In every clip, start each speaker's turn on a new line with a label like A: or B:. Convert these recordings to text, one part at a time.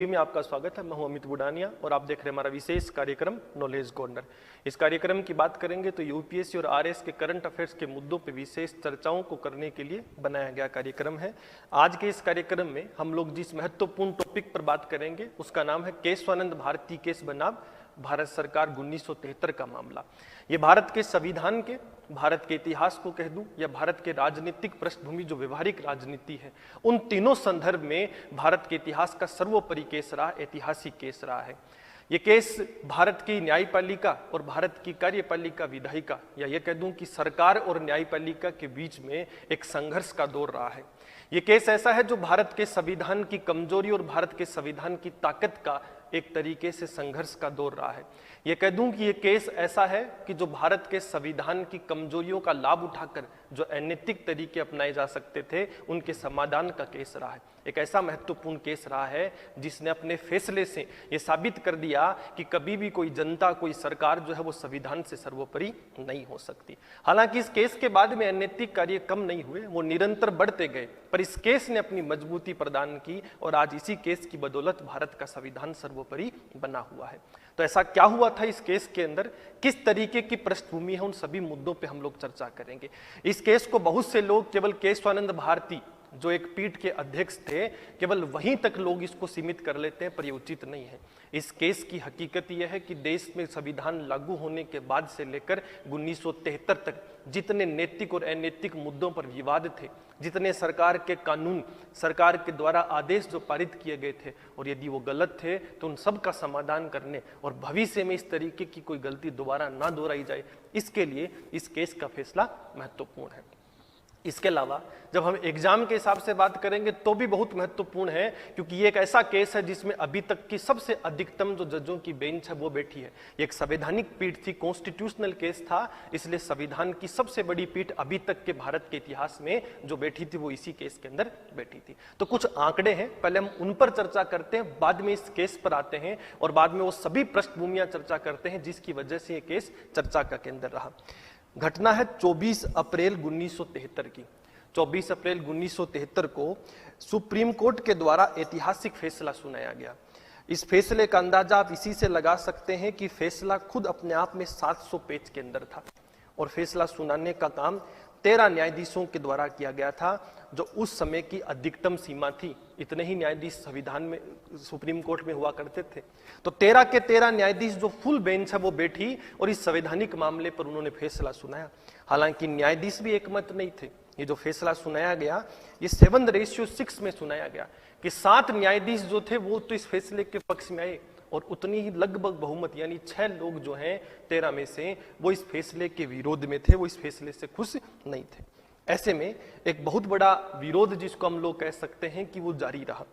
A: में आपका स्वागत है। मैं हूं अमित बुडानिया और आप देख रहे हैं हमारा विशेष कार्यक्रम नॉलेज कॉर्नर। इस कार्यक्रम की बात करेंगे तो यूपीएससी और आरएस के करंट अफेयर्स के मुद्दों पर विशेष चर्चाओं को करने के लिए बनाया गया कार्यक्रम है। आज के इस कार्यक्रम में हम लोग जिस महत्वपूर्ण टॉपिक पर बात करेंगे उसका नाम है केशवानंद भारती केस बनाम भारत सरकार 1973 का मामला। ये भारत के संविधान के, भारत के इतिहास को कह दूं या भारत के राजनीतिक पृष्ठभूमि जो व्यवहारिक राजनीति है, उन तीनों संदर्भ में भारत के इतिहास का सर्वोपरि केस रहा, ऐतिहासिक केस रहा है। ये केस भारत की न्यायपालिका और भारत की कार्यपालिका विधायिका या ये कह दूं कि सरकार और न्यायपालिका के बीच में एक संघर्ष का दौर रहा है। ये केस ऐसा है जो भारत के संविधान की कमजोरी और भारत के संविधान की ताकत का एक तरीके से संघर्ष का दौर रहा है। ये कह दूं कि ये केस ऐसा है कि जो भारत के संविधान की कमजोरियों का लाभ उठाकर जो अनैतिक तरीके अपनाए जा सकते थे उनके समाधान का केस रहा है। एक ऐसा महत्वपूर्ण केस रहा है जिसने अपने फैसले से ये साबित कर दिया कि कभी भी कोई जनता, कोई सरकार जो है वो संविधान से सर्वोपरि नहीं हो सकती। हालांकि इस केस के बाद में अनैतिक कार्य कम नहीं हुए, वो निरंतर बढ़ते गए, पर इस केस ने अपनी मजबूती प्रदान की और आज इसी केस की बदौलत भारत का संविधान सर्वोपरि बना हुआ है। तो ऐसा क्या हुआ था इस केस के अंदर, किस तरीके की पृष्ठभूमि है, उन सभी मुद्दों पे हम लोग चर्चा करेंगे। इस केस को बहुत से लोग केवल केशवानंद भारती जो एक पीठ के अध्यक्ष थे, केवल वहीं तक लोग इसको सीमित कर लेते हैं, पर ये उचित नहीं है। इस केस की हकीकत यह है कि देश में संविधान लागू होने के बाद से लेकर 1973 तक जितने नैतिक और अनैतिक मुद्दों पर विवाद थे, जितने सरकार के कानून, सरकार के द्वारा आदेश जो पारित किए गए थे और यदि वो गलत थे तो उन सब का समाधान करने और भविष्य में इस तरीके की कोई गलती दोबारा ना दोहराई जाए, इसके लिए इस केस का फैसला महत्वपूर्ण है। इसके अलावा जब हम एग्जाम के हिसाब से बात करेंगे तो भी बहुत महत्वपूर्ण है, क्योंकि ये एक ऐसा केस है जिसमें अभी तक की सबसे अधिकतम जो जजों की बेंच है वो बैठी है। ये एक संवैधानिक पीठ थी, कॉन्स्टिट्यूशनल केस था, इसलिए संविधान की सबसे बड़ी पीठ अभी तक के भारत के इतिहास में जो बैठी थी वो इसी केस के अंदर बैठी थी। तो कुछ आंकड़े हैं, पहले हम उन पर चर्चा करते हैं, बाद में इस केस पर आते हैं और बाद में वो सभी पृष्ठभूमियां चर्चा करते हैं जिसकी वजह से ये केस चर्चा का केंद्र रहा। घटना है 24 अप्रैल 1973 की। 24 अप्रैल 1973 को सुप्रीम कोर्ट के द्वारा ऐतिहासिक फैसला सुनाया गया। इस फैसले का अंदाजा आप इसी से लगा सकते हैं कि फैसला खुद अपने आप में 700 पेज के अंदर था और फैसला सुनाने का काम 13 न्यायाधीशों के द्वारा किया गया था, जो उस समय की अधिकतम सीमा थी। इतने ही न्यायाधीश संविधान में, सुप्रीम कोर्ट में हुआ करते थे। तो 13 के 13 न्यायाधीश जो फुल बेंच है वो बैठी और इस संवैधानिक मामले पर उन्होंने फैसला सुनाया। हालांकि न्यायाधीश भी एकमत नहीं थे। ये जो फैसला सुनाया गया ये 7:6 में सुनाया गया कि 7 न्यायाधीश जो थे वो तो इस फैसले के पक्ष में आए और उतनी ही लगभग बहुमत यानी 6 लोग जो हैं 13 में से वो इस फैसले के विरोध में थे, वो इस फैसले से खुश नहीं थे। ऐसे में एक बहुत बड़ा विरोध जिसको हम लोग कह सकते हैं कि वो जारी रहा।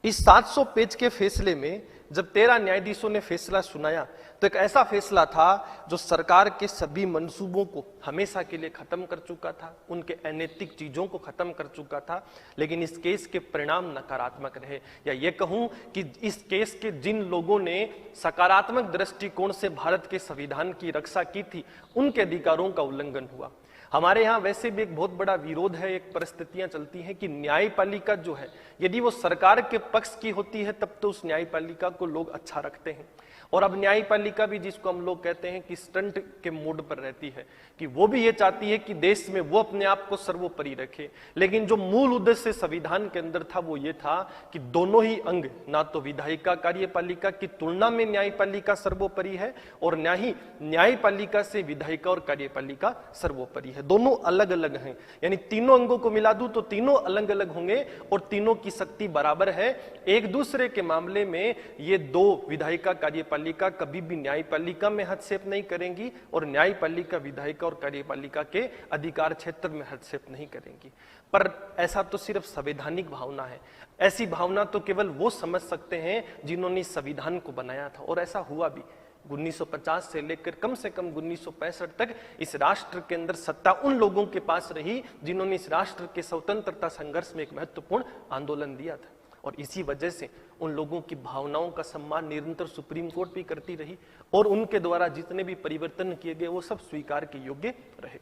A: इस 700 पेज के फैसले में जब 13 न्यायाधीशों ने फैसला सुनाया तो एक ऐसा फैसला था जो सरकार के सभी मंसूबों को हमेशा के लिए खत्म कर चुका था, उनके अनैतिक चीजों को खत्म कर चुका था। लेकिन इस केस के परिणाम नकारात्मक रहे, या ये कहूं कि इस केस के जिन लोगों ने सकारात्मक दृष्टिकोण से भारत के संविधान की रक्षा की थी उनके अधिकारों का उल्लंघन हुआ। हमारे यहाँ वैसे भी एक बहुत बड़ा विरोध है, एक परिस्थितियां चलती हैं कि न्यायपालिका जो है यदि वो सरकार के पक्ष की होती है तब तो उस न्यायपालिका को लोग अच्छा रखते हैं, और अब न्यायपालिका भी जिसको हम लोग कहते हैं कि स्टंट के मोड पर रहती है कि वो भी ये चाहती है कि देश में वो अपने आप को सर्वोपरि रखे। लेकिन जो मूल उद्देश्य संविधान के अंदर था वो ये था कि दोनों ही अंग, ना तो विधायिका कार्यपालिका की तुलना में न्यायपालिका सर्वोपरि है और ना ही न्यायपालिका से विधायिका और कार्यपालिका सर्वोपरि है। दोनों अलग अलग हैं, यानी तीनों अंगों को मिला दूं तो तीनों अलग अलग होंगे और तीनों की शक्ति बराबर है। एक दूसरे के मामले में ये दो विधायिका कार्यपालिका कभी भी न्यायपालिका में हस्तक्षेप नहीं करेंगी और न्यायपालिका विधायिका और कार्यपालिका के अधिकार क्षेत्र में हस्तक्षेप नहीं करेंगी। पर ऐसा तो सिर्फ संवैधानिक भावना है। ऐसी भावना तो केवल वो समझ सकते हैं जिन्होंने संविधान को बनाया था, और ऐसा हुआ भी। 1950 से लेकर कम से कम 1965 तक इस राष्ट्र के अंदर सत्ता उन लोगों के पास रही जिन्होंने इस राष्ट्र के स्वतंत्रता संघर्ष में एक महत्वपूर्ण आंदोलन दिया था, और इसी वजह से उन लोगों की भावनाओं का सम्मान निरंतर सुप्रीम कोर्ट भी करती रही और उनके द्वारा जितने भी परिवर्तन किए गए वो सब स्वीकार के योग्य रहे।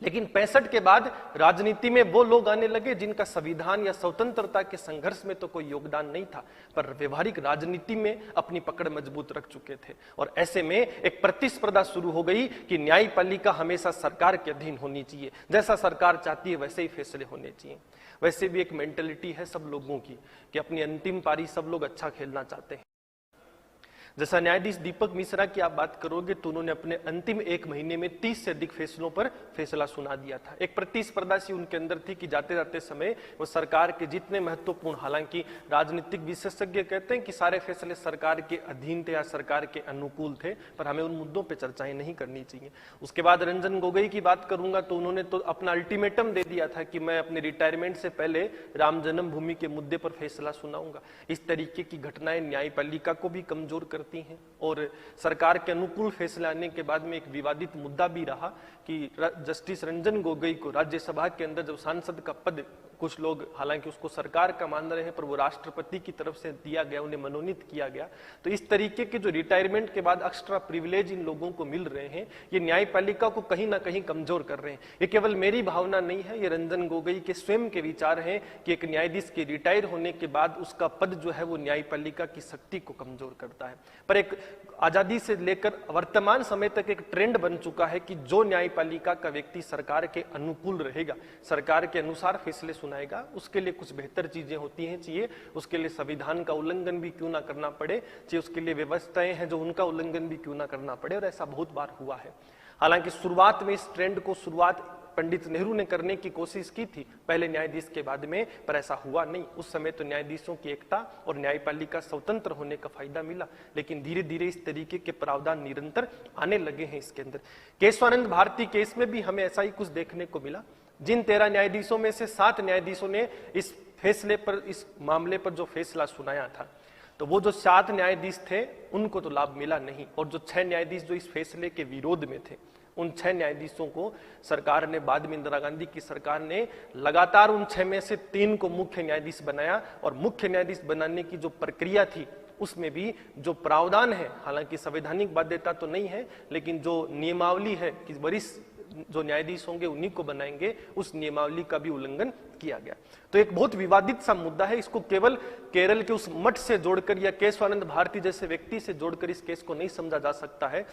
A: लेकिन 65 के बाद राजनीति में वो लोग आने लगे जिनका संविधान या स्वतंत्रता के संघर्ष में तो कोई योगदान नहीं था, पर व्यवहारिक राजनीति में अपनी पकड़ मजबूत रख चुके थे। और ऐसे में एक प्रतिस्पर्धा शुरू हो गई कि न्यायपालिका हमेशा सरकार के अधीन होनी चाहिए, जैसा सरकार चाहती है वैसे ही फैसले होने चाहिए। वैसे भी एक मेंटेलिटी है सब लोगों की कि अपनी अंतिम पारी सब लोग अच्छा खेलना चाहते हैं। जैसा न्यायाधीश दीपक मिश्रा की आप बात करोगे तो उन्होंने अपने अंतिम 1 महीने में 30 से अधिक फैसलों पर फैसला सुना दिया था। एक प्रतिस्पर्धा सी उनके अंदर थी कि जाते जाते समय वो सरकार के जितने महत्वपूर्ण, हालांकि राजनीतिक विशेषज्ञ कहते हैं कि सारे फैसले सरकार के अधीन थे या सरकार के अनुकूल थे, पर हमें उन मुद्दों पर चर्चाएं नहीं करनी चाहिए। उसके बाद रंजन गोगोई की बात करूंगा तो उन्होंने तो अपना अल्टीमेटम दे दिया था कि मैं अपने रिटायरमेंट से पहले राम जन्मभूमि के मुद्दे पर फैसला सुनाऊंगा। इस तरीके की घटनाएं न्यायपालिका को भी कमजोर करती हैं और सरकार के अनुकूल फैसला आने के बाद में एक विवादित मुद्दा भी रहा कि जस्टिस रंजन गोगोई को राज्यसभा के अंदर जब सांसद का पद, कुछ लोग हालांकि उसको सरकार का मान रहे हैं पर वो राष्ट्रपति की तरफ से दिया गया, उन्हें मनोनीत किया गया, तो इस तरीके के जो रिटायरमेंट के बाद एक्स्ट्रा प्रिविलेज इन लोगों को मिल रहे हैं, ये न्यायपालिका को कहीं ना कहीं कमजोर कर रहे हैं। ये केवल मेरी भावना नहीं है, ये रंजन गोगोई के स्वयं के विचार हैं कि एक न्यायाधीश के रिटायर होने के बाद उसका पद जो है वो न्यायपालिका की शक्ति को कमजोर करता है। पर एक आजादी से लेकर वर्तमान समय तक एक ट्रेंड बन चुका है कि जो न्यायपालिका का व्यक्ति सरकार के अनुकूल रहेगा, सरकार के अनुसार फैसले सुनाएगा, उसके लिए कुछ बेहतर चीजें होती हैं, चाहिए उसके लिए संविधान का उल्लंघन भी क्यों ना करना पड़े, चाहिए उसके लिए व्यवस्थाएं हैं जो उनका उल्लंघन भी क्यों ना करना पड़े, और ऐसा बहुत बार हुआ है। हालांकि शुरुआत में इस ट्रेंड को पंडित नेहरू ने करने की कोशिश की थी पहले न्यायाधीश के बाद में, पर ऐसा हुआ नहीं। उस समय तो न्यायाधीशों की एकता और न्यायपालिका स्वतंत्र होने का फायदा मिला, लेकिन धीरे धीरे इस तरीके के प्रावधान निरंतर आने लगे हैं इसके अंदर। केशवानंद भारती केस में भी हमें ऐसा ही कुछ देखने को मिला। जिन 13 न्यायाधीशों में से 7 न्यायाधीशों ने इस फैसले पर, इस मामले पर जो फैसला सुनाया था, तो वो जो 7 न्यायाधीश थे उनको तो लाभ मिला नहीं, और जो 6 न्यायाधीश जो इस फैसले के विरोध में थे, उन 6 न्यायाधीशों को सरकार ने, बाद में इंदिरा गांधी की सरकार ने लगातार उन 6 में से 3 को मुख्य न्यायाधीश बनाया, और मुख्य न्यायाधीश बनाने की जो प्रक्रिया थी उसमें भी जो प्रावधान है, हालांकि संवैधानिक बाध्यता तो नहीं है, लेकिन जो नियमावली है कि वरिष्ठ जो न्यायाधीश होंगे उन्हीं को बनाएंगे, उस नियमावली का भी उल्लंघन किया गया। तो एक बहुत विवादित सा मुद्दा है, इसको केवल केरल के उस मठ से जोड़कर या केशवानंद भारती जैसे व्यक्ति से जोड़कर इस केस को नहीं समझा जा सकता है।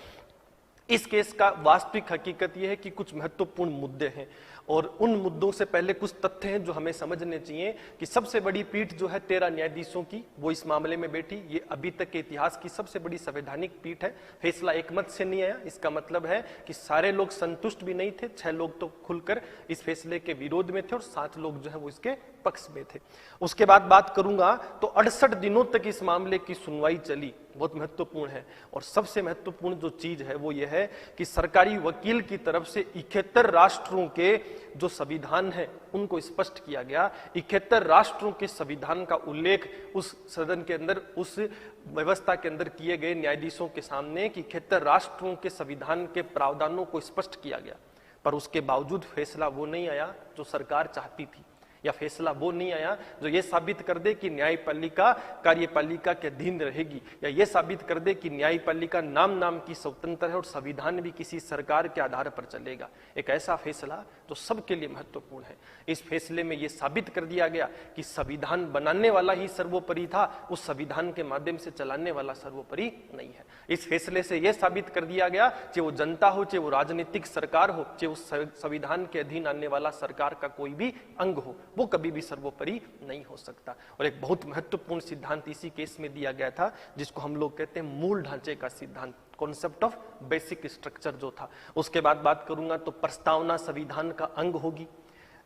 A: इस केस का वास्तविक हकीकत यह है कि कुछ महत्वपूर्ण मुद्दे हैं, और उन मुद्दों से पहले कुछ तथ्य हैं जो हमें समझने चाहिए कि सबसे बड़ी पीठ जो है 13 न्यायाधीशों की, वो इस मामले में बैठी। ये अभी तक के इतिहास की सबसे बड़ी संवैधानिक पीठ है। फैसला एकमत से नहीं आया, इसका मतलब है कि सारे लोग संतुष्ट भी नहीं थे। 6 लोग तो खुलकर इस फैसले के विरोध में थे और 7 लोग जो है वो इसके पक्ष में थे। उसके बाद बात करूंगा तो 68 दिनों तक इस मामले की सुनवाई चली, बहुत महत्वपूर्ण है। और सबसे महत्वपूर्ण जो चीज है वो ये है कि सरकारी वकील की तरफ से 71 राष्ट्रों के जो संविधान है उनको स्पष्ट किया गया। 71 राष्ट्रों के संविधान का उल्लेख उस सदन के अंदर, उस व्यवस्था के अंदर किए गए न्यायाधीशों के सामने कि 71 राष्ट्रों के संविधान के प्रावधानों को स्पष्ट किया गया, पर उसके बावजूद फैसला वो नहीं आया जो सरकार चाहती थी, या फैसला वो नहीं आया जो ये साबित कर दे कि न्यायपालिका कार्यपालिका के अधीन रहेगी, या ये साबित कर दे कि न्यायपालिका नाम की स्वतंत्र है और संविधान भी किसी सरकार के आधार पर चलेगा। एक ऐसा फैसला जो सबके लिए महत्वपूर्ण है। इस फैसले में ये साबित कर दिया गया कि संविधान बनाने वाला ही सर्वोपरि था, उस संविधान के माध्यम से चलाने वाला सर्वोपरि नहीं है। इस फैसले से यह साबित कर दिया गया, चाहे वो जनता हो, चाहे वो राजनीतिक सरकार हो, चाहे उस संविधान के अधीन आने वाला सरकार का कोई भी अंग हो, वो कभी भी सर्वोपरि नहीं हो सकता। और एक बहुत महत्वपूर्ण सिद्धांत इसी केस में दिया गया था, जिसको हम लोग कहते हैं मूल ढांचे का सिद्धांत, कॉन्सेप्ट ऑफ बेसिक स्ट्रक्चर जो था। उसके बाद बात करूंगा तो प्रस्तावना संविधान का अंग होगी।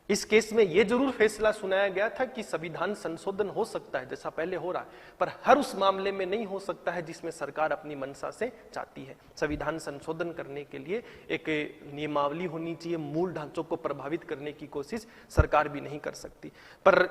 A: इस केस में यह जरूर फैसला सुनाया गया था कि संविधान संशोधन हो सकता है जैसा पहले हो रहा है, पर हर उस मामले में नहीं हो सकता है जिसमें सरकार अपनी मंशा से चाहती है। संविधान संशोधन करने के लिए एक नियमावली होनी चाहिए, मूल ढांचों को प्रभावित करने की कोशिश सरकार भी नहीं कर सकती। पर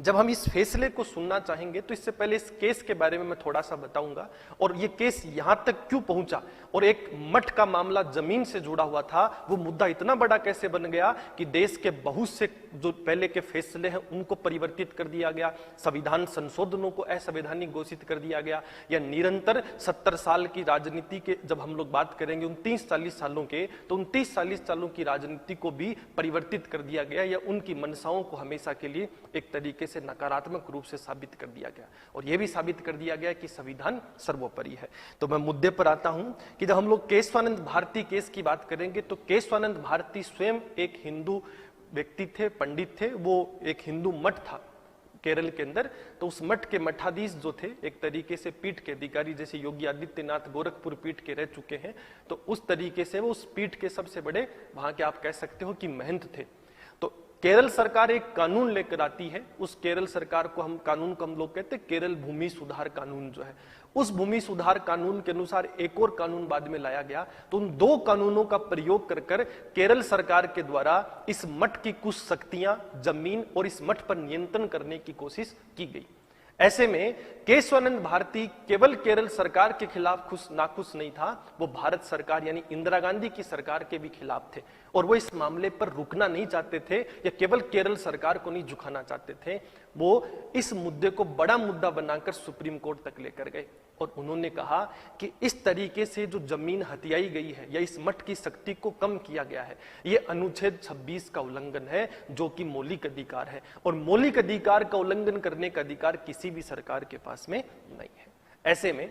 A: जब हम इस फैसले को सुनना चाहेंगे तो इससे पहले इस केस के बारे में मैं थोड़ा सा बताऊंगा और ये केस यहां तक क्यों पहुंचा और एक मठ का मामला जमीन से जुड़ा हुआ था, वो मुद्दा इतना बड़ा कैसे बन गया कि देश के बहुत से जो पहले के फैसले हैं उनको परिवर्तित कर दिया गया, संविधान संशोधनों को असंवैधानिक घोषित कर दिया गया, या निरंतर 70 साल की राजनीति के जब हम लोग बात करेंगे 29-40 सालों के, तो 29-40 सालों की राजनीति को भी परिवर्तित कर दिया गया या उनकी मंशाओं को हमेशा के लिए एक तरीके से नकारात्मक रूप से साबित कर दिया गया और यह भी साबित कर दिया गया कि संविधान सर्वोपरि है। तो मैं मुद्दे पर आता हूं कि जब हम लोग केशवानंद भारती केस की बात करेंगे तो केशवानंद भारती स्वयं एक हिंदू व्यक्ति थे, पंडित थे, वो एक हिंदू मठ था केरल के अंदर। तो उस मठ के मठाधीश जो थे एक तरीके से पीठ के अधिकारी, जैसे योगी आदित्यनाथ गोरखपुर पीठ के रह चुके हैं, तो उस तरीके से वो उस पीठ के सबसे बड़े वहां के आप कह सकते हो कि महंत थे। तो केरल सरकार एक कानून लेकर आती है, उस केरल सरकार को कानून को हम लोग कहते हैं केरल भूमि सुधार कानून जो है, उस भूमि सुधार कानून के अनुसार एक और कानून बाद में लाया गया। तो उन दो कानूनों का प्रयोग कर केरल सरकार के द्वारा इस मठ की कुछ शक्तियां, जमीन और इस मठ पर नियंत्रण करने की कोशिश की गई। ऐसे में केशवानंद भारती केवल केरल सरकार के खिलाफ नाखुश नहीं था, वो भारत सरकार यानी इंदिरा गांधी की सरकार के भी खिलाफ थे और वो इस मामले पर रुकना नहीं चाहते थे या केवल केरल सरकार को नहीं झुकाना चाहते थे। वो इस मुद्दे को बड़ा मुद्दा बनाकर सुप्रीम कोर्ट तक लेकर गए और उन्होंने कहा कि इस तरीके से जो जमीन हथियाई गई है या इस मठ की शक्ति को कम किया गया है, ये अनुच्छेद 26 का उल्लंघन है जो कि मौलिक अधिकार है और मौलिक अधिकार का उल्लंघन करने का अधिकार किसी भी सरकार के पास में नहीं है। ऐसे में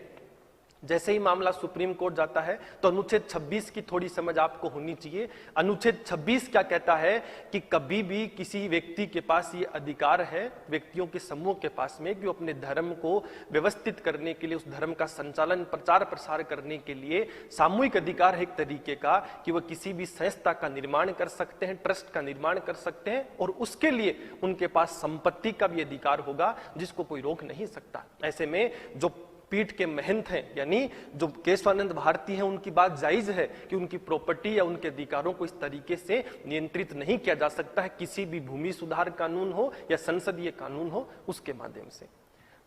A: जैसे ही मामला सुप्रीम कोर्ट जाता है तो अनुच्छेद 26 की थोड़ी समझ आपको होनी चाहिए। अनुच्छेद 26 क्या कहता है कि कभी भी किसी व्यक्ति के पास ये अधिकार है, व्यक्तियों के समूह के पास में, कि वो अपने धर्म को व्यवस्थित करने के लिए, उस धर्म का संचालन प्रचार प्रसार करने के लिए सामूहिक अधिकार है एक तरीके का कि वह किसी भी संस्था का निर्माण कर सकते हैं, ट्रस्ट का निर्माण कर सकते हैं और उसके लिए उनके पास संपत्ति का भी अधिकार होगा जिसको कोई रोक नहीं सकता। ऐसे में जो पीठ के महंत हैं यानी जो केशवानंद भारती हैं, उनकी बात जायज है कि उनकी प्रॉपर्टी या उनके अधिकारों को इस तरीके से नियंत्रित नहीं किया जा सकता है, किसी भी भूमि सुधार कानून हो या संसदीय कानून हो उसके माध्यम से।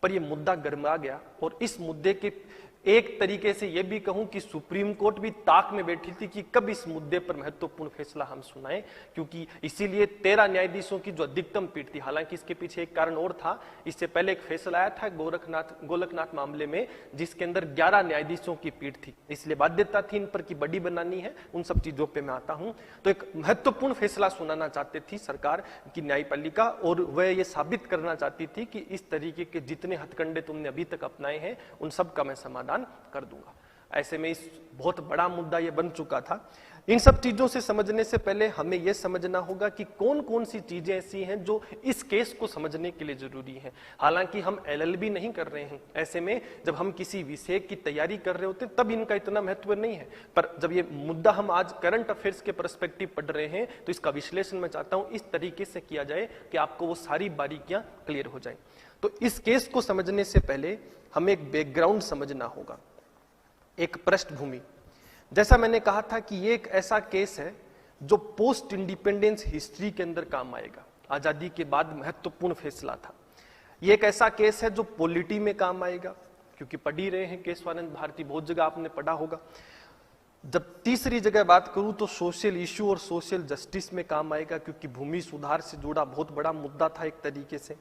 A: पर यह मुद्दा गर्मा गया और इस मुद्दे के एक तरीके से यह भी कहूं कि सुप्रीम कोर्ट भी ताक में बैठी थी कि कब इस मुद्दे पर महत्वपूर्ण फैसला हम सुनाएं, क्योंकि इसीलिए 13 न्यायाधीशों की जो अधिकतम पीठ थी, हालांकि इसके पीछे एक कारण और था। इससे पहले एक फैसला आया था गोलकनाथ मामले में जिसके अंदर 11 न्यायाधीशों की पीठ थी, इसलिए बाध्यता थी इन पर की बड़ी बनानी है। उन सब चीजों पर मैं आता हूं। तो एक महत्वपूर्ण फैसला सुनाना चाहती थी सरकार की न्यायपालिका और वह ये साबित करना चाहती थी कि इस तरीके के जितने हथकंडे तुमने अभी तक अपनाए हैं उन सब का मैं समाधान कर दूंगा। ऐसे में इस बहुत बड़ा मुद्दा यह बन चुका था। इन सब चीजों से समझने से पहले हमें यह समझना होगा कि कौन कौन सी चीजें ऐसी हैं जो इस केस को समझने के लिए जरूरी है। हालांकि हम LLB नहीं कर रहे हैं, ऐसे में जब हम किसी विषय की तैयारी कर रहे होते हैं तब इनका इतना महत्व नहीं है, पर जब ये मुद्दा हम आज करंट अफेयर्स के पर्सपेक्टिव पढ़ रहे हैं तो इसका विश्लेषण मैं चाहता हूं इस तरीके से किया जाए कि आपको वो सारी बारीकियां क्लियर हो जाए। तो इस केस को समझने से पहले हमें एक बैकग्राउंड समझना होगा, एक पृष्ठभूमि। जैसा मैंने कहा था कि ये एक ऐसा केस है जो पोस्ट इंडिपेंडेंस हिस्ट्री के अंदर काम आएगा, आजादी के बाद महत्वपूर्ण फैसला था। ये एक ऐसा केस है जो पॉलिटी में काम आएगा, क्योंकि पढ़ ही रहे हैं केशवानंद भारती, बहुत जगह आपने पढ़ा होगा। जब तीसरी जगह बात करूं तो सोशल इश्यू और सोशल जस्टिस में काम आएगा, क्योंकि भूमि सुधार से जुड़ा बहुत बड़ा मुद्दा था एक तरीके से।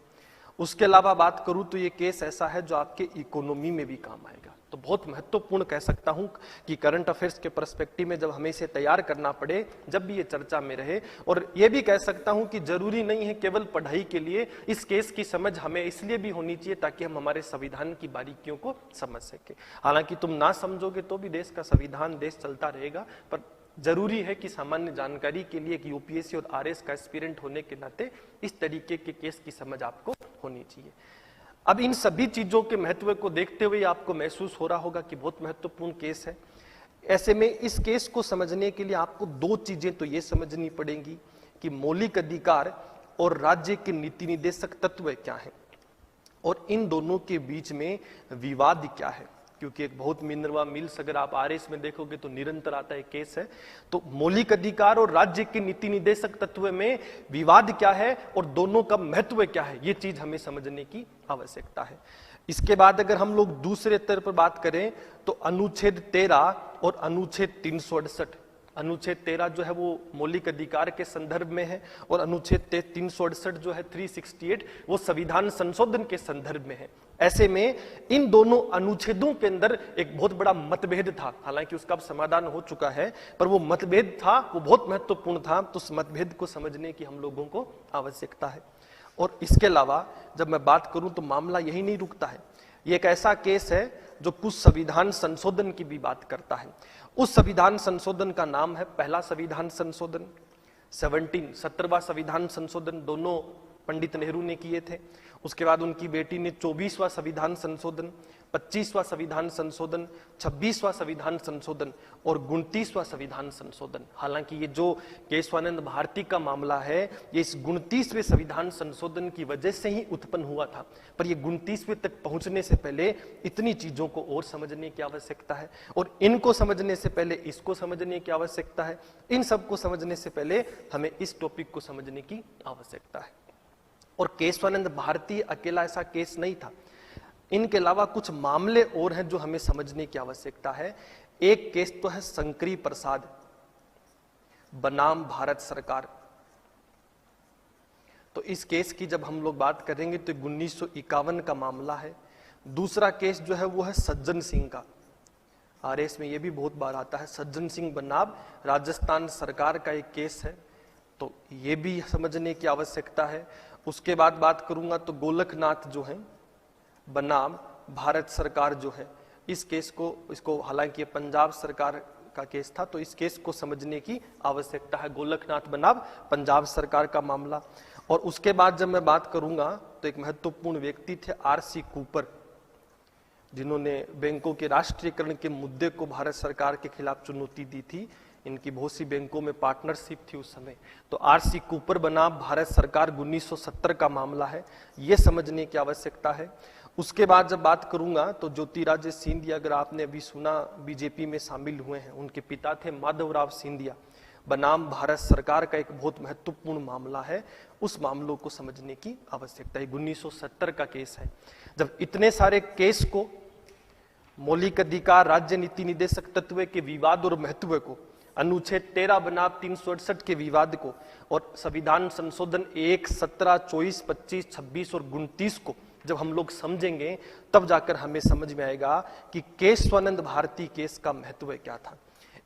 A: उसके अलावा बात करूं तो ये केस ऐसा है जो आपके इकोनॉमी में भी काम आएगा। तो बहुत महत्वपूर्ण कह सकता हूं कि करंट अफेयर्स के पर्सपेक्टिव में जब हमें इसे तैयार करना पड़े, जब भी ये चर्चा में रहे, और ये भी कह सकता हूं कि जरूरी नहीं है केवल पढ़ाई के लिए इस केस की समझ हमें इसलिए भी होनी चाहिए ताकि हम हमारे संविधान की बारीकियों को समझ सके। हालांकि तुम ना समझोगे तो भी देश का संविधान, देश चलता रहेगा, पर जरूरी है कि सामान्य जानकारी के लिए एक यूपीएससी और आरएस का एस्पिरेंट होने के नाते इस तरीके के केस की समझ आपको होनी चाहिए। अब इन सभी चीजों के महत्व को देखते हुए आपको महसूस हो रहा होगा कि बहुत महत्वपूर्ण केस है। ऐसे में इस केस को समझने के लिए आपको दो चीजें तो ये समझनी पड़ेंगी कि मौलिक अधिकार और राज्य के नीति निर्देशक तत्व क्या है और इन दोनों के बीच में विवाद क्या है। क्योंकि एक बहुत मिनरवा मिल्स अगर आप आरएस में देखोगे तो निरंतर आता है केस है। तो मौलिक अधिकार और राज्य के नीति निर्देशक तत्व में विवाद क्या है और दोनों का महत्व क्या है, ये चीज हमें समझने की आवश्यकता है। इसके बाद अगर हम लोग दूसरे स्तर पर बात करें तो अनुच्छेद 13 और अनुच्छेद 368, अनुच्छेद 13 जो है वो मौलिक अधिकार के संदर्भ में है और अनुच्छेद 368 जो है 368 वो संविधान संशोधन के संदर्भ में है। ऐसे में इन दोनों अनुच्छेदों के अंदर एक बहुत बड़ा मतभेद था, हालांकि उसका अब समाधान हो चुका है, पर वो मतभेद था वो बहुत महत्वपूर्ण था। तो उस मतभेद को समझने की हम लोगों को आवश्यकता है। और इसके अलावा जब मैं बात करूं तो मामला यही नहीं रुकता है, ये एक ऐसा केस है जो कुछ संविधान संशोधन की भी बात करता है। उस संविधान संशोधन का नाम है पहला संविधान संशोधन 17वां संविधान संशोधन, दोनों पंडित नेहरू ने किए थे। उसके बाद उनकी बेटी ने 24वां संविधान संशोधन, 25वां संविधान संशोधन, 26वां संविधान संशोधन और 29वां संविधान संशोधन। हालांकि ये जो केशवानंद भारती का मामला है ये इस 29वें संविधान संशोधन की वजह से ही उत्पन्न हुआ था, पर ये 29वें तक पहुंचने से पहले इतनी चीजों को और समझने की आवश्यकता है और इनको समझने से पहले इसको समझने की आवश्यकता है। इन सबको समझने से पहले हमें इस टॉपिक को समझने की आवश्यकता है। और केशवानंद भारती अकेला ऐसा केस नहीं था, इनके अलावा कुछ मामले और हैं जो हमें समझने की आवश्यकता है। एक केस तो है शंकरी प्रसाद बनाम भारत सरकार। तो इस केस की जब हम लोग बात करेंगे तो 1951 का मामला है। दूसरा केस जो है वो है सज्जन सिंह का, आरएस में ये भी बहुत बार आता है। सज्जन सिंह बनाम राजस्थान सरकार का एक केस है, तो ये भी समझने की आवश्यकता है। उसके बाद बात करूंगा तो गोलकनाथ जो है बनाम भारत सरकार जो है, इस केस को इसको हालांकि पंजाब सरकार का केस था तो इस केस को समझने की आवश्यकता है, गोलकनाथ बनाम पंजाब सरकार का मामला। और उसके बाद जब मैं बात करूंगा तो एक महत्वपूर्ण व्यक्ति थे आरसी कूपर, जिन्होंने बैंकों के राष्ट्रीयकरण के मुद्दे को भारत सरकार के खिलाफ चुनौती दी थी। इनकी बहुत सी बैंकों में पार्टनरशिप थी उस समय। तो आरसी कूपर बनाम भारत सरकार 1970 का मामला है, यह समझने की आवश्यकता है। उसके बाद जब बात करूंगा तो ज्योतिरादित्य सिंधिया, अगर आपने अभी सुना बीजेपी में शामिल हुए हैं, उनके पिता थे माधवराव सिंधिया बनाम भारत सरकार का एक बहुत महत्वपूर्ण मामला है, उस मामलों को समझने की आवश्यकता है। 1970 का केस है। जब इतने सारे केस को, मौलिक अधिकार, राज्य नीति निर्देशक तत्व के विवाद और महत्व को, अनुच्छेद 13 बनाम 368 के विवाद को और संविधान संशोधन 1, 17, 24, 25, 26 और 29 को जब हम लोग समझेंगे तब जाकर हमें समझ में आएगा कि केशवानंद भारती केस का महत्व क्या था।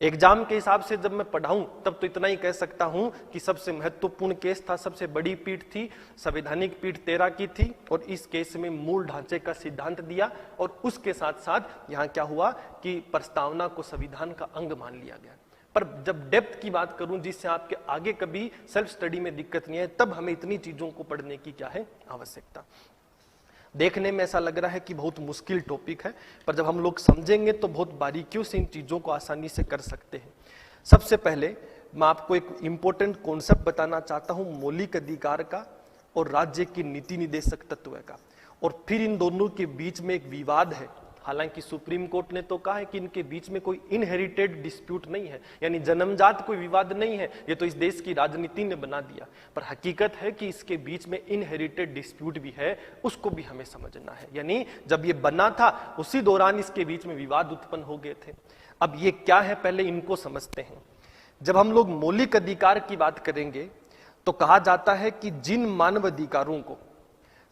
A: एग्जाम के हिसाब से जब मैं पढ़ाऊं तब तो इतना ही कह सकता हूं कि सबसे महत्वपूर्ण केस था, सबसे बड़ी पीठ थी, संवैधानिक पीठ 13 की थी और इस केस में मूल ढांचे का सिद्धांत दिया और उसके साथ साथ यहां क्या हुआ कि प्रस्तावना को संविधान का अंग मान लिया गया। पर जब डेप्थ की बात करूं जिससे आपके आगे कभी सेल्फ स्टडी में दिक्कत नहीं है, तब हमें इतनी चीजों को पढ़ने की क्या है आवश्यकता। देखने में ऐसा लग रहा है कि बहुत मुश्किल टॉपिक है, पर जब हम लोग समझेंगे तो बहुत बारीकियों से इन चीजों को आसानी से कर सकते हैं। सबसे पहले मैं आपको एक इंपॉर्टेंट कॉन्सेप्ट बताना चाहता हूं मौलिक अधिकार का और राज्य की नीति निर्देशक तत्व का, और फिर इन दोनों के बीच में एक विवाद है। हालांकि सुप्रीम कोर्ट ने तो कहा है कि इनके बीच में कोई इनहेरिटेड डिस्प्यूट नहीं है, यानी जन्मजात कोई विवाद नहीं है, ये तो इस देश की राजनीति ने बना दिया। पर हकीकत है कि इसके बीच में इनहेरिटेड डिस्प्यूट भी है, उसको भी हमें समझना है। यानी जब ये बना था उसी दौरान इसके बीच में विवाद उत्पन्न हो गए थे। अब ये क्या है पहले इनको समझते हैं। जब हम लोग मौलिक अधिकार की बात करेंगे तो कहा जाता है कि जिन मानव अधिकारों को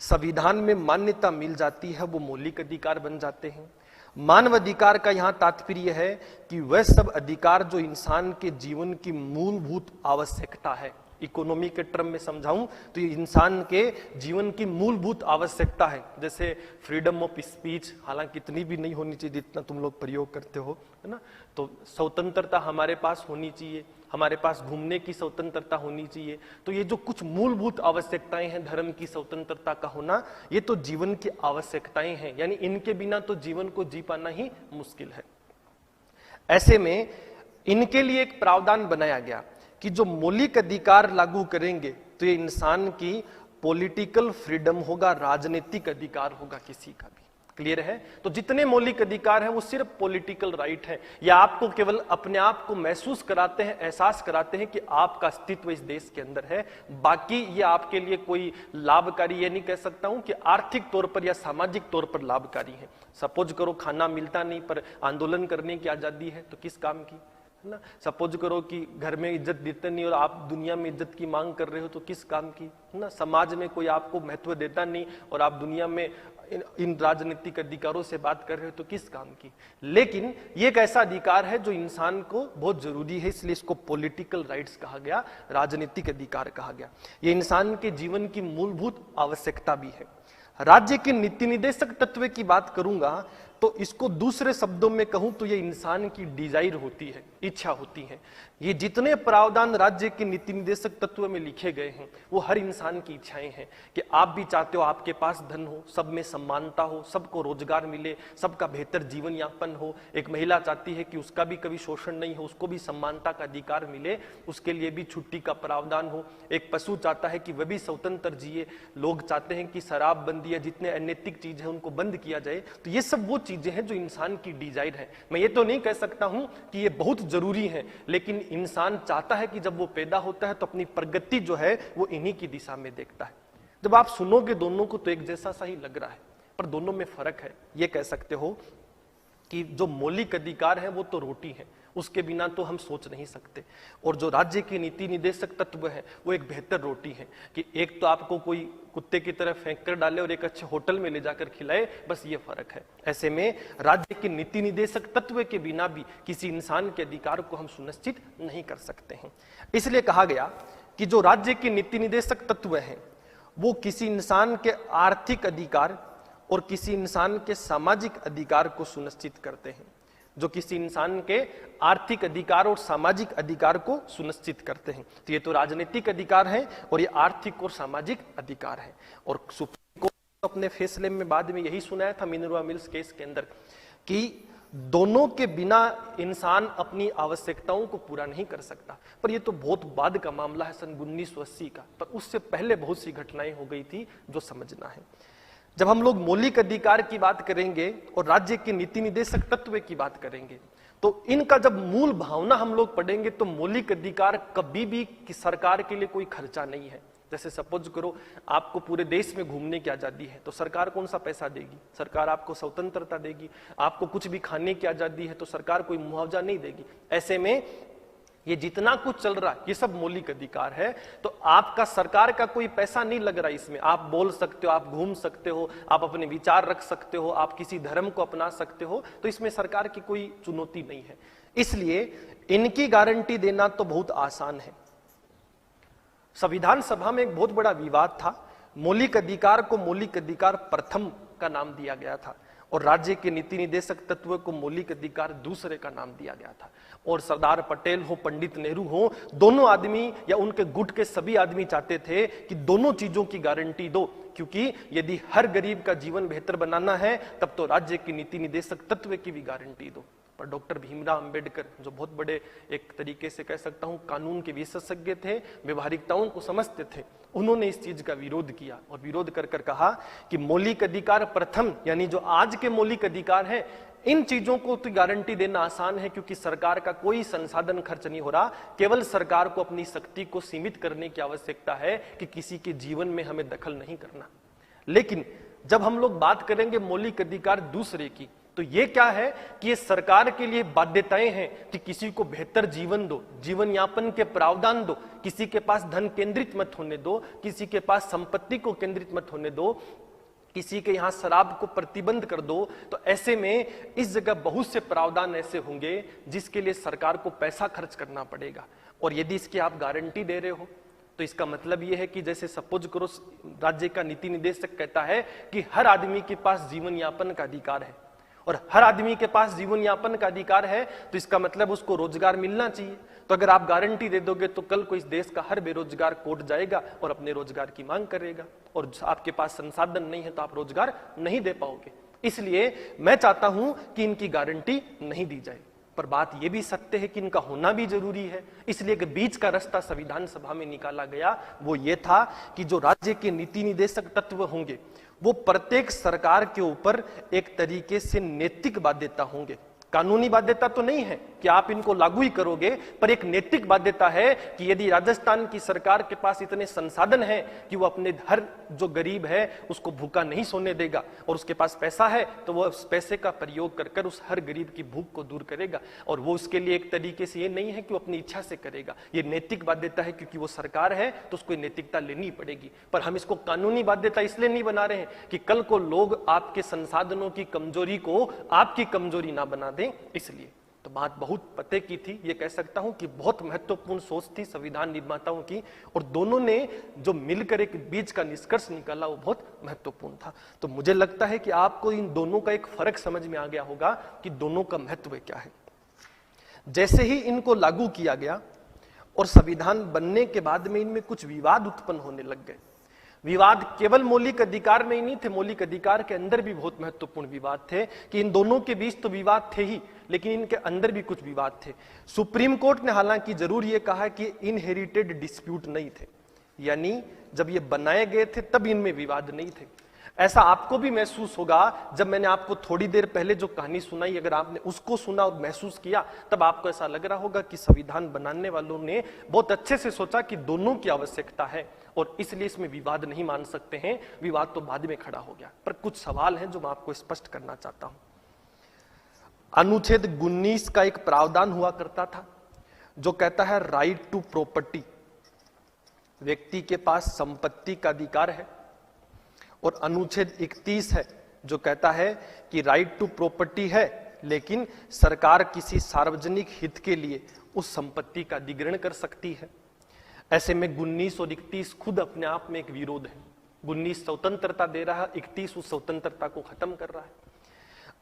A: संविधान में मान्यता मिल जाती है वो मौलिक अधिकार बन जाते हैं। मानव अधिकार का यहां तात्पर्य है कि वह सब अधिकार जो इंसान के जीवन की मूलभूत आवश्यकता है। इकोनॉमी के टर्म में समझाऊं तो ये इंसान के जीवन की मूलभूत आवश्यकता है। जैसे फ्रीडम ऑफ स्पीच, हालांकि इतनी भी नहीं होनी चाहिए जितना तुम लोग प्रयोग करते हो, है ना। तो स्वतंत्रता हमारे पास होनी चाहिए, हमारे पास घूमने की स्वतंत्रता होनी चाहिए। तो ये जो कुछ मूलभूत आवश्यकताएं हैं, धर्म की स्वतंत्रता का होना, ये तो जीवन की आवश्यकताएं हैं, यानी इनके बिना तो जीवन को जी पाना ही मुश्किल है। ऐसे में इनके लिए एक प्रावधान बनाया गया कि जो मौलिक अधिकार लागू करेंगे तो ये इंसान की पॉलिटिकल फ्रीडम होगा, राजनीतिक अधिकार होगा किसी का भी। क्लियर है? तो जितने मौलिक अधिकार हैं वो सिर्फ पॉलिटिकल राइट है, या आपको केवल अपने आप को महसूस कराते हैं, एहसास कराते हैं कि आपका अस्तित्व इस देश के अंदर है। बाकी ये आपके लिए कोई लाभकारी, ये नहीं कह सकता हूं कि आर्थिक तौर पर या सामाजिक तौर पर लाभकारी है। सपोज करो खाना मिलता नहीं पर आंदोलन करने की आजादी है, तो किस काम की, है ना? सपोज करो कि घर में इज्जत देते नहीं और आप दुनिया में इज्जत की मांग कर रहे हो, तो किस काम की, है ना? समाज में कोई आपको महत्व देता नहीं और आप दुनिया में इन राजनीतिक अधिकारों से बात कर रहे हो, तो किस काम की। लेकिन ये एक ऐसा अधिकार है जो इंसान को बहुत जरूरी है, इसलिए इसको पॉलिटिकल राइट्स कहा गया, राजनीतिक अधिकार कहा गया। ये इंसान के जीवन की मूलभूत आवश्यकता भी है। राज्य के नीति निदेशक तत्व की बात करूंगा तो इसको दूसरे शब्दों में कहूं तो ये इंसान की डिजायर होती है, इच्छा होती है। ये जितने प्रावधान राज्य के नीति निदेशक तत्व में लिखे गए हैं वो हर इंसान की इच्छाएं हैं कि आप भी चाहते हो आपके पास धन हो, सब में समानता हो, सबको रोजगार मिले, सबका बेहतर जीवन यापन हो। एक महिला चाहती है कि उसका भी कभी शोषण नहीं हो, उसको भी समानता का अधिकार मिले, उसके लिए भी छुट्टी का प्रावधान हो। एक पशु चाहता है कि वह भी स्वतंत्र जिए। लोग चाहते हैं कि शराबबंदी या जितने अनैतिक चीज है उनको बंद किया जाए। तो ये सब वो चीजें हैं जो इंसान की डिजायर है। मैं ये तो नहीं कह सकता हूं कि ये बहुत जरूरी है, लेकिन इंसान चाहता है कि जब वो पैदा होता है तो अपनी प्रगति जो है वो इन्हीं की दिशा में देखता है। जब आप सुनोगे दोनों को तो एक जैसा सा ही लग रहा है, पर दोनों में फर्क है। ये कह सकते हो कि जो मौलिक अधिकार है वो तो रोटी है, उसके बिना तो हम सोच नहीं सकते। और जो राज्य की नीति निदेशक तत्व है वो एक बेहतर रोटी है कि एक तो आपको कोई कुत्ते की तरह फेंक कर डाले और एक अच्छे होटल में ले जाकर खिलाए, बस ये फर्क है। ऐसे में राज्य के नीति निदेशक तत्व के बिना भी किसी इंसान के अधिकार को हम सुनिश्चित नहीं कर सकते हैं। इसलिए कहा गया कि जो राज्य के नीति निदेशक तत्व हैं वो किसी इंसान के आर्थिक अधिकार और किसी इंसान के सामाजिक अधिकार को सुनिश्चित करते हैं। जो किसी इंसान के आर्थिक अधिकार और सामाजिक अधिकार को सुनिश्चित करते हैं। तो ये तो राजनीतिक अधिकार है और ये आर्थिक और सामाजिक अधिकार है। और सुप्रीम कोर्ट अपने फैसले में बाद में यही सुनाया था मिनर्वा मिल्स केस के अंदर कि दोनों के बिना इंसान अपनी आवश्यकताओं को पूरा नहीं कर सकता। पर ये तो बहुत बाद का मामला है, सन 1980 का, पर उससे पहले बहुत सी घटनाएं हो गई थी जो समझना है। जब हम लोग मौलिक अधिकार की बात करेंगे और राज्य के नीति निदेशक तत्व की बात करेंगे तो इनका जब मूल भावना हम लोग पढ़ेंगे तो मौलिक अधिकार कभी भी सरकार के लिए कोई खर्चा नहीं है। जैसे सपोज करो आपको पूरे देश में घूमने की आजादी है तो सरकार कौन सा पैसा देगी? सरकार आपको स्वतंत्रता देगी। आपको कुछ भी खाने की आजादी है तो सरकार कोई मुआवजा नहीं देगी। ऐसे में ये जितना कुछ चल रहा है ये सब मौलिक अधिकार है। तो आपका सरकार का कोई पैसा नहीं लग रहा है इसमें। आप बोल सकते हो, आप घूम सकते हो, आप अपने विचार रख सकते हो, आप किसी धर्म को अपना सकते हो, तो इसमें सरकार की कोई चुनौती नहीं है। इसलिए इनकी गारंटी देना तो बहुत आसान है। संविधान सभा में एक बहुत बड़ा विवाद था। मौलिक अधिकार को मौलिक अधिकार प्रथम का नाम दिया गया था और राज्य के नीति निदेशक तत्व को मौलिक अधिकार दूसरे का नाम दिया गया था। और सरदार पटेल हो, पंडित नेहरू हो, दोनों आदमी या उनके गुट के सभी आदमी चाहते थे कि दोनों चीजों की गारंटी दो, क्योंकि यदि हर गरीब का जीवन बेहतर बनाना है तब तो राज्य की नीति निदेशक तत्व की भी गारंटी दो। पर डॉक्टर भीमराव अंबेडकर जो बहुत बड़े एक तरीके से कह सकता हूं कानून के विशेषज्ञ थे, व्यवहारिकताओं को समझते थे, उन्होंने इस चीज का विरोध किया और विरोध कर कहा कि मौलिक अधिकार प्रथम यानी जो आज के मौलिक अधिकार है इन चीजों को तो गारंटी देना आसान है क्योंकि सरकार का कोई संसाधन खर्च नहीं हो रहा। केवल सरकार को अपनी शक्ति को सीमित करने की आवश्यकता है कि किसी के जीवन में हमें दखल नहीं करना। लेकिन जब हम लोग बात करेंगे मौलिक अधिकार दूसरे की तो ये क्या है कि ये सरकार के लिए बाध्यताएं हैं कि किसी को बेहतर जीवन दो, जीवन यापन के प्रावधान दो, किसी के पास धन केंद्रित मत होने दो, किसी के पास संपत्ति को केंद्रित मत होने दो, किसी के यहां शराब को प्रतिबंध कर दो। तो ऐसे में इस जगह बहुत से प्रावधान ऐसे होंगे जिसके लिए सरकार को पैसा खर्च करना पड़ेगा। और यदि इसकी आप गारंटी दे रहे हो तो इसका मतलब यह है कि जैसे सपोज करो राज्य का नीति निदेशक कहता है कि हर आदमी के पास जीवन यापन का अधिकार है और हर आदमी के पास जीवन यापन का अधिकार है तो इसका मतलब उसको रोजगार मिलना चाहिए। तो अगर आप गारंटी दे दोगे तो कल को इस देश का हर बेरोजगार कोर्ट जाएगा और अपने रोजगार की मांग करेगा और आपके पास संसाधन नहीं है तो आप रोजगार नहीं दे पाओगे। इसलिए मैं चाहता हूं कि इनकी गारंटी नहीं दी जाए। पर बात यह भी सत्य है कि इनका होना भी जरूरी है। इसलिए कि बीच का रास्ता संविधान सभा में निकाला गया, वो ये था कि जो राज्य के नीति निदेशक तत्व होंगे वो प्रत्येक सरकार के ऊपर एक तरीके से नैतिक बाध्यता होंगे। कानूनी बाध्यता तो नहीं है कि आप इनको लागू ही करोगे, पर एक नैतिक बाध्यता है कि यदि राजस्थान की सरकार के पास इतने संसाधन हैं कि वो अपने हर जो गरीब है उसको भूखा नहीं सोने देगा, और उसके पास पैसा है तो वो उस पैसे का प्रयोग कर कर उस हर गरीब की भूख को दूर करेगा, और वो उसके लिए एक तरीके से ये नहीं है कि वो अपनी इच्छा से करेगा, ये नैतिक बाध्यता है क्योंकि वो सरकार है तो उसको नैतिकता लेनी पड़ेगी। पर हम इसको कानूनी बाध्यता इसलिए नहीं बना रहे हैं कि कल को लोग आपके संसाधनों की कमजोरी को आपकी कमजोरी ना बना दें, इसलिए। तो बात बहुत पते की थी, ये कह सकता हूं कि बहुत महत्वपूर्ण सोच थी संविधान निर्माताओं की, और दोनों ने जो मिलकर एक बीच का निष्कर्ष निकाला वो बहुत महत्वपूर्ण था। तो मुझे लगता है कि आपको इन दोनों का एक फर्क समझ में आ गया होगा कि दोनों का महत्व क्या है। जैसे ही इनको लागू किया गया और संविधान बनने के बाद में इनमें कुछ विवाद उत्पन्न होने लग गए। विवाद केवल मौलिक अधिकार में ही नहीं थे, मौलिक अधिकार के अंदर भी बहुत महत्वपूर्ण विवाद थे कि इन दोनों के बीच तो विवाद थे ही, लेकिन इनके अंदर भी कुछ विवाद थे। सुप्रीम कोर्ट ने हालांकि जरूर यह कहा कि इनहेरिटेड डिस्प्यूट नहीं थे, यानी जब ये बनाए गए थे तब इनमें विवाद नहीं थे। ऐसा आपको भी महसूस होगा जब मैंने आपको थोड़ी देर पहले जो कहानी सुनाई, अगर आपने उसको सुना और महसूस किया तब आपको ऐसा लग रहा होगा कि संविधान बनाने वालों ने बहुत अच्छे से सोचा कि दोनों की आवश्यकता है और इसलिए इसमें विवाद नहीं मान सकते हैं, विवाद तो बाद में खड़ा हो गया। पर कुछ सवाल हैं जो मैं आपको स्पष्ट करना चाहता हूं। अनुच्छेद 19 का एक प्रावधान हुआ करता था जो कहता है राइट टू प्रॉपर्टी, व्यक्ति के पास संपत्ति का अधिकार है, और अनुच्छेद 31 है जो कहता है कि राइट टू प्रॉपर्टी है लेकिन सरकार किसी सार्वजनिक हित के लिए उस संपत्ति का अधिग्रहण कर सकती है। ऐसे में 19 और 31 खुद अपने आप में एक विरोध है। 19 स्वतंत्रता दे रहा है, 31 उस स्वतंत्रता को खत्म कर रहा है।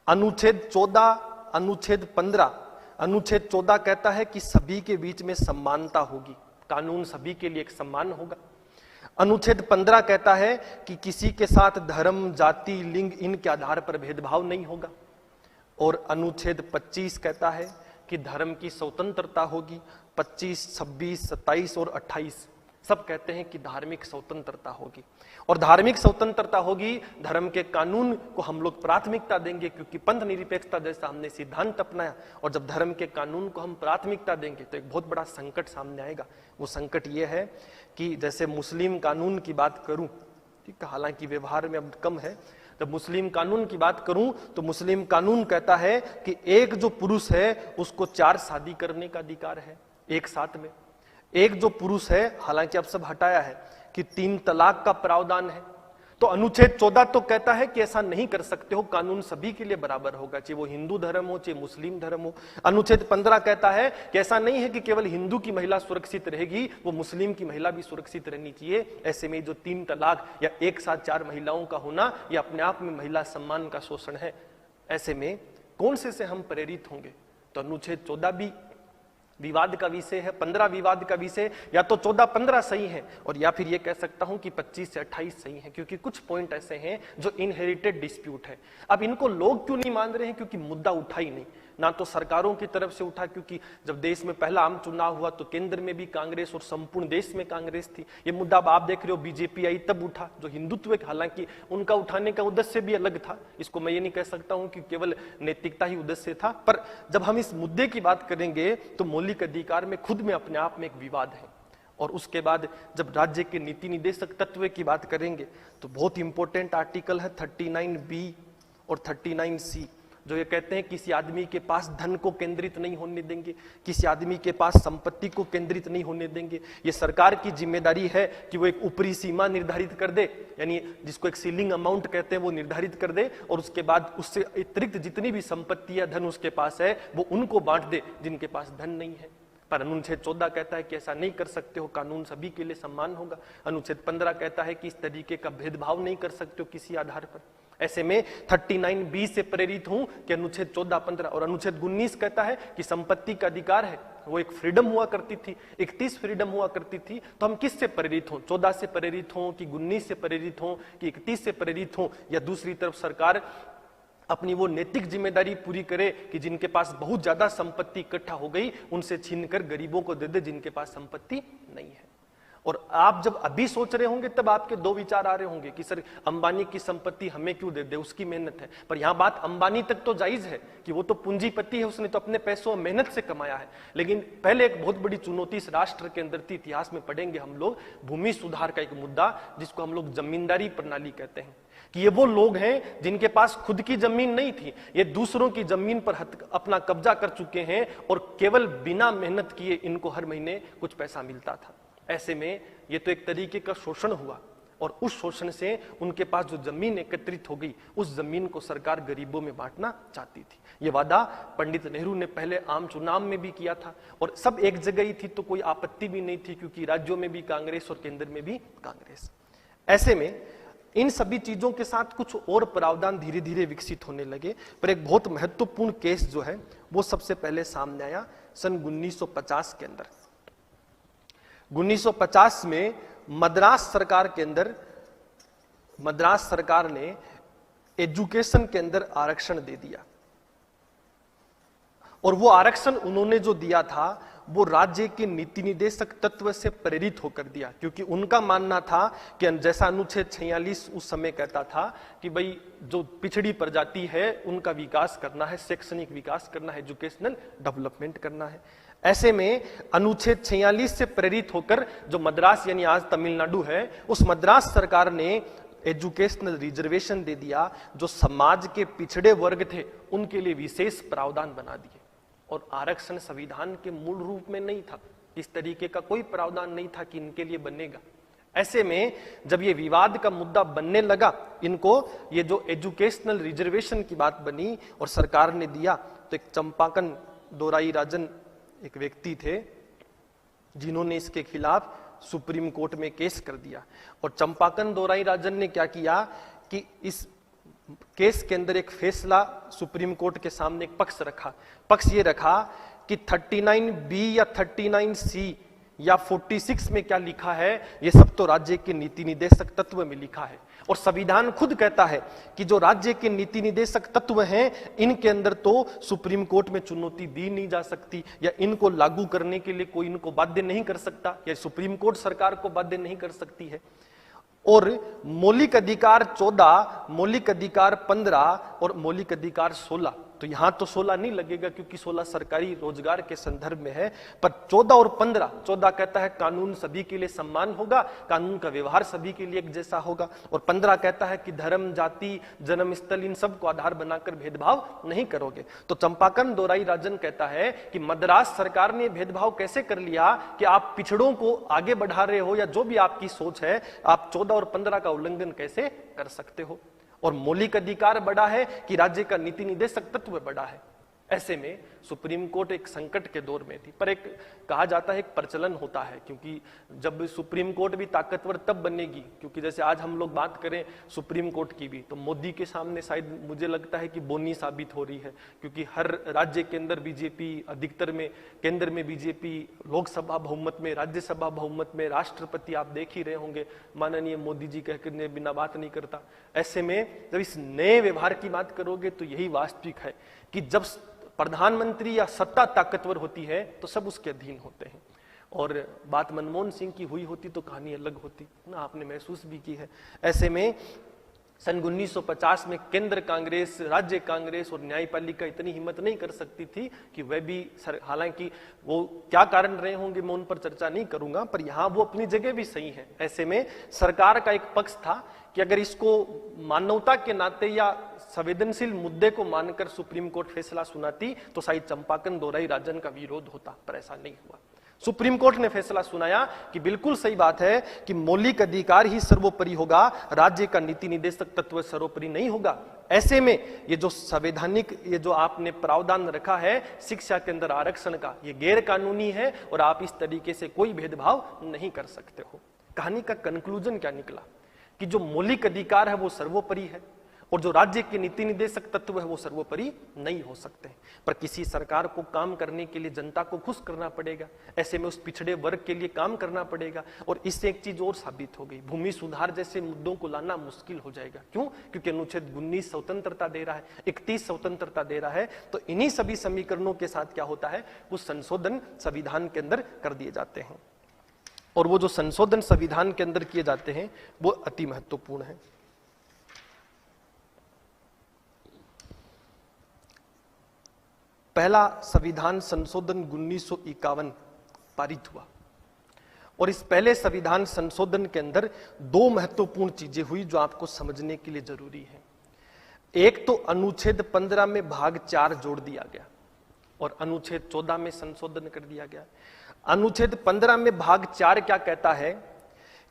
A: अनुच्छेद 14, अनुच्छेद 15, अनुच्छेद 14 कहता है कि सभी के बीच में समानता होगी, कानून सभी के लिए एक समान होगा। अनुच्छेद 15 कहता है कि किसी के साथ धर्म, जाति, लिंग इनके आधार पर भेदभाव नहीं होगा, और अनुच्छेद 25 कहता है कि धर्म की स्वतंत्रता होगी। 25, 26, 27 और 28 सब कहते हैं कि धार्मिक स्वतंत्रता होगी, और धार्मिक स्वतंत्रता होगी, धर्म के कानून को हम लोग प्राथमिकता देंगे क्योंकि पंथ निरपेक्षता जैसा हमने सिद्धांत अपनाया, और जब धर्म के कानून को हम प्राथमिकता देंगे तो एक बहुत बड़ा संकट सामने आएगा। वो संकट ये है कि जैसे मुस्लिम कानून की बात करूं, ठीक है, हालांकि व्यवहार में अब कम है, जब मुस्लिम कानून की बात करूं तो मुस्लिम कानून कहता है कि एक जो पुरुष है उसको 4 शादी करने का अधिकार है एक साथ में। एक जो पुरुष है, हालांकि अब सब हटाया है, कि 3 तलाक का प्रावधान है। तो अनुच्छेद 14 तो कहता है कि ऐसा नहीं कर सकते हो, कानून सभी के लिए बराबर होगा, चाहे वो हिंदू धर्म हो चाहे मुस्लिम धर्म हो। अनुच्छेद 15 कहता है कि ऐसा नहीं है कि केवल हिंदू की महिला सुरक्षित रहेगी, वो मुस्लिम की महिला भी सुरक्षित रहनी चाहिए। ऐसे में जो 3 तलाक या एक साथ 4 महिलाओं का होना, यह अपने आप में महिला सम्मान का शोषण है। ऐसे में कौन से हम प्रेरित होंगे? तो अनुच्छेद 14 भी विवाद का विषय है, 15 विवाद का विषय, या तो 14-15 सही है, और या फिर ये कह सकता हूं कि 25 से 28 सही है, क्योंकि कुछ पॉइंट ऐसे हैं जो इनहेरिटेड डिस्प्यूट है। अब इनको लोग क्यों नहीं मान रहे हैं? क्योंकि मुद्दा उठा ही नहीं, ना तो सरकारों की तरफ से उठा, क्योंकि जब देश में पहला आम चुनाव हुआ तो केंद्र में भी कांग्रेस और संपूर्ण देश में कांग्रेस थी। ये मुद्दा अब आप देख रहे हो बीजेपी आई तब उठा, जो हिंदुत्व, हालांकि उनका उठाने का उद्देश्य भी अलग था, इसको मैं ये नहीं कह सकता हूं कि केवल नैतिकता ही उद्देश्य था। पर जब हम इस मुद्दे की बात करेंगे तो मौलिक अधिकार में खुद में अपने आप में एक विवाद है। और उसके बाद जब राज्य के नीति निदेशक तत्व की बात करेंगे तो बहुत इंपॉर्टेंट आर्टिकल है 39B और 39C, जो ये कहते हैं किसी आदमी के पास धन को केंद्रित नहीं होने देंगे, किसी आदमी के पास संपत्ति को केंद्रित नहीं होने देंगे। ये सरकार की जिम्मेदारी है कि वो एक ऊपरी सीमा निर्धारित कर दे, यानी जिसको एक सीलिंग अमाउंट कहते हैं वो निर्धारित कर दे, और उसके बाद उससे अतिरिक्त जितनी भी संपत्ति या धन उसके पास है वो उनको बांट दे जिनके पास धन नहीं है। पर अनुच्छेद 14 कहता है कि ऐसा नहीं कर सकते हो, कानून सभी के लिए समान होगा। अनुच्छेद 15 कहता है कि इस तरीके का भेदभाव नहीं कर सकते हो किसी आधार पर। ऐसे में 39B से प्रेरित हूं कि अनुच्छेद 14-15, और अनुच्छेद 19 कहता है कि संपत्ति का अधिकार है, वो एक फ्रीडम हुआ करती थी, 31 फ्रीडम हुआ करती थी। तो हम किस से प्रेरित हों? 14 से प्रेरित हों कि 19 से प्रेरित हों कि 31 से प्रेरित हों, या दूसरी तरफ सरकार अपनी वो नैतिक जिम्मेदारी पूरी करे कि जिनके पास बहुत ज्यादा संपत्ति इकट्ठा हो गई उनसे छीनकर गरीबों को दे दे जिनके पास संपत्ति नहीं है। और आप जब अभी सोच रहे होंगे तब आपके दो विचार आ रहे होंगे कि सर अंबानी की संपत्ति हमें क्यों दे दे, उसकी मेहनत है। पर यहां बात अंबानी तक तो जायज है कि वो तो पूंजीपति है, उसने तो अपने पैसों और मेहनत से कमाया है। लेकिन पहले एक बहुत बड़ी चुनौती इस राष्ट्र के अंदर थी, इतिहास में पढ़ेंगे हम लोग, भूमि सुधार का एक मुद्दा जिसको हम लोग जमींदारी प्रणाली कहते हैं, कि ये वो लोग हैं जिनके पास खुद की जमीन नहीं थी, ये दूसरों की जमीन पर अपना कब्जा कर चुके हैं और केवल बिना मेहनत किए इनको हर महीने कुछ पैसा मिलता था। ऐसे में ये तो एक तरीके का शोषण हुआ और उस शोषण से उनके पास जो जमीन एकत्रित हो गई उस जमीन को सरकार गरीबों में बांटना चाहती थी। ये वादा पंडित नेहरू ने पहले आम चुनाव में भी किया था और सब एक जगह ही थी तो कोई आपत्ति भी नहीं थी, क्योंकि राज्यों में भी कांग्रेस और केंद्र में भी कांग्रेस। ऐसे में इन सभी चीजों के साथ कुछ और प्रावधान धीरे धीरे विकसित होने लगे, पर एक बहुत महत्वपूर्ण केस जो है वो सबसे पहले सामने आया सन 1950 के अंदर। 1950 में मद्रास सरकार के अंदर, मद्रास सरकार ने एजुकेशन के अंदर आरक्षण दे दिया और वो आरक्षण उन्होंने जो दिया था वो राज्य के नीति निदेशक तत्व से प्रेरित होकर दिया, क्योंकि उनका मानना था कि जैसा अनुच्छेद 46 उस समय कहता था कि भाई जो पिछड़ी प्रजाति है उनका विकास करना है, शैक्षणिक विकास करना है, एजुकेशनल डेवलपमेंट करना है। ऐसे में अनुच्छेद 46 से प्रेरित होकर जो मद्रास यानी आज तमिलनाडु है, उस मद्रास सरकार ने एजुकेशनल रिजर्वेशन दे दिया, जो समाज के पिछड़े वर्ग थे उनके लिए विशेष प्रावधान बना दिए। और आरक्षण संविधान के मूल रूप में नहीं था, इस तरीके का कोई प्रावधान नहीं था कि इनके लिए बनेगा। ऐसे में जब ये विवाद का मुद्दा बनने लगा, इनको ये जो एजुकेशनल रिजर्वेशन की बात बनी और सरकार ने दिया, तो एक चंपाकन दोराई राजन एक व्यक्ति थे जिन्होंने इसके खिलाफ सुप्रीम कोर्ट में केस कर दिया। और चंपाकन दोराई राजन ने क्या किया कि इस केस के अंदर एक फैसला सुप्रीम कोर्ट के सामने एक पक्ष रखा। पक्ष ये रखा कि 39B या 39C या 46 में क्या लिखा है, ये सब तो राज्य के नीति निदेशक तत्व में लिखा है और संविधान खुद कहता है कि जो राज्य के नीति निदेशक तत्व हैं इनके अंदर तो सुप्रीम कोर्ट में चुनौती दी नहीं जा सकती या इनको लागू करने के लिए कोई इनको बाध्य नहीं कर सकता या सुप्रीम कोर्ट सरकार को बाध्य नहीं कर सकती है। और मौलिक अधिकार 14, मौलिक अधिकार 15 और मौलिक अधिकार 16, तो यहां तो 16 नहीं लगेगा क्योंकि 16 सरकारी रोजगार के संदर्भ में है, पर 14 और 15, 14 कहता है कानून सभी के लिए सम्मान होगा, कानून का व्यवहार सभी के लिए एक जैसा होगा, और 15 कहता है कि धर्म, जाति, जन्म स्थल इन सब को आधार बनाकर भेदभाव नहीं करोगे। तो चंपाकन दोराई राजन कहता है कि मद्रास सरकार ने भेदभाव कैसे कर लिया कि आप पिछड़ों को आगे बढ़ा रहे हो या जो भी आपकी सोच है, आप 14 और 15 का उल्लंघन कैसे कर सकते हो। और मौलिक अधिकार बड़ा है कि राज्य का नीति निदेशक तत्व बड़ा है। ऐसे में सुप्रीम कोर्ट एक संकट के दौर में थी, पर एक कहा जाता है एक प्रचलन होता है, क्योंकि जब सुप्रीम कोर्ट भी ताकतवर तब बनेगी, क्योंकि जैसे आज हम लोग बात करें सुप्रीम कोर्ट की भी, तो मोदी के सामने शायद मुझे लगता है कि बोनी साबित हो रही है, क्योंकि हर राज्य के अंदर बीजेपी, अधिकतर में केंद्र में बीजेपी, लोकसभा बहुमत में, राज्यसभा बहुमत में, राष्ट्रपति आप देख ही रहे होंगे माननीय मोदी जी कहकर बिना बात नहीं करता। ऐसे में जब इस नए व्यवहार की बात करोगे तो यही वास्तविक है कि जब प्रधानमंत्री या सत्ता ताकतवर होती है तो सब उसके अधीन होते हैं। और बात मनमोहन सिंह की हुई होती तो कहानी अलग होती ना, आपने महसूस भी की है। ऐसे में सन 1950 में केंद्र कांग्रेस, राज्य कांग्रेस और न्यायपालिका इतनी हिम्मत नहीं कर सकती थी कि वह भी, हालांकि वो क्या कारण रहे होंगे मैं उन पर चर्चा नहीं करूंगा, पर यहां वो अपनी जगह भी सही है। ऐसे में सरकार का एक पक्ष था कि अगर इसको मानवता के नाते या संवेदनशील मुद्दे को मानकर सुप्रीम कोर्ट फैसला सुनाती तो शायद चंपाकन दोराई राजन का विरोध होता, पर ऐसा नहीं हुआ। सुप्रीम कोर्ट ने फैसला सुनाया कि बिल्कुल सही बात है कि मौलिक अधिकार ही सर्वोपरि होगा, राज्य का नीति निदेशक तत्व सर्वोपरि नहीं होगा। ऐसे में ये जो संवैधानिक, ये जो आपने प्रावधान रखा है शिक्षा के अंदर आरक्षण का, ये गैर कानूनी है और आप इस तरीके से कोई भेदभाव नहीं कर सकते हो। कहानी का कंक्लूजन क्या निकला कि जो मौलिक अधिकार है वो सर्वोपरि है और जो राज्य के नीति निदेशक तत्व है वो सर्वोपरि नहीं हो सकते। पर किसी सरकार को काम करने के लिए जनता को खुश करना पड़ेगा, ऐसे में उस पिछड़े वर्ग के लिए काम करना पड़ेगा। और इससे एक चीज और साबित हो गई, भूमि सुधार जैसे मुद्दों को लाना मुश्किल हो जाएगा। क्यों? क्योंकि अनुच्छेद 19 स्वतंत्रता दे रहा है, 31 स्वतंत्रता दे रहा है। तो इन्हीं सभी समीकरणों के साथ क्या होता है, कुछ संशोधन संविधान के अंदर कर दिए जाते हैं। और वो जो संशोधन संविधान के अंदर किए जाते हैं वो अति महत्वपूर्ण है। पहला संविधान संशोधन 1951 पारित हुआ और इस पहले संविधान संशोधन के अंदर दो महत्वपूर्ण चीजें हुई जो आपको समझने के लिए जरूरी है। एक तो अनुच्छेद 15 में भाग 4 जोड़ दिया गया और अनुच्छेद 14 में संशोधन कर दिया गया। अनुच्छेद 15 में भाग 4 क्या कहता है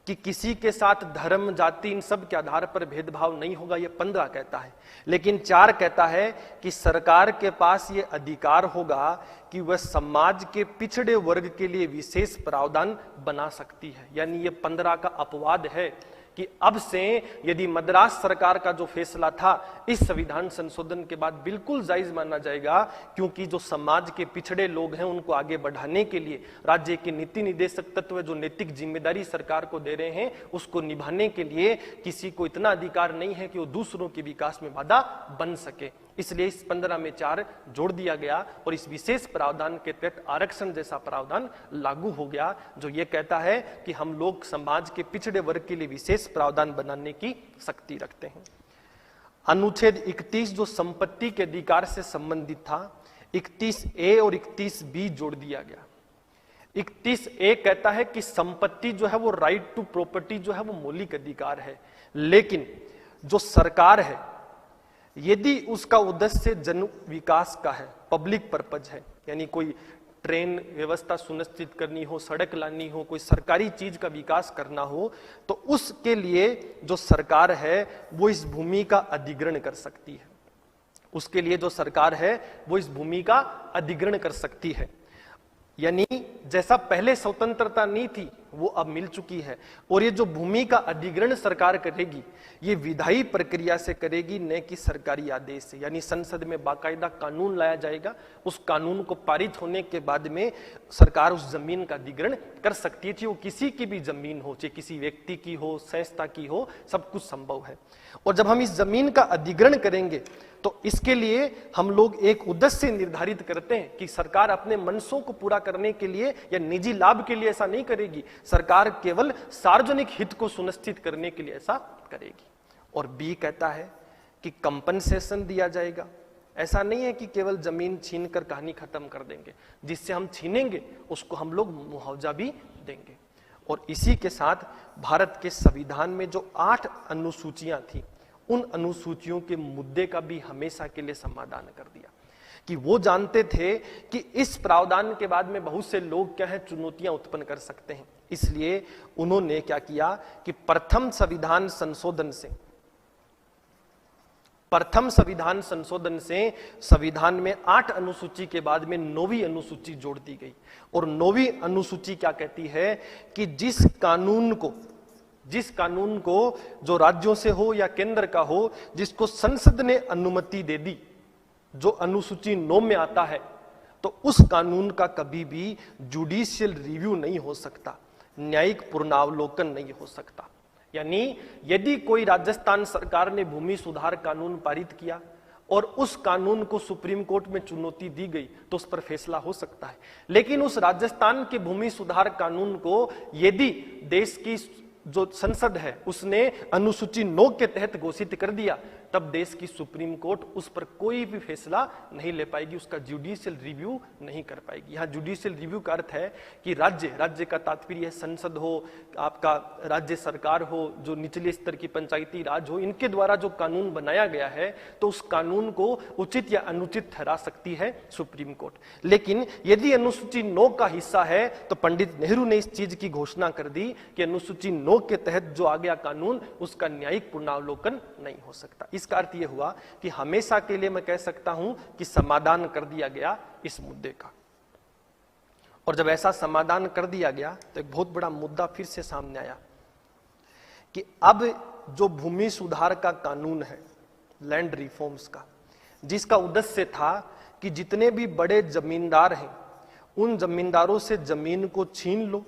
A: कि किसी के साथ धर्म, जाति, इन सब के आधार पर भेदभाव नहीं होगा, ये 15 कहता है। लेकिन 4 कहता है कि सरकार के पास ये अधिकार होगा कि वह समाज के पिछड़े वर्ग के लिए विशेष प्रावधान बना सकती है। यानी ये 15 का अपवाद है कि अब से यदि मद्रास सरकार का जो फैसला था इस संविधान संशोधन के बाद बिल्कुल जायज माना जाएगा, क्योंकि जो समाज के पिछड़े लोग हैं उनको आगे बढ़ाने के लिए राज्य के नीति निदेशक तत्व जो नैतिक जिम्मेदारी सरकार को दे रहे हैं उसको निभाने के लिए किसी को इतना अधिकार नहीं है कि वो दूसरों के विकास में बाधा बन सके। इसलिए इस 15 में 4 जोड़ दिया गया और इस विशेष प्रावधान के तहत आरक्षण जैसा प्रावधान लागू हो गया, जो ये कहता है कि हम लोग समाज के पिछड़े वर्ग के लिए विशेष प्रावधान बनाने की शक्ति रखते हैं। अनुच्छेद 31 जो संपत्ति के अधिकार से संबंधित था, 31A और 31B जोड़ दिया गया। 31A कहता है कि संपत्ति जो है वो राइट टू प्रॉपर्टी जो है वो मौलिक अधिकार है, लेकिन जो सरकार है यदि उसका उद्देश्य जन विकास का है, पब्लिक पर्पज है, यानी कोई ट्रेन व्यवस्था सुनिश्चित करनी हो, सड़क लानी हो, कोई सरकारी चीज का विकास करना हो, तो उसके लिए जो सरकार है वो इस भूमि का अधिग्रहण कर सकती है। उसके लिए जो सरकार है वो इस भूमि का अधिग्रहण कर सकती है। यानी जैसा पहले स्वतंत्रता नहीं थी वो अब मिल चुकी है। और ये जो भूमि का अधिग्रहण सरकार करेगी ये विधायी प्रक्रिया से करेगी, न कि सरकारी आदेश से। यानी संसद में बाकायदा कानून लाया जाएगा, उस कानून को पारित होने के बाद में सरकार उस जमीन का अधिग्रहण कर सकती है। वो किसी की भी जमीन हो, चाहे किसी व्यक्ति की हो, संस्था की हो, सब कुछ संभव है। और जब हम इस जमीन का अधिग्रहण करेंगे तो इसके लिए हम लोग एक उद्देश्य निर्धारित करते हैं कि सरकार अपने मनसों को पूरा करने के लिए या निजी लाभ के लिए ऐसा नहीं करेगी, सरकार केवल सार्वजनिक हित को सुनिश्चित करने के लिए ऐसा करेगी। और बी कहता है कि कंपनसेशन दिया जाएगा। ऐसा नहीं है कि केवल जमीन छीन कर कहानी खत्म कर देंगे, जिससे हम छीनेंगे उसको हम लोग मुआवजा भी देंगे। और इसी के साथ भारत के संविधान में जो 8 अनुसूचियां थी उन अनुसूचियों के मुद्दे का भी हमेशा के लिए समाधान कर दिया कि वो जानते थे कि इस प्रावधान के बाद में बहुत से लोग क्या है चुनौतियां उत्पन्न कर सकते हैं। इसलिए उन्होंने क्या किया कि प्रथम संविधान संशोधन से संविधान में 8 अनुसूची के बाद में 9वीं अनुसूची जोड़ दी गई। और 9वीं अनुसूची क्या कहती है कि जिस कानून को जो राज्यों से हो या केंद्र का हो, जिसको संसद ने अनुमति दे दी, जो अनुसूची 9 में आता है, तो उस कानून का कभी भी जुडिशियल रिव्यू नहीं हो सकता, न्यायिक पुनरावलोकन नहीं हो सकता। यानी यदि कोई राजस्थान सरकार ने भूमि सुधार कानून पारित किया और उस कानून को सुप्रीम कोर्ट में चुनौती दी गई तो उस पर फैसला हो सकता है। लेकिन उस राजस्थान के भूमि सुधार कानून को यदि देश की जो संसद है उसने अनुसूची 9 के तहत घोषित कर दिया, तब देश की सुप्रीम कोर्ट उस पर कोई भी फैसला नहीं ले पाएगी, उसका जुडिशियल रिव्यू नहीं कर पाएगी। यहाँ जुडिशियल रिव्यू का अर्थ है कि राज्य का तात्पर्य है संसद हो, आपका राज्य सरकार हो, जो निचले स्तर की पंचायती राज हो, इनके द्वारा जो कानून बनाया गया है तो उस कानून को उचित या अनुचित ठहरा सकती है सुप्रीम कोर्ट। लेकिन यदि अनुसूची 9 का हिस्सा है तो पंडित नेहरू ने इस चीज की घोषणा कर दी कि अनुसूची 9 के तहत जो आ गया कानून उसका न्यायिक पुनरावलोकन नहीं हो सकता। इसका अर्थ यह हुआ कि हमेशा के लिए मैं कह सकता हूं कि समाधान कर दिया गया इस मुद्दे का। और जब ऐसा समाधान कर दिया गया तो एक बहुत बड़ा मुद्दा फिर से सामने आया कि अब जो भूमि सुधार का कानून है लैंड रिफॉर्म्स का, जिसका उद्देश्य था कि जितने भी बड़े जमींदार हैं उन जमींदारों से जमीन को छीन लो,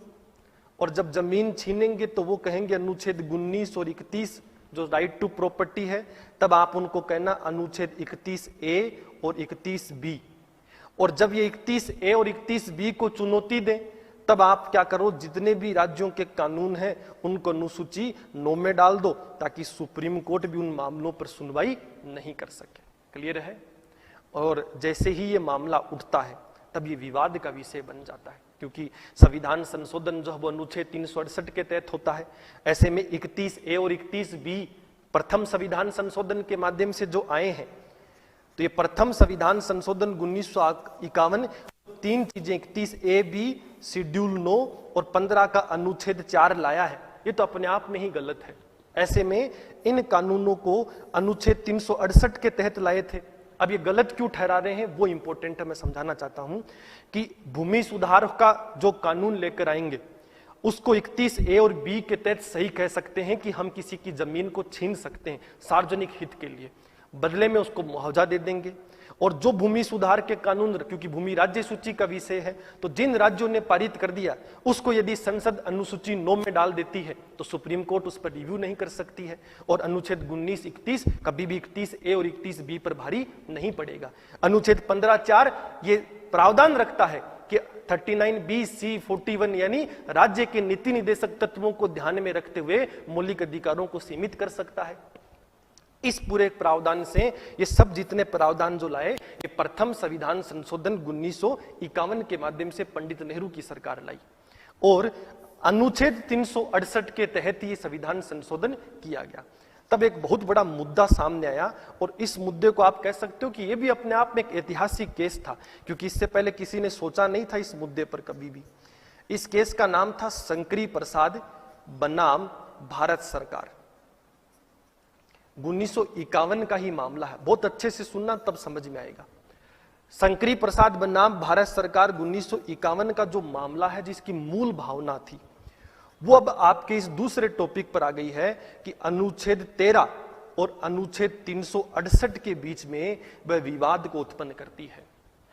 A: और जब जमीन छीनेंगे तो वो कहेंगे अनुच्छेद 19 और 31 जो राइट टू प्रॉपर्टी है, तब आप उनको कहना अनुच्छेद 31A और 31B। और जब ये 31A और 31B को चुनौती दें तब आप क्या करो, जितने भी राज्यों के कानून हैं उनको अनुसूची 9 में डाल दो, ताकि सुप्रीम कोर्ट भी उन मामलों पर सुनवाई नहीं कर सके। क्लियर है? और जैसे ही ये मामला उठता है तब ये विवाद का विषय बन जाता है, क्योंकि संविधान संशोधन जो है वो अनुच्छेद 368 के तहत होता है। ऐसे में 31A और 31B प्रथम संविधान संशोधन के माध्यम से जो आए हैं, तो ये प्रथम संविधान संशोधन 1951 तीन चीजें 31A-B, शेड्यूल 9 और 15 का अनुच्छेद 4 लाया है, ये तो अपने आप में ही गलत है। ऐसे में इन कानूनों को अनुच्छेद 368 के तहत लाए थे। अब ये गलत क्यों ठहरा रहे हैं वो इंपॉर्टेंट है, मैं समझाना चाहता हूं कि भूमि सुधार का जो कानून लेकर आएंगे उसको 31A और B के तहत सही कह सकते हैं कि हम किसी की जमीन को छीन सकते हैं सार्वजनिक हित के लिए, बदले में उसको मुआवजा दे देंगे। और जो भूमि सुधार के कानून, क्योंकि भूमि राज्य सूची का विषय है, तो जिन राज्यों ने पारित कर दिया उसको यदि संसद अनुसूची 9 में डाल देती है तो सुप्रीम कोर्ट उस पर रिव्यू नहीं कर सकती है, और अनुच्छेद 19-31 कभी भी 31A और 31B पर भारी नहीं पड़ेगा। अनुच्छेद 15(4) ये प्रावधान रखता है कि 39B, C, 41 यानी राज्य के नीति निर्देशक तत्वों को ध्यान में रखते हुए मौलिक अधिकारों को सीमित कर सकता है। इस पूरे प्रावधान से ये सब जितने प्रावधान जो लाए, ये प्रथम संविधान संशोधन 1951 के माध्यम से पंडित नेहरू की सरकार लाई, और अनुच्छेद 368 के तहत ये संविधान संशोधन किया गया। तब एक बहुत बड़ा मुद्दा सामने आया, और इस मुद्दे को आप कह सकते हो कि ये भी अपने आप में एक ऐतिहासिक केस था, क्योंकि इससे पहले किसी ने सोचा नहीं था इस मुद्दे पर कभी भी। इस केस का नाम था शंकरी प्रसाद बनाम भारत सरकार। 1951 का ही मामला है, बहुत अच्छे से सुनना तब समझ में आएगा। शंकरी प्रसाद बनाम भारत सरकार 1951 का जो मामला है, जिसकी मूल भावना थी वो अब आपके इस दूसरे टॉपिक पर आ गई है कि अनुच्छेद 13 और अनुच्छेद 368 के बीच में वह विवाद को उत्पन्न करती है।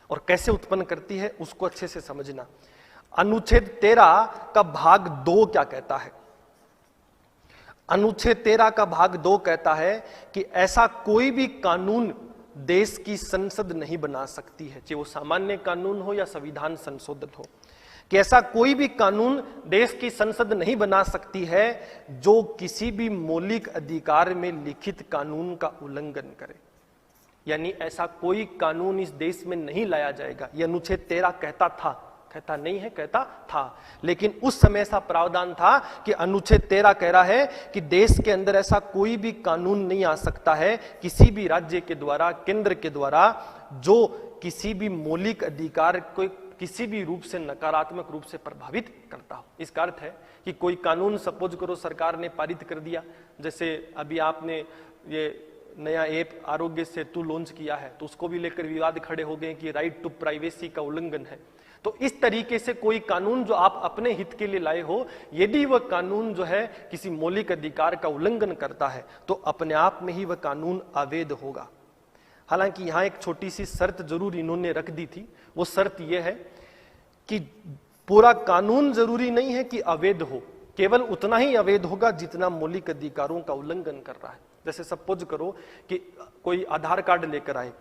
A: और कैसे उत्पन्न करती है उसको अच्छे से समझना। अनुच्छेद 13 का भाग 2 क्या कहता है? अनुच्छेद 13 का भाग 2 कहता है कि ऐसा कोई भी कानून देश की संसद नहीं बना सकती है, चाहे वो सामान्य कानून हो या संविधान संशोधन हो, कि ऐसा कोई भी कानून देश की संसद नहीं बना सकती है जो किसी भी मौलिक अधिकार में लिखित कानून का उल्लंघन करे। यानी ऐसा कोई कानून इस देश में नहीं लाया जाएगा। यह अनुच्छेद 13 कहता था, कहता नहीं है, कहता था, लेकिन उस समय ऐसा प्रावधान था कि अनुच्छेद 13 कह रहा है कि देश के अंदर ऐसा कोई भी कानून नहीं आ सकता है किसी भी राज्य के द्वारा, केंद्र के द्वारा, जो किसी भी मौलिक अधिकार को किसी भी रूप से नकारात्मक रूप से प्रभावित करता हो। इसका अर्थ है कि कोई कानून सपोज करो सरकार ने पारित कर दिया, जैसे अभी आपने ये नया ऐप आरोग्य सेतु लॉन्च किया है, तो उसको भी लेकर विवाद खड़े हो गए कि राइट टू प्राइवेसी का उल्लंघन है। तो इस तरीके से कोई कानून जो आप अपने हित के लिए लाए हो, यदि वह कानून जो है किसी मौलिक अधिकार का उल्लंघन करता है तो अपने आप में ही वह कानून अवैध होगा। हालांकि यहां एक छोटी सी शर्त जरूर इन्होंने रख दी थी, वो शर्त यह है कि पूरा कानून जरूरी नहीं है कि अवैध हो, केवल उतना ही अवैध होगा जितना मौलिक अधिकारों का उल्लंघन कर रहा है। जैसे सपोज करो कि कोई आधार कार्ड लेकर आए,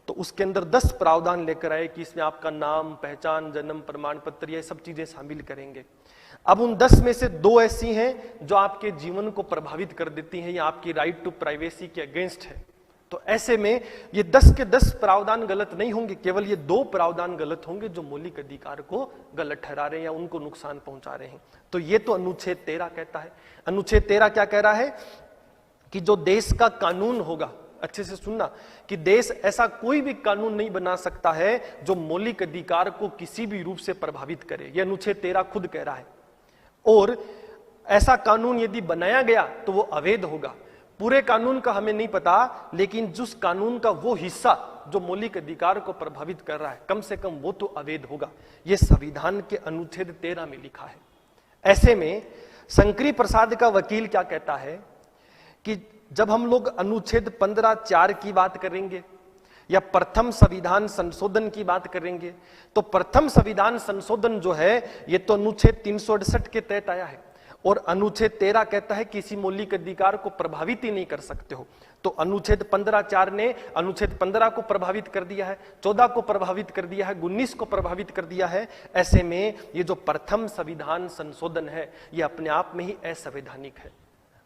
A: तो उसके अंदर 10 प्रावधान लेकर आए कि इसमें आपका नाम, पहचान, जन्म प्रमाण पत्र, ये सब चीजें शामिल करेंगे। अब उन 10 में से 2 ऐसी हैं जो आपके जीवन को प्रभावित कर देती हैं या आपकी राइट टू प्राइवेसी के अगेंस्ट है। तो ऐसे में ये 10 के 10 प्रावधान गलत नहीं होंगे, केवल ये 2 प्रावधान गलत होंगे जो मौलिक अधिकार को गलत ठहरा रहे हैं या उनको नुकसान पहुंचा रहे हैं। तो ये तो अनुच्छेद 13 कहता है। अनुच्छेद 13 क्या कह रहा है कि जो देश का कानून होगा, अच्छे से सुनना, कि देश ऐसा कोई भी कानून नहीं बना सकता है जो मौलिक अधिकार को किसी भी रूप से प्रभावित करे। यह अनुच्छेद 13 खुद कह रहा है। और ऐसा कानून यदि बनाया गया तो वो अवैध होगा। पूरे कानून का हमें नहीं पता, लेकिन जिस कानून का वो हिस्सा जो मौलिक अधिकार को प्रभावित कर रहा है, कम से कम वो तो अवैध होगा। ये संविधान के अनुच्छेद 13 में लिखा है। ऐसे में शंकरी प्रसाद का वकील क्या कहता है कि जब हम लोग अनुच्छेद 15(4) की बात करेंगे या प्रथम संविधान संशोधन की बात करेंगे, तो प्रथम संविधान संशोधन जो है ये तो अनुच्छेद 368 के तहत आया है और अनुच्छेद 13 कहता है किसी मौलिक अधिकार को प्रभावित ही नहीं कर सकते हो। तो अनुच्छेद 15(4) ने अनुच्छेद 15 को प्रभावित कर दिया है, 14 को प्रभावित कर दिया है, 19 को प्रभावित कर दिया है। ऐसे में ये जो प्रथम संविधान संशोधन है ये अपने आप में ही असंवैधानिक है।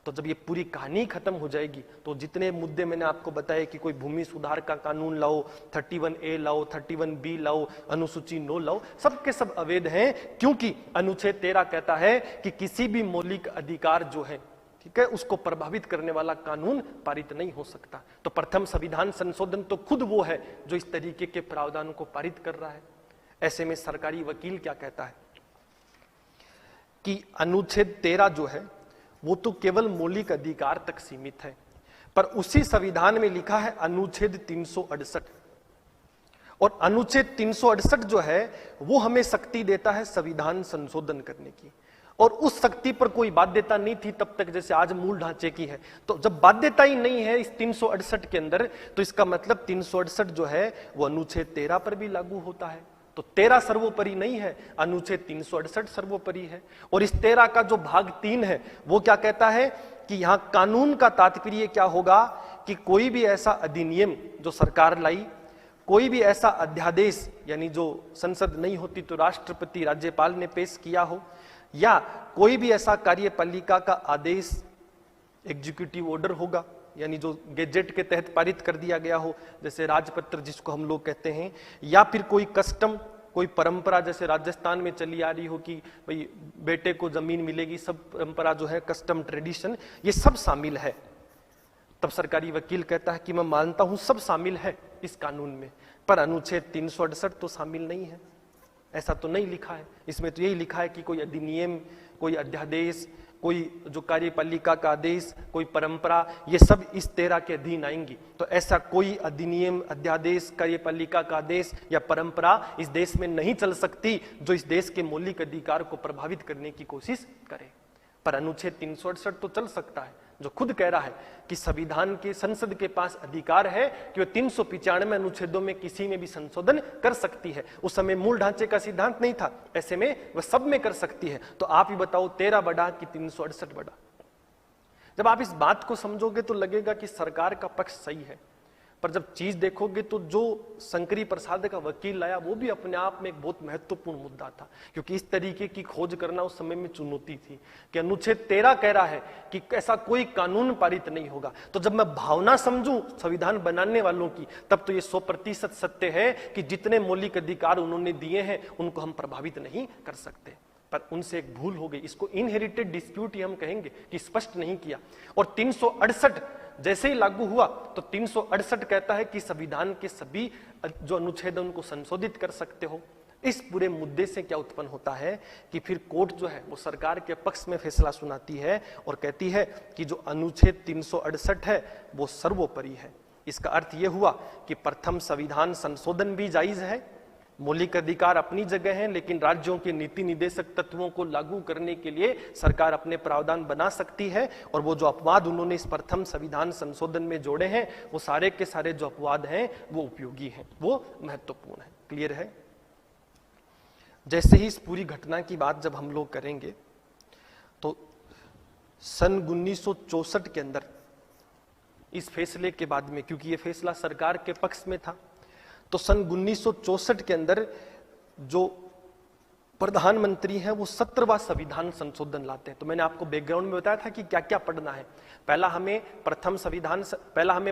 A: तो जब ये पूरी कहानी खत्म हो जाएगी तो जितने मुद्दे मैंने आपको बताए कि कोई भूमि सुधार का कानून लाओ, 31A लाओ, 31B लाओ, अनुसूची 9 लाओ, सब के सब अवैध हैं, क्योंकि अनुच्छेद 13 कहता है कि किसी भी मौलिक अधिकार जो है, ठीक है, उसको प्रभावित करने वाला कानून पारित नहीं हो सकता। तो प्रथम संविधान संशोधन तो खुद वो है जो इस तरीके के प्रावधान को पारित कर रहा है। ऐसे में सरकारी वकील क्या कहता है कि अनुच्छेद 13 जो है वो तो केवल मौलिक अधिकार तक सीमित है, पर उसी संविधान में लिखा है अनुच्छेद 368, और अनुच्छेद 368 जो है वो हमें शक्ति देता है संविधान संशोधन करने की, और उस शक्ति पर कोई बाध्यता नहीं थी तब तक जैसे आज मूल ढांचे की है। तो जब बाध्यता ही नहीं है इस 368 के अंदर, तो इसका मतलब 368 जो है वो अनुच्छेद 13 पर भी लागू होता है। तो 13 सर्वोपरि नहीं है, अनुच्छेद 368 सर्वोपरि है। और इस 13 का जो भाग 3 है वो क्या कहता है कि यहां कानून का तात्पर्य क्या होगा कि कोई भी ऐसा अधिनियम जो सरकार लाई, कोई भी ऐसा अध्यादेश यानी जो संसद नहीं होती तो राष्ट्रपति राज्यपाल ने पेश किया हो, या कोई भी ऐसा कार्यपालिका का आदेश एग्जीक्यूटिव ऑर्डर होगा यानी जो गैजेट के तहत पारित कर दिया गया हो, जैसे राजपत्र जिसको हम लोग कहते हैं, या फिर कोई कस्टम, कोई परंपरा जैसे राजस्थान में चली आ रही हो कि भाई बेटे को जमीन मिलेगी, सब परंपरा जो है कस्टम ट्रेडिशन, ये सब शामिल है। तब सरकारी वकील कहता है कि मैं मानता हूं सब शामिल है इस कानून में, पर अनुच्छेद 368 तो शामिल नहीं है, ऐसा तो नहीं लिखा है। इसमें तो यही लिखा है कि कोई अधिनियम, कोई अध्यादेश, कोई जो कार्यपालिका का आदेश, कोई परंपरा, ये सब इस 13 के अधीन आएंगी। तो ऐसा कोई अधिनियम, अध्यादेश, कार्यपालिका का आदेश या परंपरा इस देश में नहीं चल सकती जो इस देश के मौलिक अधिकार को प्रभावित करने की कोशिश करे। पर अनुच्छेद 368 तो चल सकता है, जो खुद कह रहा है कि संविधान के संसद के पास अधिकार है कि वह 395 अनुच्छेदों में किसी में भी संशोधन कर सकती है। उस समय मूल ढांचे का सिद्धांत नहीं था, ऐसे में वह सब में कर सकती है। तो आप ही बताओ 13 बड़ा कि 368 बड़ा? जब आप इस बात को समझोगे तो लगेगा कि सरकार का पक्ष सही है, पर जब चीज देखोगे तो जो शंकरी प्रसाद का वकील लाया वो भी अपने आप में एक बहुत महत्वपूर्ण मुद्दा था, क्योंकि इस तरीके की खोज करना उस समय में चुनौती थी कि अनुच्छेद 13 कह रहा है कि ऐसा कोई कानून पारित नहीं होगा। तो जब मैं भावना समझूं संविधान बनाने वालों की, तब तो ये 100% सत्य है कि जितने मौलिक अधिकार उन्होंने दिए हैं उनको हम प्रभावित नहीं कर सकते। पर उनसे एक भूल हो गई, इसको इनहेरिटेड डिस्प्यूट ही हम कहेंगे कि स्पष्ट नहीं किया। और 368 जैसे ही लागू हुआ तो 368 कहता है कि संविधान के सभी जो अनुच्छेद उनको संशोधित कर सकते हो। इस पूरे मुद्दे से क्या उत्पन्न होता है कि फिर कोर्ट जो है वो सरकार के पक्ष में फैसला सुनाती है और कहती है कि जो अनुच्छेद 368 है वो सर्वोपरि है। इसका अर्थ यह हुआ कि प्रथम संविधान संशोधन भी जायज है, मौलिक अधिकार अपनी जगह हैं, लेकिन राज्यों के नीति निर्देशक तत्वों को लागू करने के लिए सरकार अपने प्रावधान बना सकती है। और वो जो अपवाद उन्होंने इस प्रथम संविधान संशोधन में जोड़े हैं वो सारे के सारे जो अपवाद हैं वो उपयोगी हैं, वो महत्वपूर्ण है। क्लियर है? जैसे ही इस पूरी घटना की बात जब हम लोग करेंगे तो सन 1964 के अंदर इस फैसले के बाद में, क्योंकि ये फैसला सरकार के पक्ष में था, तो सन 1964 के अंदर जो प्रधानमंत्री हैं वो 17वां संविधान संशोधन लाते हैं। तो मैंने आपको बैकग्राउंड में बताया था कि क्या क्या पढ़ना है। पहला हमें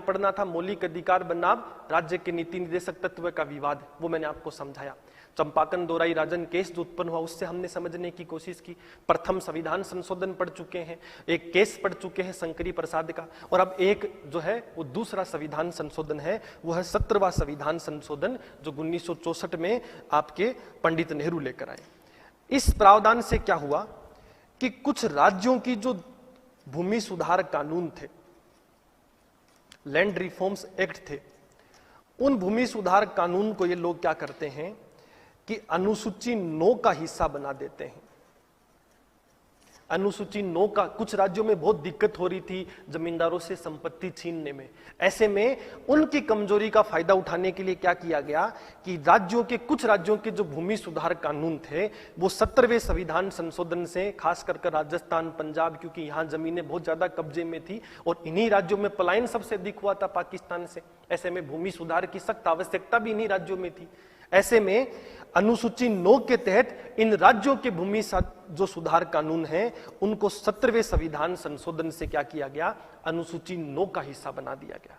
A: पढ़ना था मौलिक अधिकार बनाम राज्य के नीति निर्देशक तत्व का विवाद, वो मैंने आपको समझाया। चंपाकन दोराई राजन केस जो उत्पन्न हुआ उससे हमने समझने की कोशिश की। प्रथम संविधान संशोधन पढ़ चुके हैं, एक केस पढ़ चुके हैं शंकरी प्रसाद का, और अब एक जो है वो दूसरा संविधान संशोधन है, वो है 17वां संविधान संशोधन जो 1964 में आपके पंडित नेहरू लेकर आए। इस प्रावधान से क्या हुआ कि कुछ राज्यों की जो भूमि सुधार कानून थे, लैंड रिफॉर्म्स एक्ट थे, उन भूमि सुधार कानून को ये लोग क्या करते हैं कि अनुसूची 9 का हिस्सा बना देते हैं। अनुसूची 9 का कुछ राज्यों में बहुत दिक्कत हो रही थी जमींदारों से संपत्ति छीनने में। ऐसे में उनकी कमजोरी का फायदा उठाने के लिए क्या किया गया कि कुछ राज्यों के जो भूमि सुधार कानून थे वो 17वें संविधान संशोधन से, खास कर राजस्थान, पंजाब, क्योंकि यहां जमीनें बहुत ज्यादा कब्जे में थी और इन्हीं राज्यों में पलायन सबसे अधिक हुआ था पाकिस्तान से। ऐसे में भूमि सुधार की सख्त आवश्यकता भी इन्हीं राज्यों में थी। ऐसे में अनुसूची 9 के तहत इन राज्यों के भूमि जो सुधार कानून हैं उनको 17वें संविधान संशोधन से क्या किया गया, अनुसूची 9 का हिस्सा बना दिया गया।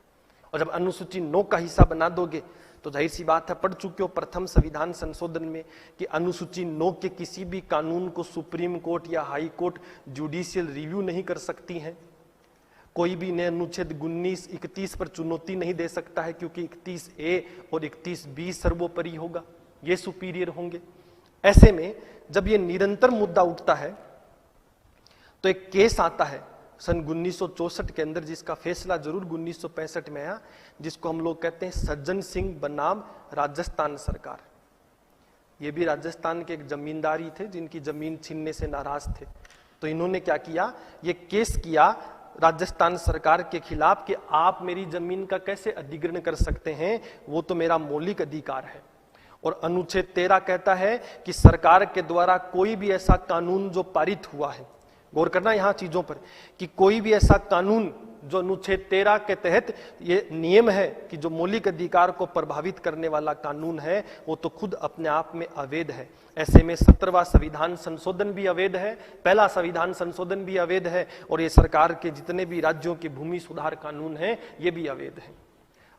A: और जब अनुसूची 9 का हिस्सा बना दोगे तो जाहिर सी बात है, पढ़ चुके हो प्रथम संविधान संशोधन में कि अनुसूची 9 के किसी भी कानून को सुप्रीम कोर्ट या हाई कोर्ट जुडिशियल रिव्यू नहीं कर सकती हैं। कोई भी नए अनुच्छेद 19, 31 पर चुनौती नहीं दे सकता है, क्योंकि 31A और 31B सर्वोपरि होगा, ये सुपीरियर होंगे। ऐसे में जब ये निरंतर मुद्दा उठता है तो एक केस आता है सन 1964 के अंदर, जिसका फैसला जरूर 1965 में आया, जिसको हम लोग कहते हैं सज्जन सिंह बनाम राजस्थान सरकार। ये भी राजस्थान के एक जमींदारी थे जिनकी जमीन छीनने से नाराज थे। तो इन्होंने क्या किया, ये केस किया राजस्थान सरकार के खिलाफ कि आप मेरी जमीन का कैसे अधिग्रहण कर सकते हैं, वो तो मेरा मौलिक अधिकार है। और अनुच्छेद 13 कहता है कि सरकार के द्वारा कोई भी ऐसा कानून जो पारित हुआ है, गौर करना यहां चीजों पर, कि कोई भी ऐसा कानून जो अनुच्छेद 13 के तहत ये नियम है कि जो मौलिक अधिकार को प्रभावित करने वाला कानून है वो तो खुद अपने आप में अवैध है। ऐसे में 17वां संविधान संशोधन भी अवैध है, पहला संविधान संशोधन भी अवैध है, और ये सरकार के जितने भी राज्यों के भूमि सुधार कानून है ये भी अवैध है।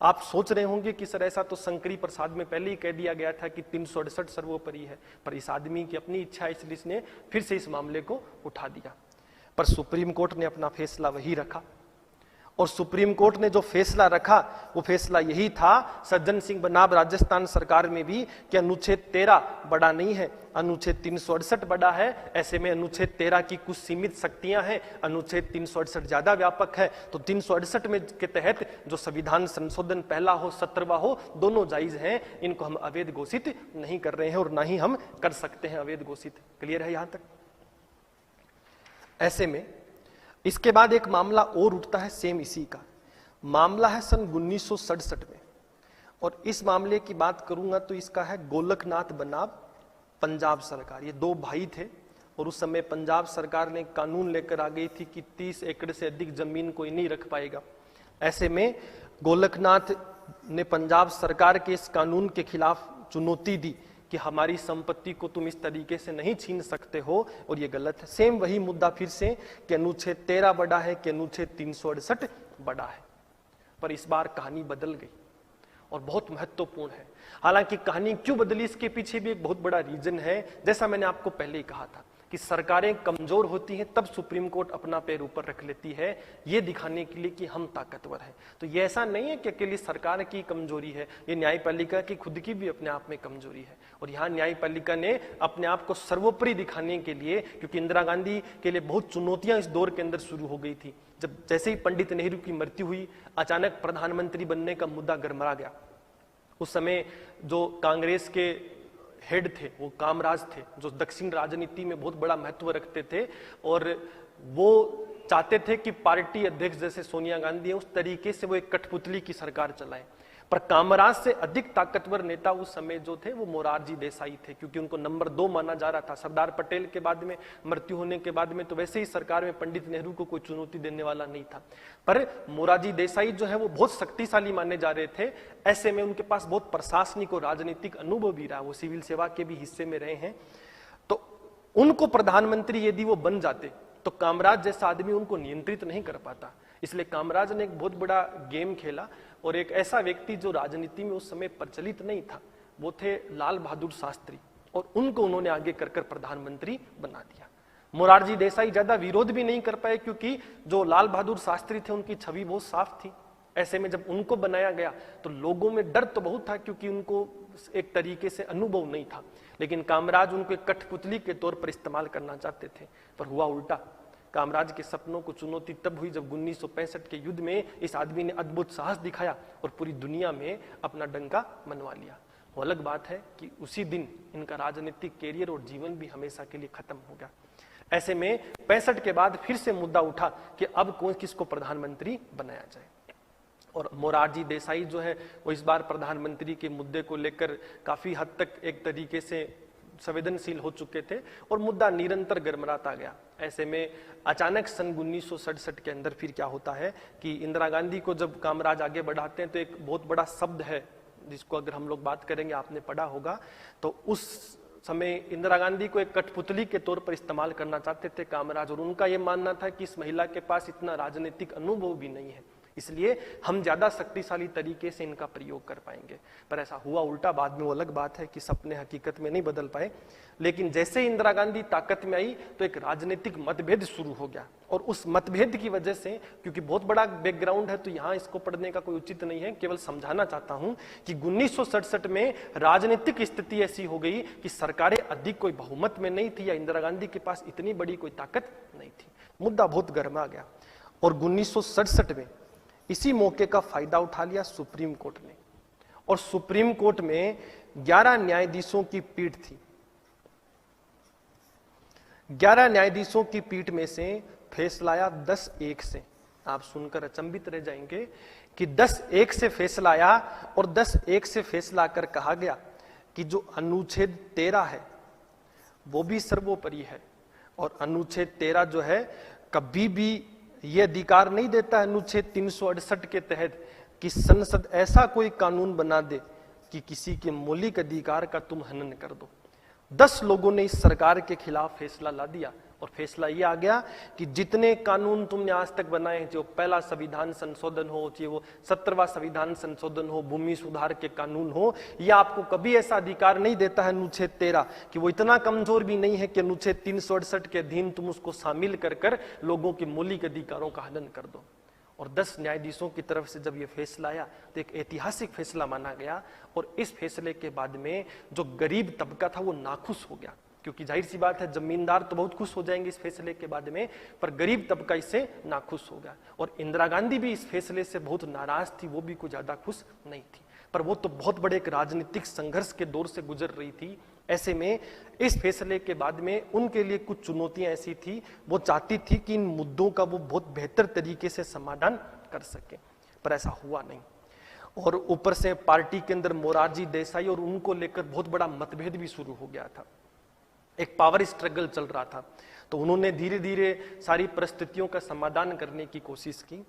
A: आप सोच रहे होंगे कि सर ऐसा तो शंकरी प्रसाद में पहले ही कह दिया गया था कि 368 सर्वोपरि है, पर इस आदमी की अपनी इच्छा, इसलिए इसने फिर से इस मामले को उठा दिया। पर सुप्रीम कोर्ट ने अपना फैसला वही रखा, और सुप्रीम कोर्ट ने जो फैसला रखा वो फैसला यही था सज्जन सिंह बनाम राजस्थान सरकार में भी कि अनुच्छेद 13 बड़ा नहीं है, अनुच्छेद 368 बड़ा है। ऐसे में अनुच्छेद 13 की कुछ सीमित शक्तियां हैं, अनुच्छेद 368 ज्यादा व्यापक है। तो 368 में के तहत जो संविधान संशोधन पहला हो 17वां हो, दोनों जायज हैं, इनको हम अवैध घोषित नहीं कर रहे हैं और ना ही हम कर सकते हैं अवैध घोषित। क्लियर है यहां तक? ऐसे में इसके बाद एक मामला और उठता है, सेम इसी का मामला है सन 1967 में, और इस मामले की बात करूंगा तो इसका है गोलकनाथ बनाम पंजाब सरकार। ये दो भाई थे और उस समय पंजाब सरकार ने कानून लेकर आ गई थी कि 30 एकड़ से अधिक जमीन कोई नहीं रख पाएगा। ऐसे में गोलकनाथ ने पंजाब सरकार के इस कानून के खिलाफ चुनौती दी कि हमारी संपत्ति को तुम इस तरीके से नहीं छीन सकते हो, और ये गलत है। सेम वही मुद्दा फिर से कि अनुच्छेद 13 बड़ा है कि अनुच्छेद 368 बड़ा है, पर इस बार कहानी बदल गई और बहुत महत्वपूर्ण है। हालांकि कहानी क्यों बदली इसके पीछे भी एक बहुत बड़ा रीजन है। जैसा मैंने आपको पहले ही कहा था कि सरकारें कमजोर होती हैं तब सुप्रीम कोर्ट अपना पैर ऊपर रख लेती है, ये दिखाने के लिए कि हम ताकतवर हैं। तो ये ऐसा नहीं है कि अकेली सरकार की कमजोरी है, ये न्यायपालिका की खुद की भी अपने आप में कमजोरी है। और यहाँ न्यायपालिका ने अपने आप को सर्वोपरि दिखाने के लिए, क्योंकि इंदिरा गांधी के लिए बहुत चुनौतियां इस दौर के अंदर शुरू हो गई थी, जब जैसे ही पंडित नेहरू की मृत्यु हुई अचानक प्रधानमंत्री बनने का मुद्दा गरमरा गया। उस समय जो कांग्रेस के हेड थे वो कामराज थे, जो दक्षिण राजनीति में बहुत बड़ा महत्व रखते थे, और वो चाहते थे कि पार्टी अध्यक्ष जैसे सोनिया गांधी है उस तरीके से वो एक कठपुतली की सरकार चलाए। पर कामराज से अधिक ताकतवर नेता उस समय जो थे वो मोरारजी देसाई थे, क्योंकि उनको नंबर 2 माना जा रहा था। सरदार पटेल के बाद में मृत्यु होने के बाद में तो वैसे ही सरकार में पंडित नेहरू को कोई चुनौती देने वाला नहीं था, पर मोरारजी देसाई जो है वो बहुत शक्तिशाली माने जा रहे थे। ऐसे में उनके पास बहुत प्रशासनिक और राजनीतिक अनुभव भी रहा, वो सिविल सेवा के भी हिस्से में रहे हैं। तो उनको प्रधानमंत्री यदि वो बन जाते तो कामराज जैसा आदमी उनको नियंत्रित नहीं कर पाता। इसलिए कामराज ने एक बहुत बड़ा गेम खेला, और एक ऐसा व्यक्ति जो राजनीति में उस समय प्रचलित नहीं था वो थे लाल बहादुर शास्त्री, और उनको उन्होंने आगे कर प्रधानमंत्री बना दिया। मोरारजी देसाई ज्यादा विरोध भी नहीं कर पाए, क्योंकि जो लाल बहादुर शास्त्री थे उनकी छवि बहुत साफ थी। ऐसे में जब उनको बनाया गया तो लोगों में डर तो बहुत था, क्योंकि उनको एक तरीके से अनुभव नहीं था, लेकिन कामराज उनको एक कठपुतली के तौर पर इस्तेमाल करना चाहते थे। पर हुआ उल्टा। कामराज के सपनों को चुनौती तब हुई जब 1965 के युद्ध में इस आदमी ने अद्भुत साहस दिखाया और पूरी दुनिया में अपना डंका मनवा लिया। वो अलग बात है कि उसी दिन इनका राजनीतिक कैरियर और जीवन भी हमेशा के लिए खत्म हो गया। ऐसे में 65 के बाद फिर से मुद्दा उठा कि अब कौन किसको प्रधानमंत्री बनाया जाए। और मोरारजी देसाई जो है वो इस बार प्रधानमंत्री के मुद्दे को लेकर काफी हद तक एक तरीके से संवेदनशील हो चुके थे और मुद्दा निरंतर गर्मराता गया। ऐसे में अचानक सन 1967 के अंदर फिर क्या होता है कि इंदिरा गांधी को जब कामराज आगे बढ़ाते हैं तो एक बहुत बड़ा शब्द है जिसको अगर हम लोग बात करेंगे, आपने पढ़ा होगा, तो उस समय इंदिरा गांधी को एक कठपुतली के तौर पर इस्तेमाल करना चाहते थे कामराज, और उनका यह मानना था कि इस महिला के पास इतना राजनीतिक अनुभव भी नहीं है, इसलिए हम ज्यादा शक्तिशाली तरीके से इनका प्रयोग कर पाएंगे। पर ऐसा हुआ उल्टा। बाद में वो अलग बात है कि सपने हकीकत में नहीं बदल पाए। लेकिन जैसे इंदिरा गांधी ताकत में आई तो एक राजनीतिक मतभेद शुरू हो गया, और उस मतभेद की वजह से, क्योंकि बहुत बड़ा बैकग्राउंड है तो यहां इसको पढ़ने का कोई उचित नहीं है, केवल समझाना चाहता हूं कि 1967 में राजनीतिक स्थिति ऐसी हो गई कि सरकारें अधिक कोई बहुमत में नहीं थी या इंदिरा गांधी के पास इतनी बड़ी कोई ताकत नहीं थी। मुद्दा बहुत गर्मा गया और 1967 में इसी मौके का फायदा उठा लिया सुप्रीम कोर्ट ने, और सुप्रीम कोर्ट में 11 न्यायाधीशों की पीठ थी। 11 न्यायाधीशों की पीठ में से फैसला आया 10-1 से। आप सुनकर अचंभित रह जाएंगे कि 10-1 से फैसला आया, और 10-1 से फैसला आकर कहा गया कि जो अनुच्छेद 13 है वो भी सर्वोपरि है, और अनुच्छेद 13 जो है कभी भी यह अधिकार नहीं देता है अनुच्छेद 368 के तहत कि संसद ऐसा कोई कानून बना दे कि किसी के मौलिक अधिकार का तुम हनन कर दो। 10 लोगों ने इस सरकार के खिलाफ फैसला ला दिया, और फैसला ये आ गया कि जितने कानून तुमने आज तक बनाए, जो पहला संविधान संशोधन हो, चाहे वो 17वां संविधान संशोधन हो, भूमि सुधार के कानून हो, यह आपको कभी ऐसा अधिकार नहीं देता है अनुच्छेद 13 कि वो इतना कमजोर भी नहीं है कि अनुच्छेद 368 के अधीन तुम उसको शामिल कर लोगों के मौलिक अधिकारों का हनन कर दो। और 10 न्यायाधीशों की तरफ से जब यह फैसला आया तो एक ऐतिहासिक फैसला माना गया, और इस फैसले के बाद में जो गरीब तबका था वो नाखुश हो गया, क्योंकि जाहिर सी बात है जमींदार तो बहुत खुश हो जाएंगे इस फैसले के बाद में, पर गरीब तबका इससे नाखुश हो गया। और इंदिरा गांधी भी इस फैसले से बहुत नाराज थी, वो भी कुछ ज्यादा खुश नहीं थी, पर वो तो बहुत बड़े एक राजनीतिक संघर्ष के दौर से गुजर रही थी। ऐसे में इस फैसले के बाद में उनके लिए कुछ चुनौतियां ऐसी थी, वो चाहती थी कि इन मुद्दों का वो बहुत बेहतर तरीके से समाधान कर सके, पर ऐसा हुआ नहीं। और ऊपर से पार्टी के अंदर मोरारजी देसाई और उनको लेकर बहुत बड़ा मतभेद भी शुरू हो गया था, एक पावर स्ट्रगल चल रहा था। तो उन्होंने धीरे धीरे सारी परिस्थितियों का समाधान करने की कोशिश की।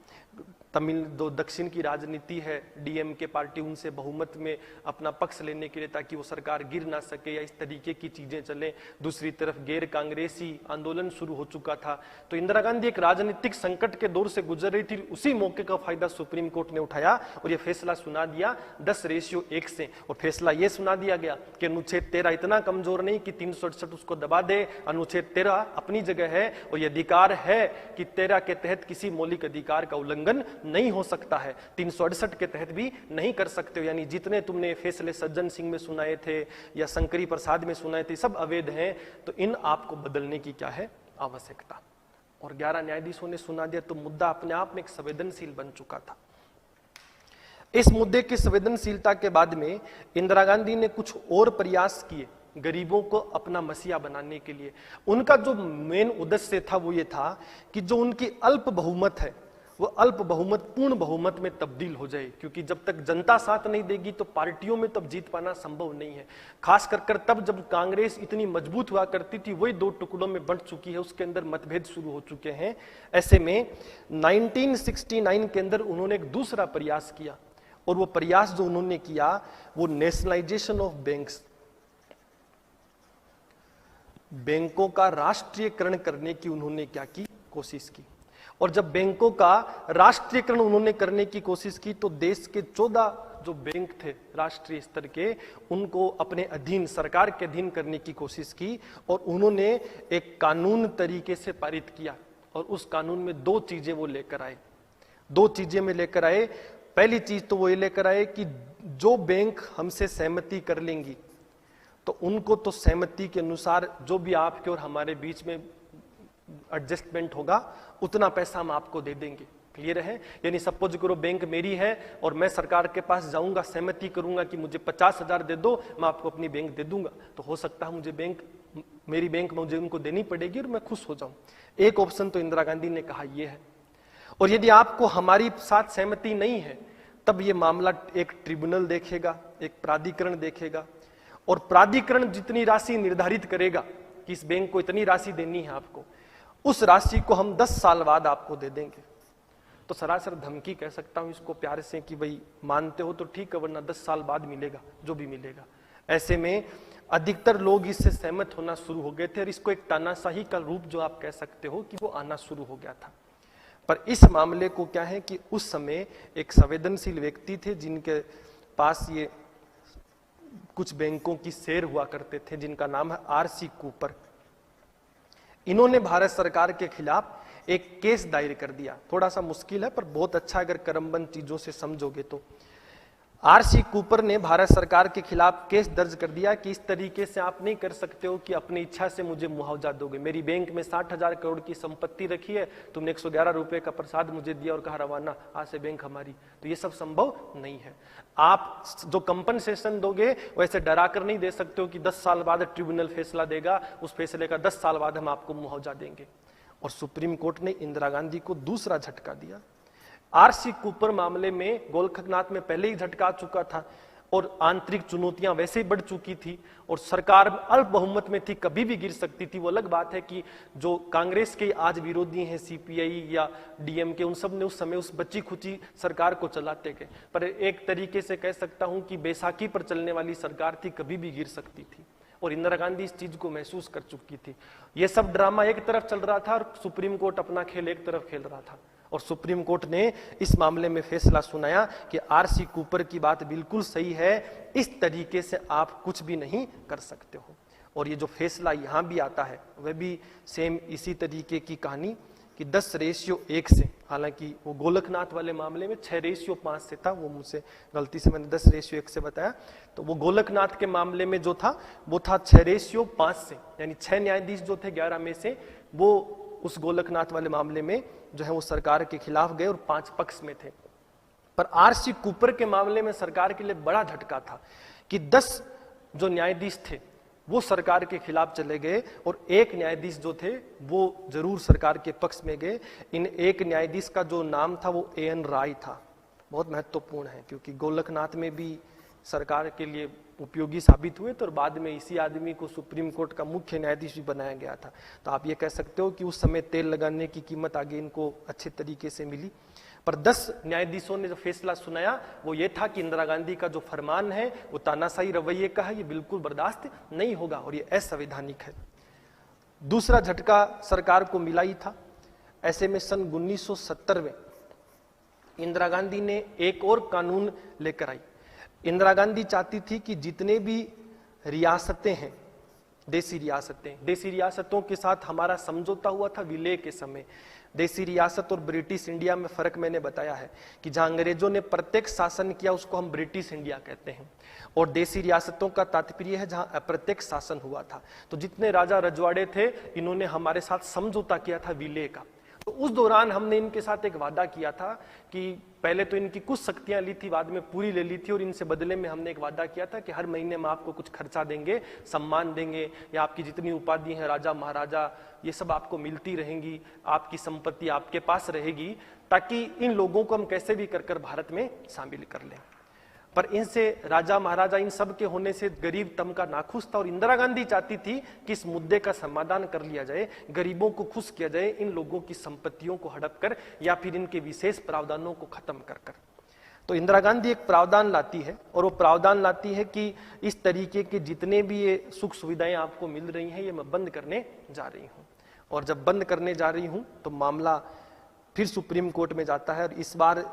A: दक्षिण की राजनीति है, डीएमके पार्टी, उनसे बहुमत में अपना पक्ष लेने के लिए ताकि वो सरकार गिर ना सके या इस तरीके की चीजें चले। दूसरी तरफ गैर कांग्रेसी आंदोलन शुरू हो चुका था। तो इंदिरा गांधी एक राजनीतिक संकट के दौर से गुजर रही थी। उसी मौके का फायदा सुप्रीम कोर्ट ने उठाया और यह फैसला सुना दिया 10:1 से। और फैसला यह सुना दिया गया कि अनुच्छेद 13 इतना कमजोर नहीं कि 368 उसको दबा दे। अनुच्छेद 13 अपनी जगह है और यह अधिकार है कि 13 के तहत किसी मौलिक अधिकार का उल्लंघन नहीं हो सकता है, 368 के तहत भी नहीं कर सकते हो। यानी जितने तुमने फैसले सज्जन सिंह में सुनाए थे या शंकरी प्रसाद में सुनाए थे, सब अवैध हैं। तो इन आपको बदलने की क्या है आवश्यकता। और 11 न्यायाधीशों ने सुना दिया तो मुद्दा अपने आप में एक संवेदनशील बन चुका था। इस मुद्दे की संवेदनशीलता के बाद में इंदिरा गांधी ने कुछ और प्रयास किए गरीबों को अपना मसीहा बनाने के लिए। उनका जो मेन उद्देश्य था वो ये था कि जो उनकी अल्प बहुमत है वो अल्प बहुमत पूर्ण बहुमत में तब्दील हो जाए, क्योंकि जब तक जनता साथ नहीं देगी तो पार्टियों में तब जीत पाना संभव नहीं है। खास कर तब जब कांग्रेस इतनी मजबूत हुआ करती थी, वही 2 टुकड़ों में बंट चुकी है, उसके अंदर मतभेद शुरू हो चुके हैं। ऐसे में 1969 के अंदर उन्होंने एक दूसरा प्रयास किया, और वो प्रयास जो उन्होंने किया वो नेशनलाइजेशन ऑफ बैंक्स, बैंकों का राष्ट्रीयकरण करने की उन्होंने क्या की कोशिश की। और जब बैंकों का राष्ट्रीयकरण उन्होंने करने की कोशिश की तो देश के 14 जो बैंक थे राष्ट्रीय स्तर के, उनको अपने अधीन, सरकार के अधीन करने की कोशिश की। और उन्होंने एक कानून तरीके से पारित किया, और उस कानून में 2 चीजें वो लेकर आए। 2 चीजें में लेकर आए। पहली चीज तो वो ये लेकर आए कि जो बैंक हमसे सहमति कर लेंगी तो उनको तो सहमति के अनुसार जो भी आपके और हमारे बीच में एडजस्टमेंट होगा उतना पैसा हम आपको दे देंगे। क्लियर है? यानी सपोज करो बैंक मेरी है और मैं सरकार के पास जाऊंगा, सहमति करूंगा कि मुझे 50,000 दे दो, मैं आपको अपनी बैंक दे दूंगा, तो हो सकता है मुझे मेरी बैंक मुझे उनको देनी पड़ेगी और मैं खुश हो जाऊं। एक ऑप्शन तो इंदिरा गांधी ने कहा यह है। और यदि आपको हमारी साथ सहमति नहीं है, तब यह मामला एक ट्रिब्यूनल देखेगा, एक प्राधिकरण देखेगा, और प्राधिकरण जितनी राशि निर्धारित करेगा कि इस बैंक को इतनी राशि देनी है आपको, उस राशि को हम 10 साल बाद आपको दे देंगे। तो सरासर धमकी कह सकता हूं इसको प्यार से कि भाई मानते हो तो ठीक है, वरना 10 साल बाद मिलेगा जो भी मिलेगा। ऐसे में अधिकतर लोग इससे सहमत होना शुरू हो गए थे और इसको एक तानाशाही का रूप जो आप कह सकते हो कि वो आना शुरू हो गया था। पर इस मामले को क्या है कि उस समय एक संवेदनशील व्यक्ति थे जिनके पास ये कुछ बैंकों की शेयर हुआ करते थे, जिनका नाम है आरसी कूपर। इन्होंने भारत सरकार के खिलाफ एक केस दायर कर दिया। थोड़ा सा मुश्किल है पर बहुत अच्छा अगर क्रमबद्ध चीजों से समझोगे तो। आरसी कूपर ने भारत सरकार के खिलाफ केस दर्ज कर दिया कि इस तरीके से आप नहीं कर सकते हो कि अपनी इच्छा से मुझे मुआवजा दोगे। मेरी बैंक में 60,000 करोड़ की संपत्ति रखी है, तुमने 111 रुपए का प्रसाद मुझे दिया और कहा रवाना, आज से बैंक हमारी। तो ये सब संभव नहीं है। आप जो कंपनसेशन दोगे वैसे डरा कर नहीं दे सकते हो कि 10 साल बाद ट्रिब्यूनल फैसला देगा, उस फैसले का 10 साल बाद हम आपको मुआवजा देंगे। और सुप्रीम कोर्ट ने इंदिरा गांधी को दूसरा झटका दिया। आरसी कूपर मामले में गोरखनाथ में पहले ही झटका आ चुका था और आंतरिक चुनौतियां वैसे ही बढ़ चुकी थी और सरकार अल्प बहुमत में थी, कभी भी गिर सकती थी। वो अलग बात है कि जो कांग्रेस के आज विरोधी हैं, सीपीआई या डीएमके, उन सब ने उस समय उस बच्ची खुची सरकार को चलाते गए। पर एक तरीके से कह सकता हूं कि बैसाखी पर चलने वाली सरकार थी, कभी भी गिर सकती थी और इंदिरा गांधी इस चीज को महसूस कर चुकी थी। ये सब ड्रामा एक तरफ चल रहा था और सुप्रीम कोर्ट अपना खेल एक तरफ खेल रहा था। और सुप्रीम कोर्ट ने इस मामले में फैसला सुनाया कि आरसी कूपर की बात बिल्कुल सही है, इस तरीके से आप कुछ भी नहीं कर सकते हो। और ये जो फैसला यहां भी आता है वह भी सेम इसी तरीके की कहानी कि 10:1 से, हालांकि वो गोलकनाथ वाले मामले में 6:5 से था, वो मुझसे गलती से मैंने 10:1 से बताया। तो वो गोलकनाथ के मामले में जो था वो था 6:5 से, यानी 6 न्यायाधीश जो थे 11 में से, वो उस गोलकनाथ वाले मामले में जो है वो सरकार के खिलाफ गए और 5 पक्ष में थे। पर आरसी कूपर के मामले में सरकार के लिए बड़ा झटका था कि 10 जो न्यायाधीश थे वो सरकार के खिलाफ चले गए और 1 न्यायाधीश जो थे वो जरूर सरकार के पक्ष में गए। इन 1 न्यायाधीश का जो नाम था वो एएन राय था। बहुत महत्वपूर्ण है क्योंकि गोलकनाथ में भी सरकार के लिए उपयोगी साबित हुए थे और बाद में इसी आदमी को सुप्रीम कोर्ट का मुख्य न्यायाधीश भी बनाया गया था। तो आप ये कह सकते हो कि उस समय तेल लगाने की कीमत आगे इनको अच्छे तरीके से मिली। पर 10 न्यायाधीशों ने जो फैसला सुनाया वो ये था कि इंदिरा गांधी का जो फरमान है वो तानाशाही रवैये का है, ये बिल्कुल बर्दाश्त नहीं होगा और ये असंवैधानिक है। दूसरा झटका सरकार को मिला ही था। ऐसे में सन 1970 में इंदिरा गांधी ने एक और कानून लेकर आई। इंदिरा गांधी चाहती थी कि जितने भी रियासतें हैं, देसी रियासतों के साथ हमारा समझौता हुआ था विलय के समय। देसी रियासत और ब्रिटिश इंडिया में फर्क मैंने बताया है कि जहां अंग्रेजों ने प्रत्यक्ष शासन किया उसको हम ब्रिटिश इंडिया कहते हैं, और देसी रियासतों का तात्पर्य है जहां अप्रत्यक्ष शासन हुआ था। तो जितने राजा रजवाड़े थे इन्होंने हमारे साथ समझौता किया था विलय का। तो उस दौरान हमने इनके साथ एक वादा किया था कि पहले तो इनकी कुछ शक्तियां ली थी, बाद में पूरी ले ली थी, और इनसे बदले में हमने एक वादा किया था कि हर महीने में आपको कुछ खर्चा देंगे, सम्मान देंगे, या आपकी जितनी उपाधि हैं राजा महाराजा ये सब आपको मिलती रहेंगी, आपकी संपत्ति आपके पास रहेगी, ताकि इन लोगों को हम कैसे भी कर भारत में शामिल कर लें। पर इनसे राजा महाराजा इन सब के होने से गरीब तबका नाखुश था और इंदिरा गांधी चाहती थी कि इस मुद्दे का समाधान कर लिया जाए, गरीबों को खुश किया जाए, इन लोगों की संपत्तियों को हड़प कर या फिर इनके विशेष प्रावधानों को खत्म कर कर। तो इंदिरा गांधी एक प्रावधान लाती है और वो प्रावधान लाती है कि इस तरीके के जितने भी ये सुख सुविधाएं आपको मिल रही हैं ये मैं बंद करने जा रही हूं। और जब बंद करने जा रही हूं तो मामला फिर सुप्रीम कोर्ट में जाता है और इस बार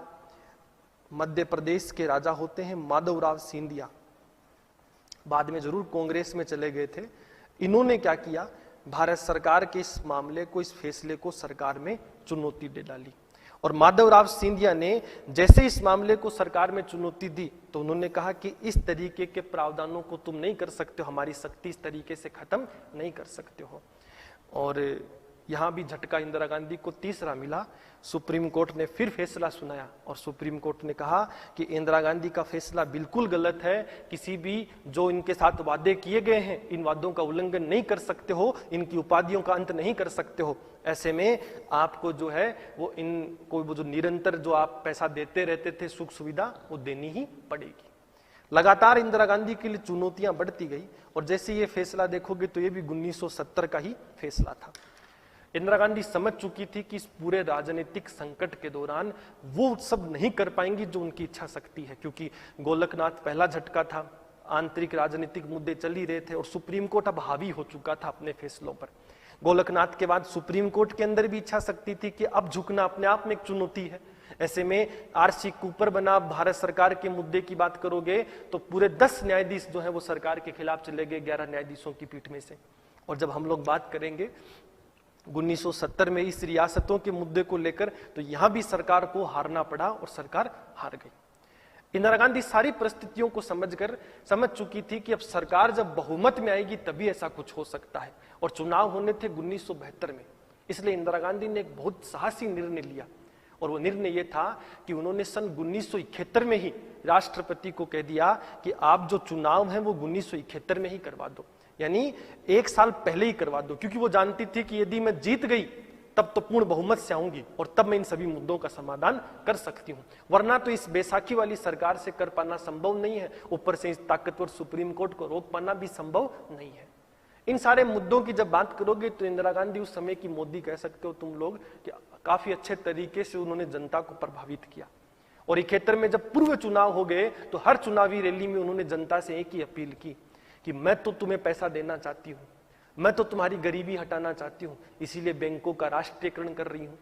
A: मध्य प्रदेश के राजा होते हैं माधवराव सिंधिया, बाद में जरूर कांग्रेस में चले गए थे। इन्होंने क्या किया, भारत सरकार के इस मामले को, इस फैसले को सरकार में चुनौती दे डाली। और माधवराव सिंधिया ने जैसे इस मामले को सरकार में चुनौती दी तो उन्होंने कहा कि इस तरीके के प्रावधानों को तुम नहीं कर सकते हो, हमारी शक्ति इस तरीके से खत्म नहीं कर सकते हो। और यहां भी झटका इंदिरा गांधी को तीसरा मिला। सुप्रीम कोर्ट ने फिर फैसला सुनाया और सुप्रीम कोर्ट ने कहा कि इंदिरा गांधी का फैसला बिल्कुल गलत है, किसी भी जो इनके साथ वादे किए गए हैं इन वादों का उल्लंघन नहीं कर सकते हो, इनकी उपाधियों का अंत नहीं कर सकते हो। ऐसे में आपको जो है वो इनको वो जो निरंतर जो आप पैसा देते रहते थे सुख सुविधा, वो देनी ही पड़ेगी। लगातार इंदिरा गांधी के लिए चुनौतियां बढ़ती गई और जैसे ये फैसला देखोगे तो ये भी 1970 का ही फैसला था। इंदिरा गांधी समझ चुकी थी कि इस पूरे राजनीतिक संकट के दौरान वो सब नहीं कर पाएंगी जो उनकी इच्छा शक्ति है, क्योंकि गोलकनाथ पहला झटका था, आंतरिक राजनीतिक मुद्दे चल ही रहे थे और सुप्रीम कोर्ट अब हावी हो चुका था अपने फैसलों पर। गोलकनाथ के बाद सुप्रीम कोर्ट के अंदर भी इच्छा शक्ति थी कि अब झुकना अपने आप में एक चुनौती है। ऐसे में आरसी कूपर बना, भारत सरकार के मुद्दे की बात करोगे तो पूरे 10 न्यायाधीश जो है वो सरकार के खिलाफ चले गए 11 न्यायाधीशों की पीठ में से। और जब हम लोग बात करेंगे 1970 में इस रियासतों के मुद्दे को लेकर, तो यहां भी सरकार को हारना पड़ा और सरकार हार गई। इंदिरा गांधी सारी परिस्थितियों को समझ चुकी थी कि अब सरकार जब बहुमत में आएगी तभी ऐसा कुछ हो सकता है, और चुनाव होने थे 1972 में। इसलिए इंदिरा गांधी ने एक बहुत साहसी निर्णय लिया और वो निर्णय ये था कि उन्होंने सन 1971 में ही राष्ट्रपति को कह दिया कि आप जो चुनाव है वो 1971 में ही करवा दो, यानी 1 साल पहले ही करवा दो, क्योंकि वो जानती थी कि यदि मैं जीत गई तब तो पूर्ण बहुमत से आऊंगी और तब मैं इन सभी मुद्दों का समाधान कर सकती हूं, वरना तो इस बैसाखी वाली सरकार से कर पाना संभव नहीं है, ऊपर से इस ताकतवर सुप्रीम कोर्ट को रोक पाना भी संभव नहीं है। इन सारे मुद्दों की जब बात करोगे तो इंदिरा गांधी उस समय की मोदी कह सकते हो तुम लोग कि काफी अच्छे तरीके से उन्होंने जनता को प्रभावित किया। और 71 में जब पूर्व चुनाव हो गए तो हर चुनावी रैली में उन्होंने जनता से एक ही अपील की कि मैं तो तुम्हें पैसा देना चाहती हूं, मैं तो तुम्हारी गरीबी हटाना चाहती हूं, इसीलिए बैंकों का राष्ट्रीयकरण कर रही हूं,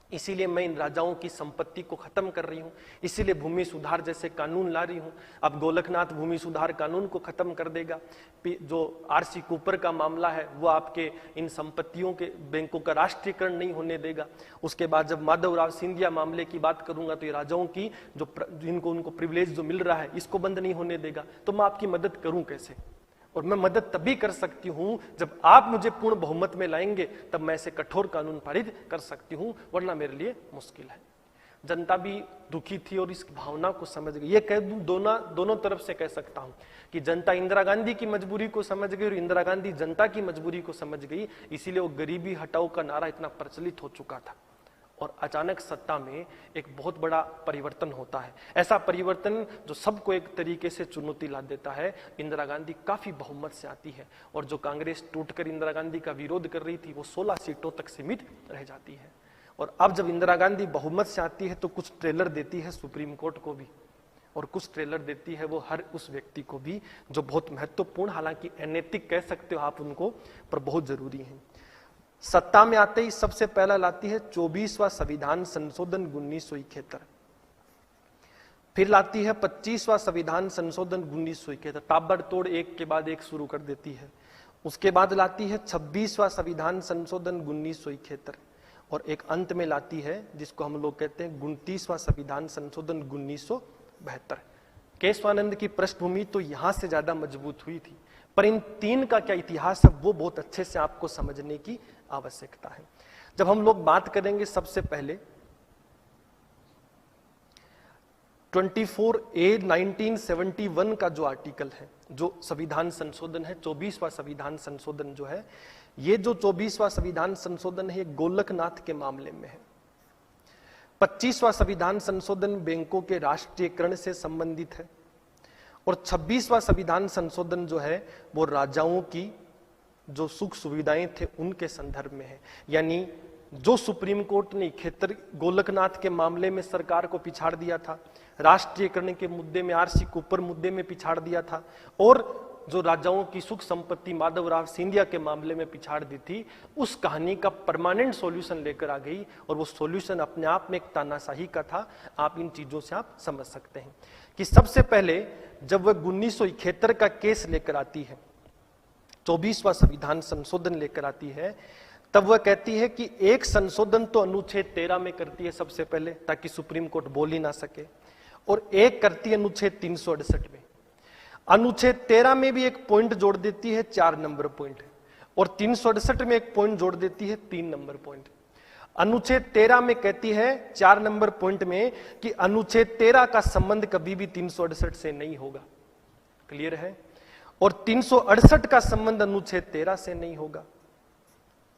A: इसीलिए मैं इन राजाओं की संपत्ति को खत्म कर रही हूं, इसीलिए भूमि सुधार जैसे कानून ला रही हूं। अब गोलकनाथ भूमि सुधार कानून को खत्म कर देगा, जो आरसी कूपर का मामला है वो आपके इन संपत्तियों के बैंकों का राष्ट्रीयकरण नहीं होने देगा। उसके बाद जब माधवराव सिंधिया मामले की बात करूंगा तो ये राजाओं की जो जिनको उनको प्रिविलेज जो मिल रहा है इसको बंद नहीं होने देगा। तो मैं आपकी मदद करूं कैसे? और मैं मदद तभी कर सकती हूं जब आप मुझे पूर्ण बहुमत में लाएंगे, तब मैं ऐसे कठोर कानून पारित कर सकती हूं, वरना मेरे लिए मुश्किल है। जनता भी दुखी थी और इस भावना को समझ गई। ये कह दूं दोनों तरफ से कह सकता हूं कि जनता इंदिरा गांधी की मजबूरी को समझ गई और इंदिरा गांधी जनता की मजबूरी को समझ गई, इसीलिए वो गरीबी हटाओ का नारा इतना प्रचलित हो चुका था। और अचानक सत्ता में एक बहुत बड़ा परिवर्तन होता है, ऐसा परिवर्तन जो सबको एक तरीके से चुनौती ला देता है। इंदिरा गांधी काफी बहुमत से आती है और जो कांग्रेस टूटकर इंदिरा गांधी का विरोध कर रही थी वो 16 सीटों तक सीमित रह जाती है। और अब जब इंदिरा गांधी बहुमत से आती है तो कुछ ट्रेलर देती है सुप्रीम कोर्ट को भी, और कुछ ट्रेलर देती है वो हर उस व्यक्ति को भी जो बहुत महत्वपूर्ण, हालांकि अनैतिक कह सकते हो आप उनको, पर बहुत जरूरी है। सत्ता में आते ही सबसे पहला लाती है 24वां संविधान संशोधन 1971, फिर लाती है 25वां संविधान संशोधन 1971, ताबड़तोड़ एक के बाद एक शुरू कर देती है। उसके बाद लाती है 26वां संविधान संशोधन 1971 और एक अंत में लाती है जिसको हम लोग कहते हैं 29वां संविधान संशोधन 1972। केशवानंद की पृष्ठभूमि तो यहां से ज्यादा मजबूत हुई थी, पर इन 3 का क्या इतिहास है वो बहुत अच्छे से आपको समझने की आवश्यकता है। जब हम लोग बात करेंगे सबसे पहले 24A 1971 का जो आर्टिकल है, जो संविधान संशोधन है, 24वां संविधान संशोधन जो है, ये जो 24वां संविधान संशोधन है ये गोलकनाथ के मामले में है। 25वां संविधान संशोधन बैंकों के राष्ट्रीयकरण से संबंधित है और 26वां संविधान संशोधन जो है वो राजाओं की जो सुख सुविधाएं थे उनके संदर्भ में है। यानी जो सुप्रीम कोर्ट ने 71 गोलकनाथ के मामले में सरकार को पिछाड़ दिया था, राष्ट्रीयकरण के मुद्दे में, आरसी कूपर मुद्दे में पिछाड़ दिया था, और जो राजाओं की सुख संपत्ति माधवराव सिंधिया के मामले में पिछाड़ दी थी, उस कहानी का परमानेंट सॉल्यूशन लेकर आ गई। और वो सॉल्यूशन अपने आप में एक तानाशाही का था। आप इन चीजों से आप समझ सकते हैं कि सबसे पहले जब वह 1971 का केस लेकर आती है, 24वां संविधान संशोधन लेकर आती है, तब वह कहती है कि एक संशोधन तो अनुच्छेद 13 में करती है सबसे पहले, ताकि सुप्रीम कोर्ट बोल ही ना सके, और एक करती है अनुच्छेद 368 में। अनुच्छेद 13 में भी एक पॉइंट जोड़ देती है, 4 नंबर पॉइंट, और 368 में एक पॉइंट जोड़ देती है, 3 नंबर पॉइंट। अनुच्छेद 13 में कहती है 4 नंबर पॉइंट में कि अनुच्छेद 13 का संबंध कभी भी 368 से नहीं होगा। क्लियर है? और 368 का संबंध अनुच्छेद 13 से नहीं होगा।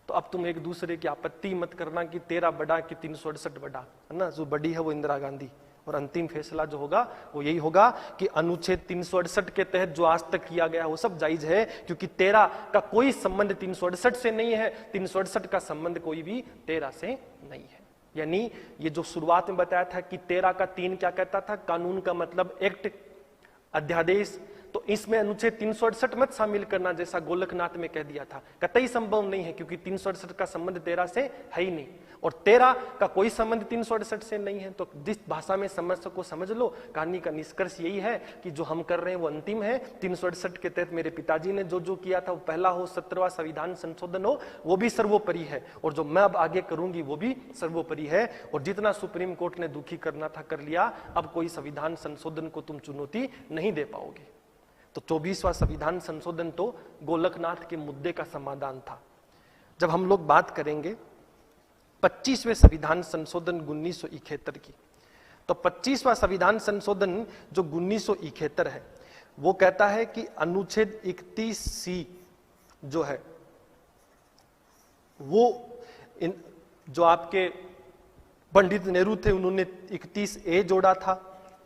A: तो अब तुम एक दूसरे की आपत्ति मत करना कि 13 बड़ा कि 368 बड़ा, है ना। जो बड़ी है वो इंदिरा गांधी, और अंतिम फैसला जो होगा वो यही होगा कि अनुच्छेद 368 के तहत जो आज तक किया गया वो सब जायज है, क्योंकि 13 का कोई संबंध 368 से नहीं है, 368 का संबंध कोई भी 13 से नहीं है। यानी ये जो शुरुआत में बताया था कि 13 का 3 क्या कहता था, कानून का मतलब एक्ट, अध्यादेश, तो इसमें अनुच्छेद 368 मत शामिल करना, जैसा गोलकनाथ में कह दिया था, कतई संभव नहीं है, क्योंकि 368 का संबंध 13 से है ही नहीं, और 13 का कोई संबंध 368 से नहीं है। तो जिस भाषा में समझ सको समझ लो। कहानी का निष्कर्ष यही है कि जो हम कर रहे हैं वो अंतिम है। 368 के तहत मेरे पिताजी ने जो जो किया था वो पहला हो, 17वां संविधान संशोधन हो, वो भी सर्वोपरि है, और जो मैं अब आगे करूंगी वो भी सर्वोपरि है। और जितना सुप्रीम कोर्ट ने दुखी करना था कर लिया, अब कोई संविधान संशोधन को तुम चुनौती नहीं दे पाओगे। तो 24वां संविधान संशोधन तो गोलकनाथ के मुद्दे का समाधान था। जब हम लोग बात करेंगे 25वें संविधान संशोधन 1971 की, तो 25वां संविधान संशोधन जो 1971 है वो कहता है कि अनुच्छेद 31C जो है वो जो आपके पंडित नेहरू थे उन्होंने 31A जोड़ा था,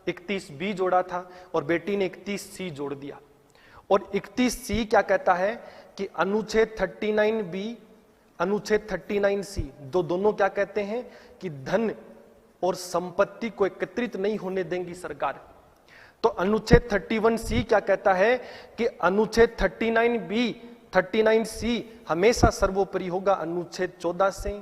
A: 31B जोड़ा था, और बेटी ने 31C जोड़ दिया। और 31C क्या कहता है कि अनुच्छेद 39B, अनुच्छेद 39C दोनों क्या कहते हैं कि धन और संपत्ति को एकत्रित नहीं होने देंगी सरकार। तो अनुच्छेद 31C क्या कहता है कि अनुच्छेद 39B, 39C हमेशा सर्वोपरि होगा अनुच्छेद 14 से,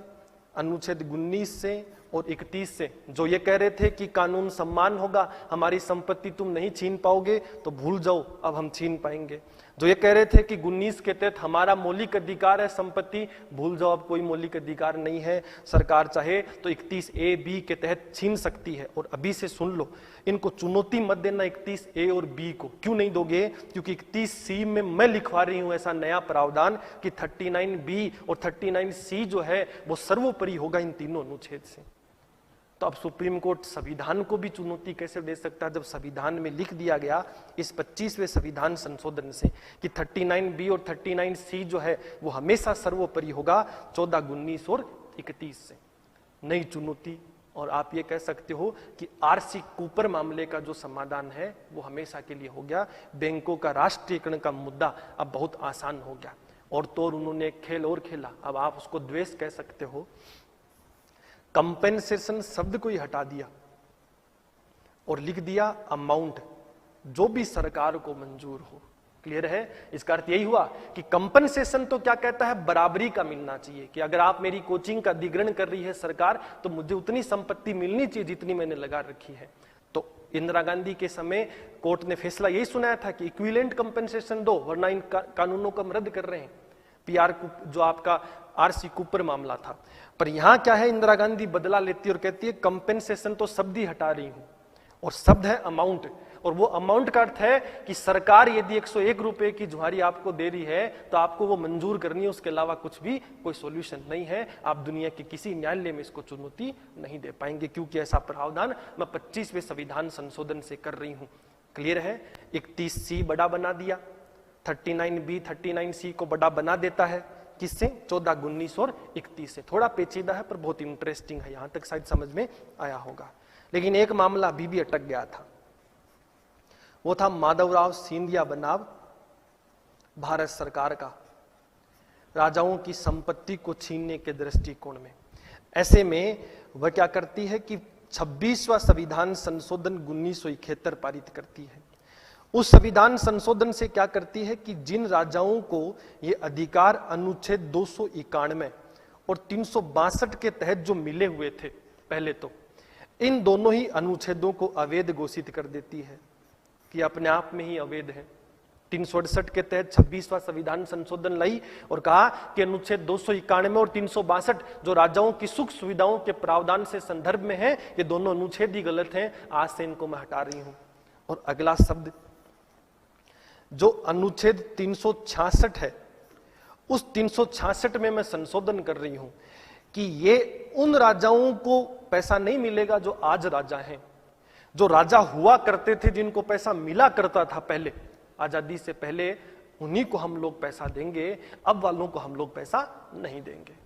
A: अनुच्छेद 19 से और 31 से। जो ये कह रहे थे कि कानून सम्मान होगा, हमारी संपत्ति तुम नहीं छीन पाओगे, तो भूल जाओ, अब हम छीन पाएंगे। जो ये कह रहे थे कि 19 के तहत हमारा मौलिक अधिकार है संपत्ति, भूल जाओ, अब कोई मौलिक अधिकार नहीं है, सरकार चाहे तो 31A-B के तहत छीन सकती है। और अभी से सुन लो, इनको चुनौती मत देना 31A और B को। क्यों नहीं दोगे? क्योंकि 31C में मैं लिखवा रही हूं ऐसा नया प्रावधान कि 39B और 39C जो है वो सर्वोपरि होगा इन तीनों अनुच्छेद से। तो अब सुप्रीम कोर्ट संविधान को भी चुनौती कैसे दे सकता है, जब संविधान में लिख दिया गया इस 25वें संविधान संशोधन से कि 39B और 39C जो है वो हमेशा सर्वोपरि होगा 14, 19 और 31 से। नई चुनौती। और आप ये कह सकते हो कि आरसी कूपर मामले का जो समाधान है वो हमेशा के लिए हो गया। बैंकों का राष्ट्रीयकरण का मुद्दा अब बहुत आसान हो गया। और तो उन्होंने एक खेल और खेला, अब आप उसको द्वेष कह सकते हो। कंपेंसेशन शब्द को ही हटा दिया और लिख दिया अमाउंट, जो भी सरकार को मंजूर हो। क्लियर है? इसका अर्थ यही हुआ कि कंपेंसेशन तो क्या कहता है, बराबरी का मिलना चाहिए, कि अगर आप मेरी कोचिंग का अधिग्रहण कर रही है सरकार तो मुझे उतनी संपत्ति मिलनी चाहिए जितनी मैंने लगा रखी है। तो इंदिरा गांधी के समय कोर्ट ने फैसला यही सुनाया था कि इक्विवेलेंट कंपेंसेशन दो, वरना इन कानूनों को हम रद्द कर रहे हैं। पीआर जो आपका आरसी कूपर मामला था। पर यहां क्या है, इंदिरा गांधी बदला लेती है और कहती है कंपेंसेशन तो शब्द ही हटा रही हूं, और शब्द है अमाउंट। और वो अमाउंट का अर्थ है कि सरकार यदि 101 रुपए की जुहारी आपको दे रही है तो आपको वो मंजूर करनी है, उसके अलावा कुछ भी कोई सॉल्यूशन नहीं है। आप दुनिया के किसी न्यायालय में इसको चुनौती नहीं दे पाएंगे, क्योंकि ऐसा प्रावधान मैं 25वें संविधान संशोधन से कर रही हूं। क्लियर है? 31C बड़ा बना दिया, 39B 39C को बड़ा बना देता है, किससे? 14, 19 और 31 से। थोड़ा पेचीदा है पर बहुत इंटरेस्टिंग है, यहां तक शायद समझ में आया होगा। लेकिन एक मामला अभी भी अटक गया था, वो था माधवराव सिंधिया बनाम भारत सरकार का राजाओं की संपत्ति को छीनने के दृष्टिकोण में। ऐसे में वह क्या करती है कि 26वां संविधान संशोधन 1971 पारित करती है। उस संविधान संशोधन से क्या करती है कि जिन राजाओं को ये अधिकार अनुच्छेद 291 और 362 के तहत जो मिले हुए थे पहले, तो इन दोनों ही अनुच्छेदों को अवैध घोषित कर देती है कि अपने आप में ही अवैध है। 368 के तहत 26वां संविधान संशोधन लाई और कहा कि अनुच्छेद 291 और 362 जो राजाओं की सुख सुविधाओं के प्रावधान से संदर्भ में है, ये दोनों अनुच्छेद ही गलत हैं, आज से इनको मैं हटा रही हूं। और अगला शब्द जो अनुच्छेद 366 है उस 366 में मैं संशोधन कर रही हूं कि ये उन राजाओं को पैसा नहीं मिलेगा जो आज राजा हैं, जो राजा हुआ करते थे, जिनको पैसा मिला करता था पहले, आजादी से पहले, उन्हीं को हम लोग पैसा देंगे, अब वालों को हम लोग पैसा नहीं देंगे।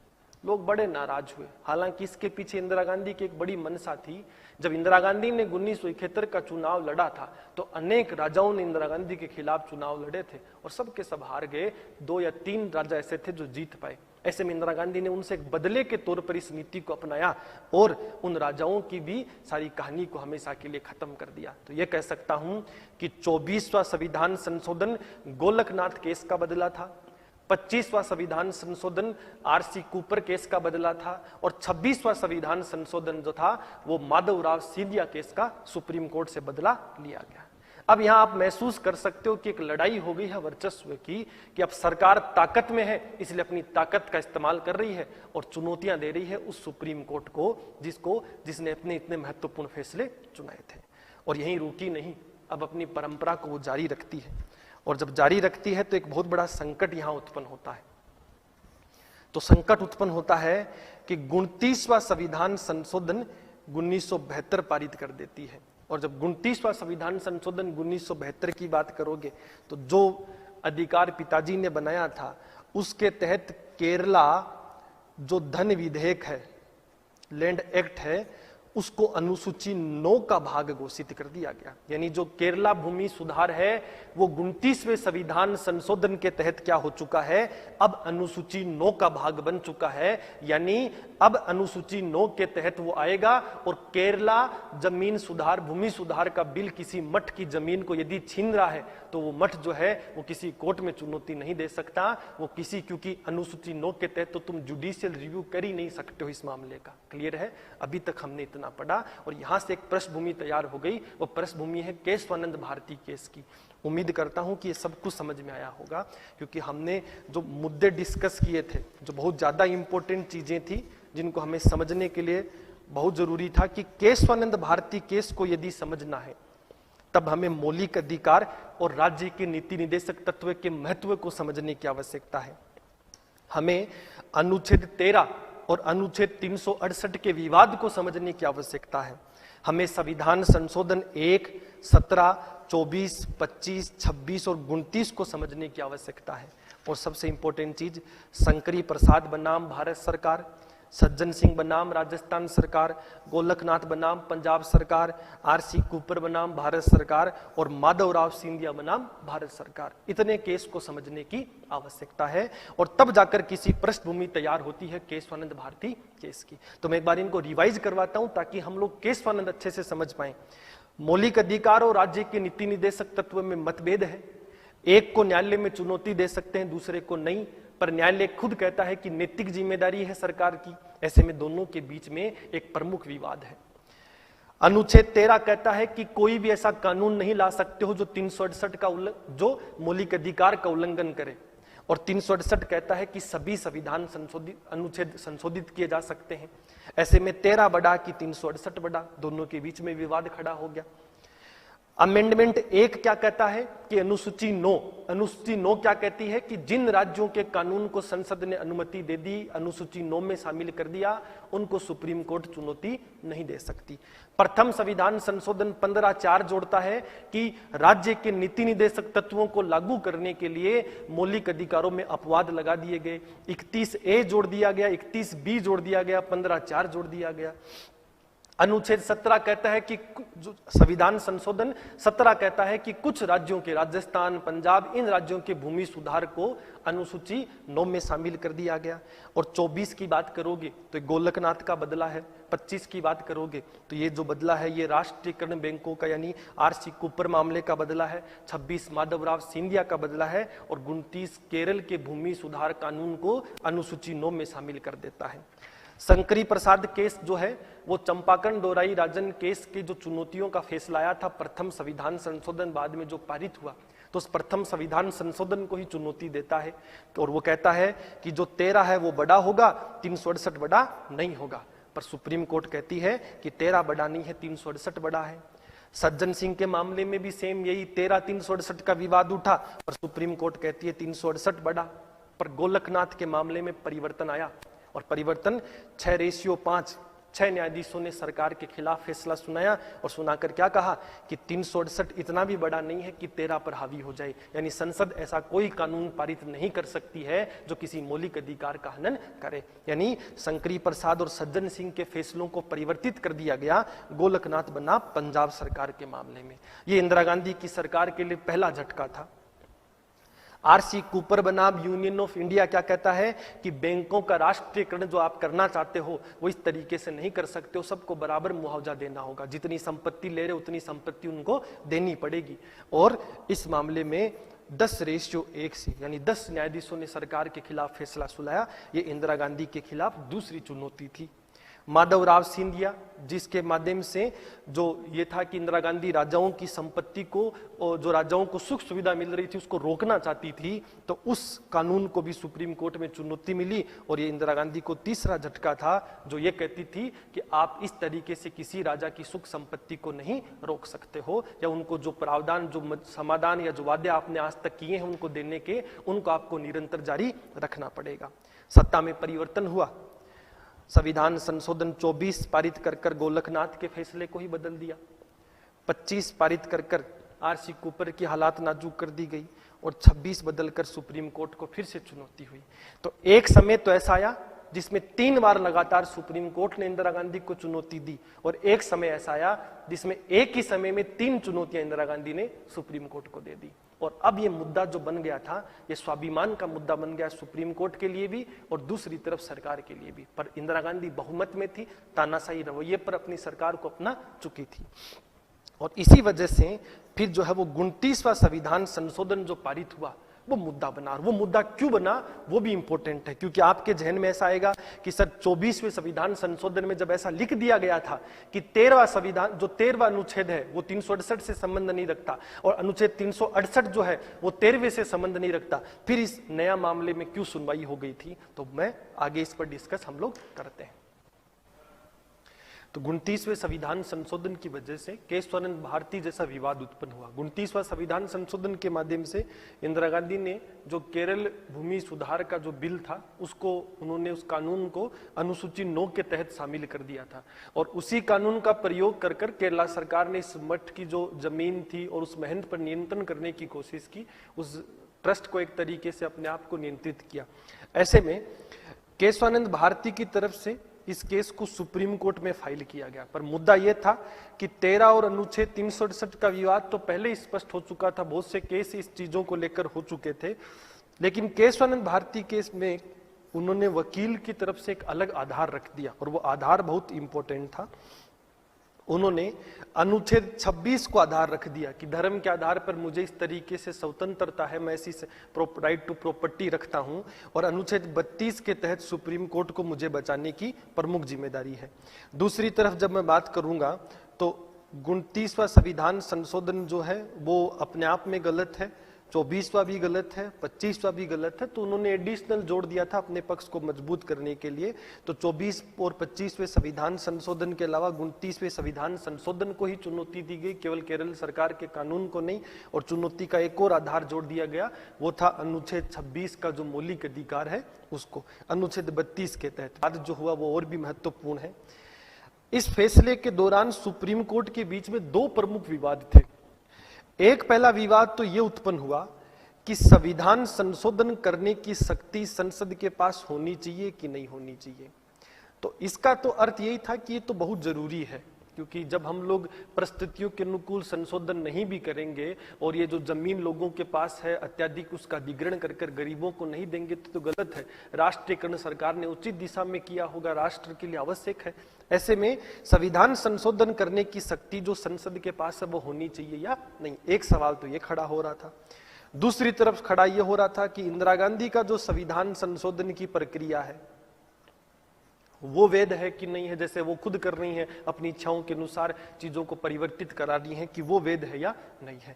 A: लोग बड़े नाराज हुए। हालांकि इसके पीछे इंदिरा गांधी की एक बड़ी मनसा थी। जब इंदिरा गांधी ने 1971 का चुनाव लड़ा था तो अनेक राजाओं ने इंदिरा गांधी के खिलाफ चुनाव लड़े थे और सबके सब हार गए। 2 या 3 राजा ऐसे थे जो जीत पाए। ऐसे में इंदिरा गांधी ने उनसे एक बदले के तौर पर इस नीति को अपनाया और उन राजाओं की भी सारी कहानी को हमेशा के लिए खत्म कर दिया। तो यह कह सकता हूं कि 24वां संविधान संशोधन गोलकनाथ केस का बदला था, 25वां संविधान संशोधन आरसी कूपर केस का बदला था और 26वां संविधान संशोधन जो था वो माधवराव सिंधिया केस का सुप्रीम कोर्ट से बदला लिया गया। अब यहां आप महसूस कर सकते हो कि एक लड़ाई हो गई है वर्चस्व की, कि अब सरकार ताकत में है इसलिए अपनी ताकत का इस्तेमाल कर रही है और चुनौतियां दे रही है उस सुप्रीम कोर्ट को जिसने अपने इतने महत्वपूर्ण फैसले चुनाए थे। और यहीं रुकी नहीं, अब अपनी परंपरा को वो जारी रखती है और जब जारी रखती है तो एक बहुत बड़ा संकट यहां उत्पन्न होता है। तो संकट उत्पन्न होता है कि 29वां संविधान संशोधन 1972 पारित कर देती है। और जब 29वां संविधान संशोधन 1972 की बात करोगे तो जो अधिकार पिताजी ने बनाया था उसके तहत केरला जो धन विधेयक है, लैंड एक्ट है, उसको अनुसूची 9 का भाग घोषित कर दिया गया। यानी जो केरला भूमि सुधार है वो 29वें संविधान संशोधन के तहत क्या हो चुका है, अब अनुसूची 9 का भाग बन चुका है। यानी अब अनुसूची 9 के तहत वो आएगा और केरला जमीन सुधार, भूमि सुधार का बिल किसी मठ की जमीन को यदि छीन रहा है तो वो मठ जो है वो किसी कोर्ट में चुनौती नहीं दे सकता, वो क्योंकि अनुसूची 9 के तहत तो तुम जुडिशियल रिव्यू कर ही नहीं सकते हो इस मामले का। क्लियर है? अभी तक हमने इतना पढ़ा और यहां से एक पृष्ठभूमि तैयार हो गई। वो पृष्ठभूमि है केशवानंद भारती केस की। उम्मीद करता हूं कि ये सब कुछ समझ में आया होगा, क्योंकि हमने जो मुद्दे डिस्कस किए थे, जो बहुत ज्यादा इंपॉर्टेंट चीजें थी जिनको हमें समझने के लिए बहुत जरूरी था कि केशवानंद भारती केस को यदि समझना है तब हमें मौलिक अधिकार और राज्य के नीति निदेशक तत्व के महत्व को समझने की आवश्यकता है। हमें अनुच्छेद 13 और अनुच्छेद 368 के विवाद को समझने की आवश्यकता है। हमें संविधान संशोधन 1, 17, 24, 25, 26 और 29 को समझने की आवश्यकता है। और सबसे इंपॉर्टेंट चीज, शंकरी प्रसाद बनाम भारत सरकार, सज्जन सिंह बनाम राजस्थान सरकार, गोलकनाथ बनाम पंजाब सरकार, आरसी कूपर बनाम भारत सरकार और माधवराव सिंधिया बनाम भारत सरकार, इतने केस को समझने की आवश्यकता है और तब जाकर किसी पृष्ठभूमि तैयार होती है केशवानंद भारती केस की। तो मैं एक बार इनको रिवाइज करवाता हूं ताकि हम लोग केशवानंद अच्छे से समझ पाए। मौलिक अधिकार और राज्य के नीति निदेशक तत्व में मतभेद है। एक को न्यायालय में चुनौती दे सकते हैं, दूसरे को नहीं, पर न्यायालय खुद कहता है कि नैतिक जिम्मेदारी है सरकार की। ऐसे में दोनों के बीच में एक प्रमुख विवाद है। अनुच्छेद 13 कहता है कि कोई भी ऐसा कानून नहीं ला सकते हो जो 368 का जो मौलिक अधिकार का उल्लंघन करे, और 368 कहता है कि सभी संविधान अनुच्छेद संशोधित किए जा सकते हैं। ऐसे में 13 बड़ा कि 368 बड़ा, दोनों के बीच में विवाद खड़ा हो गया। अमेंडमेंट 1 क्या कहता है कि अनुसूची 9 क्या कहती है कि जिन राज्यों के कानून को संसद ने अनुमति दे दी, अनुसूची 9 में शामिल कर दिया, उनको सुप्रीम कोर्ट चुनौती नहीं दे सकती। प्रथम संविधान संशोधन 15(4) जोड़ता है कि राज्य के नीति निदेशक तत्वों को लागू करने के लिए मौलिक अधिकारों में अपवाद लगा दिए गए। 31A जोड़ दिया गया, 31B जोड़ दिया गया, 15(4) जोड़ दिया गया। अनुच्छेद 17 कहता है कि संविधान संशोधन 17 कहता है कि कुछ राज्यों के, राजस्थान, पंजाब, इन राज्यों के भूमि सुधार को अनुसूची 9 में शामिल कर दिया गया। और 24 की बात करोगे तो गोलकनाथ का बदला है। 25 की बात करोगे तो ये जो बदला है ये राष्ट्रीयकरण बैंकों का यानी आरसी कूपर मामले का बदला है। 26 माधवराव सिंधिया का बदला है और 29 केरल के भूमि सुधार कानून को अनुसूची 9 में शामिल कर देता है। शंकरी प्रसाद केस जो है वो चंपाकन दोराई राजन केस की जो चुनौतियों का फैसला आया था, प्रथम संविधान संशोधन बाद में जो पारित हुआ, तो उस प्रथम संविधान संशोधन को ही चुनौती देता है। तो और वो कहता है कि जो 13 है वो बड़ा होगा, 368 बड़ा नहीं होगा। पर सुप्रीम कोर्ट कहती है कि 13 बड़ा नहीं है, 368 बड़ा है। सज्जन सिंह के मामले में भी सेम यही 13-368 का विवाद उठा और सुप्रीम कोर्ट कहती है 368 बड़ा। पर गोलकनाथ के मामले में परिवर्तन आया, और परिवर्तन 6:5, 6 न्यायाधीशों ने सरकार के खिलाफ फैसला सुनाया और सुनाकर क्या कहा कि 368 इतना भी बड़ा नहीं है कि 13 पर हावी हो जाए, यानी संसद ऐसा कोई कानून पारित नहीं कर सकती है जो किसी मौलिक अधिकार का हनन करे। यानी शंकरी प्रसाद और सज्जन सिंह के फैसलों को परिवर्तित कर दिया गया। गोलकनाथ बना पंजाब सरकार के मामले में। ये इंदिरा गांधी की सरकार के लिए पहला झटका था। आरसी कूपर बनाम यूनियन ऑफ इंडिया क्या कहता है कि बैंकों का राष्ट्रीयकरण जो आप करना चाहते हो वो इस तरीके से नहीं कर सकते हो, सबको बराबर मुआवजा देना होगा, जितनी संपत्ति ले रहे उतनी संपत्ति उनको देनी पड़ेगी। और इस मामले में 10:1 से यानी 10 न्यायाधीशों ने सरकार के खिलाफ फैसला सुनाया। ये इंदिरा गांधी के खिलाफ दूसरी चुनौती थी। माधवराव सिंधिया, जिसके माध्यम से जो ये था कि इंदिरा गांधी राजाओं की संपत्ति को और जो राजाओं को सुख सुविधा मिल रही थी उसको रोकना चाहती थी, तो उस कानून को भी सुप्रीम कोर्ट में चुनौती मिली। और ये इंदिरा गांधी को तीसरा झटका था, जो ये कहती थी कि आप इस तरीके से किसी राजा की सुख संपत्ति को नहीं रोक सकते हो, या उनको जो प्रावधान, जो समाधान या जो वादे आपने आज तक किए हैं उनको देने के, उनको आपको निरंतर जारी रखना पड़ेगा। सत्ता में परिवर्तन हुआ। संविधान संशोधन 24 पारित कर गोलकनाथ के फैसले को ही बदल दिया। 25 पारित कर आरसी कूपर की हालात नाजुक कर दी गई, और 26 बदलकर सुप्रीम कोर्ट को फिर से चुनौती हुई। तो एक समय तो ऐसा आया जिसमें 3 बार लगातार सुप्रीम कोर्ट ने इंदिरा गांधी को चुनौती दी, और एक समय ऐसा आया जिसमें एक ही समय में 3 चुनौतियां इंदिरा गांधी ने सुप्रीम कोर्ट को दे दी। और अब ये मुद्दा जो बन गया था, ये स्वाभिमान का मुद्दा बन गया सुप्रीम कोर्ट के लिए भी और दूसरी तरफ सरकार के लिए भी। पर इंदिरा गांधी बहुमत में थी, तानाशाही रवैये पर अपनी सरकार को अपना चुकी थी। और इसी वजह से फिर जो है वो 29वां संविधान संशोधन जो पारित हुआ वो मुद्दा बना। और वो मुद्दा क्यों बना वो भी इंपॉर्टेंट है, क्योंकि आपके जहन में ऐसा आएगा कि सर 24वें संविधान संशोधन में जब ऐसा लिख दिया गया था कि 13वां संविधान जो 13वां अनुच्छेद है वो 368 से संबंध नहीं रखता, और अनुच्छेद 368 जो है वो 13वें से संबंध नहीं रखता, फिर इस नया मामले में क्यों सुनवाई हो गई थी। तो मैं आगे इस पर डिस्कस हम लोग करते हैं। तो 29वें संविधान संशोधन की वजह से केशवानंद भारती जैसा विवाद उत्पन्न हुआ। 29वां संविधान संशोधन के माध्यम से इंदिरा गांधी ने जो केरल भूमि सुधार का जो बिल था उसको उन्होंने उस कानून को अनुसूची 9 के तहत शामिल कर दिया था, और उसी कानून का प्रयोग कर केरला सरकार ने इस मठ की जो जमीन थी और उस महंत पर नियंत्रण करने की कोशिश की, उस ट्रस्ट को एक तरीके से अपने आप को नियंत्रित किया। ऐसे में केशवानंद भारती की तरफ से इस केस को सुप्रीम कोर्ट में फाइल किया गया। पर मुद्दा यह था कि 13 और अनुच्छेद 368 का विवाद तो पहले ही स्पष्ट हो चुका था, बहुत से केस इस चीजों को लेकर हो चुके थे, लेकिन केशवानंद भारती केस में उन्होंने वकील की तरफ से एक अलग आधार रख दिया, और वो आधार बहुत इंपॉर्टेंट था। उन्होंने अनुच्छेद 26 को आधार रख दिया कि धर्म के आधार पर मुझे इस तरीके से स्वतंत्रता है, मैं इसी से राइट टू प्रॉपर्टी रखता हूं, और अनुच्छेद 32 के तहत सुप्रीम कोर्ट को मुझे बचाने की प्रमुख जिम्मेदारी है। दूसरी तरफ जब मैं बात करूंगा तो 29वां संविधान संशोधन जो है वो अपने आप में गलत है, 24वां भी गलत है, 25वां भी गलत है, तो उन्होंने एडिशनल जोड़ दिया था अपने पक्ष को मजबूत करने के लिए। तो 24 और 25वें संविधान संशोधन के अलावा 29वें संविधान संशोधन को ही चुनौती दी गई, केवल केरल सरकार के कानून को नहीं। और चुनौती का एक और आधार जोड़ दिया गया, वो था अनुच्छेद 26 का जो मौलिक अधिकार है उसको, अनुच्छेद 32 के तहत। आज जो हुआ वो और भी महत्वपूर्ण है। इस फैसले के दौरान सुप्रीम कोर्ट के बीच में 2 प्रमुख विवाद थे। एक पहला विवाद तो यह उत्पन्न हुआ कि संविधान संशोधन करने की शक्ति संसद के पास होनी चाहिए कि नहीं होनी चाहिए। तो इसका तो अर्थ यही था कि ये तो बहुत जरूरी है, क्योंकि जब हम लोग परिस्थितियों के अनुकूल संशोधन नहीं भी करेंगे और ये जो जमीन लोगों के पास है अत्याधिक उसका अधिग्रहण कर गरीबों को नहीं देंगे तो गलत है। राष्ट्रीयकरण सरकार ने उचित दिशा में किया होगा, राष्ट्र के लिए आवश्यक है। ऐसे में संविधान संशोधन करने की शक्ति जो संसद के पास है वो होनी चाहिए या नहीं, एक सवाल तो ये खड़ा हो रहा था। दूसरी तरफ खड़ा ये हो रहा था कि इंदिरा गांधी का जो संविधान संशोधन की प्रक्रिया है वो वैध है कि नहीं है, जैसे वो खुद कर रही हैं अपनी इच्छाओं के अनुसार चीजों को परिवर्तित करा रही हैं, कि वो वैध है या नहीं है।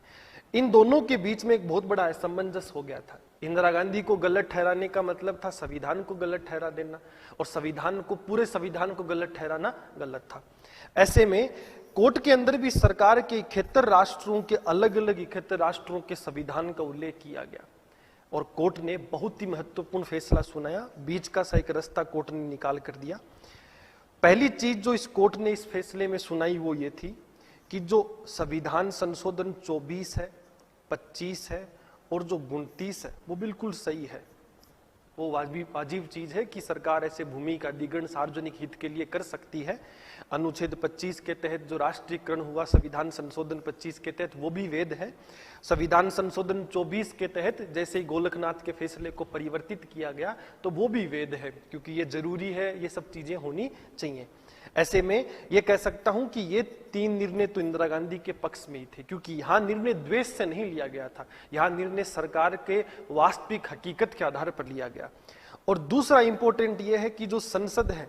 A: इन दोनों के बीच में एक बहुत बड़ा असमंजस हो गया था। इंदिरा गांधी को गलत ठहराने का मतलब था संविधान को गलत ठहरा देना, और संविधान को, पूरे संविधान को गलत ठहराना गलत था। ऐसे में कोर्ट के अंदर भी सरकार के 71 राष्ट्रों के अलग अलग 71 राष्ट्रों के संविधान का उल्लेख किया गया। और कोर्ट ने बहुत ही महत्वपूर्ण फैसला सुनाया, बीच का सा एक रास्ता कोर्ट ने निकाल कर दिया। पहली चीज जो इस कोर्ट ने इस फैसले में सुनाई वो ये थी कि जो संविधान संशोधन 24 है, 25 है और जो 29 है वो बिल्कुल सही है। वो वाजिब चीज है कि सरकार ऐसे भूमि का अधिग्रहण सार्वजनिक हित के लिए कर सकती है। अनुच्छेद 25 के तहत जो राष्ट्रीयकरण हुआ संविधान संशोधन 25 के तहत वो भी वैध है। संविधान संशोधन 24 के तहत जैसे ही गोलकनाथ के फैसले को परिवर्तित किया गया तो वो भी वैध है, क्योंकि ये जरूरी है, ये सब चीजें होनी चाहिए। ऐसे में ये कह सकता हूं कि ये 3 निर्णय तो इंदिरा गांधी के पक्ष में ही थे, क्योंकि यहां निर्णय द्वेष से नहीं लिया गया था, यहां निर्णय सरकार के वास्तविक हकीकत के आधार पर लिया गया। और दूसरा इंपॉर्टेंट ये है कि जो संसद है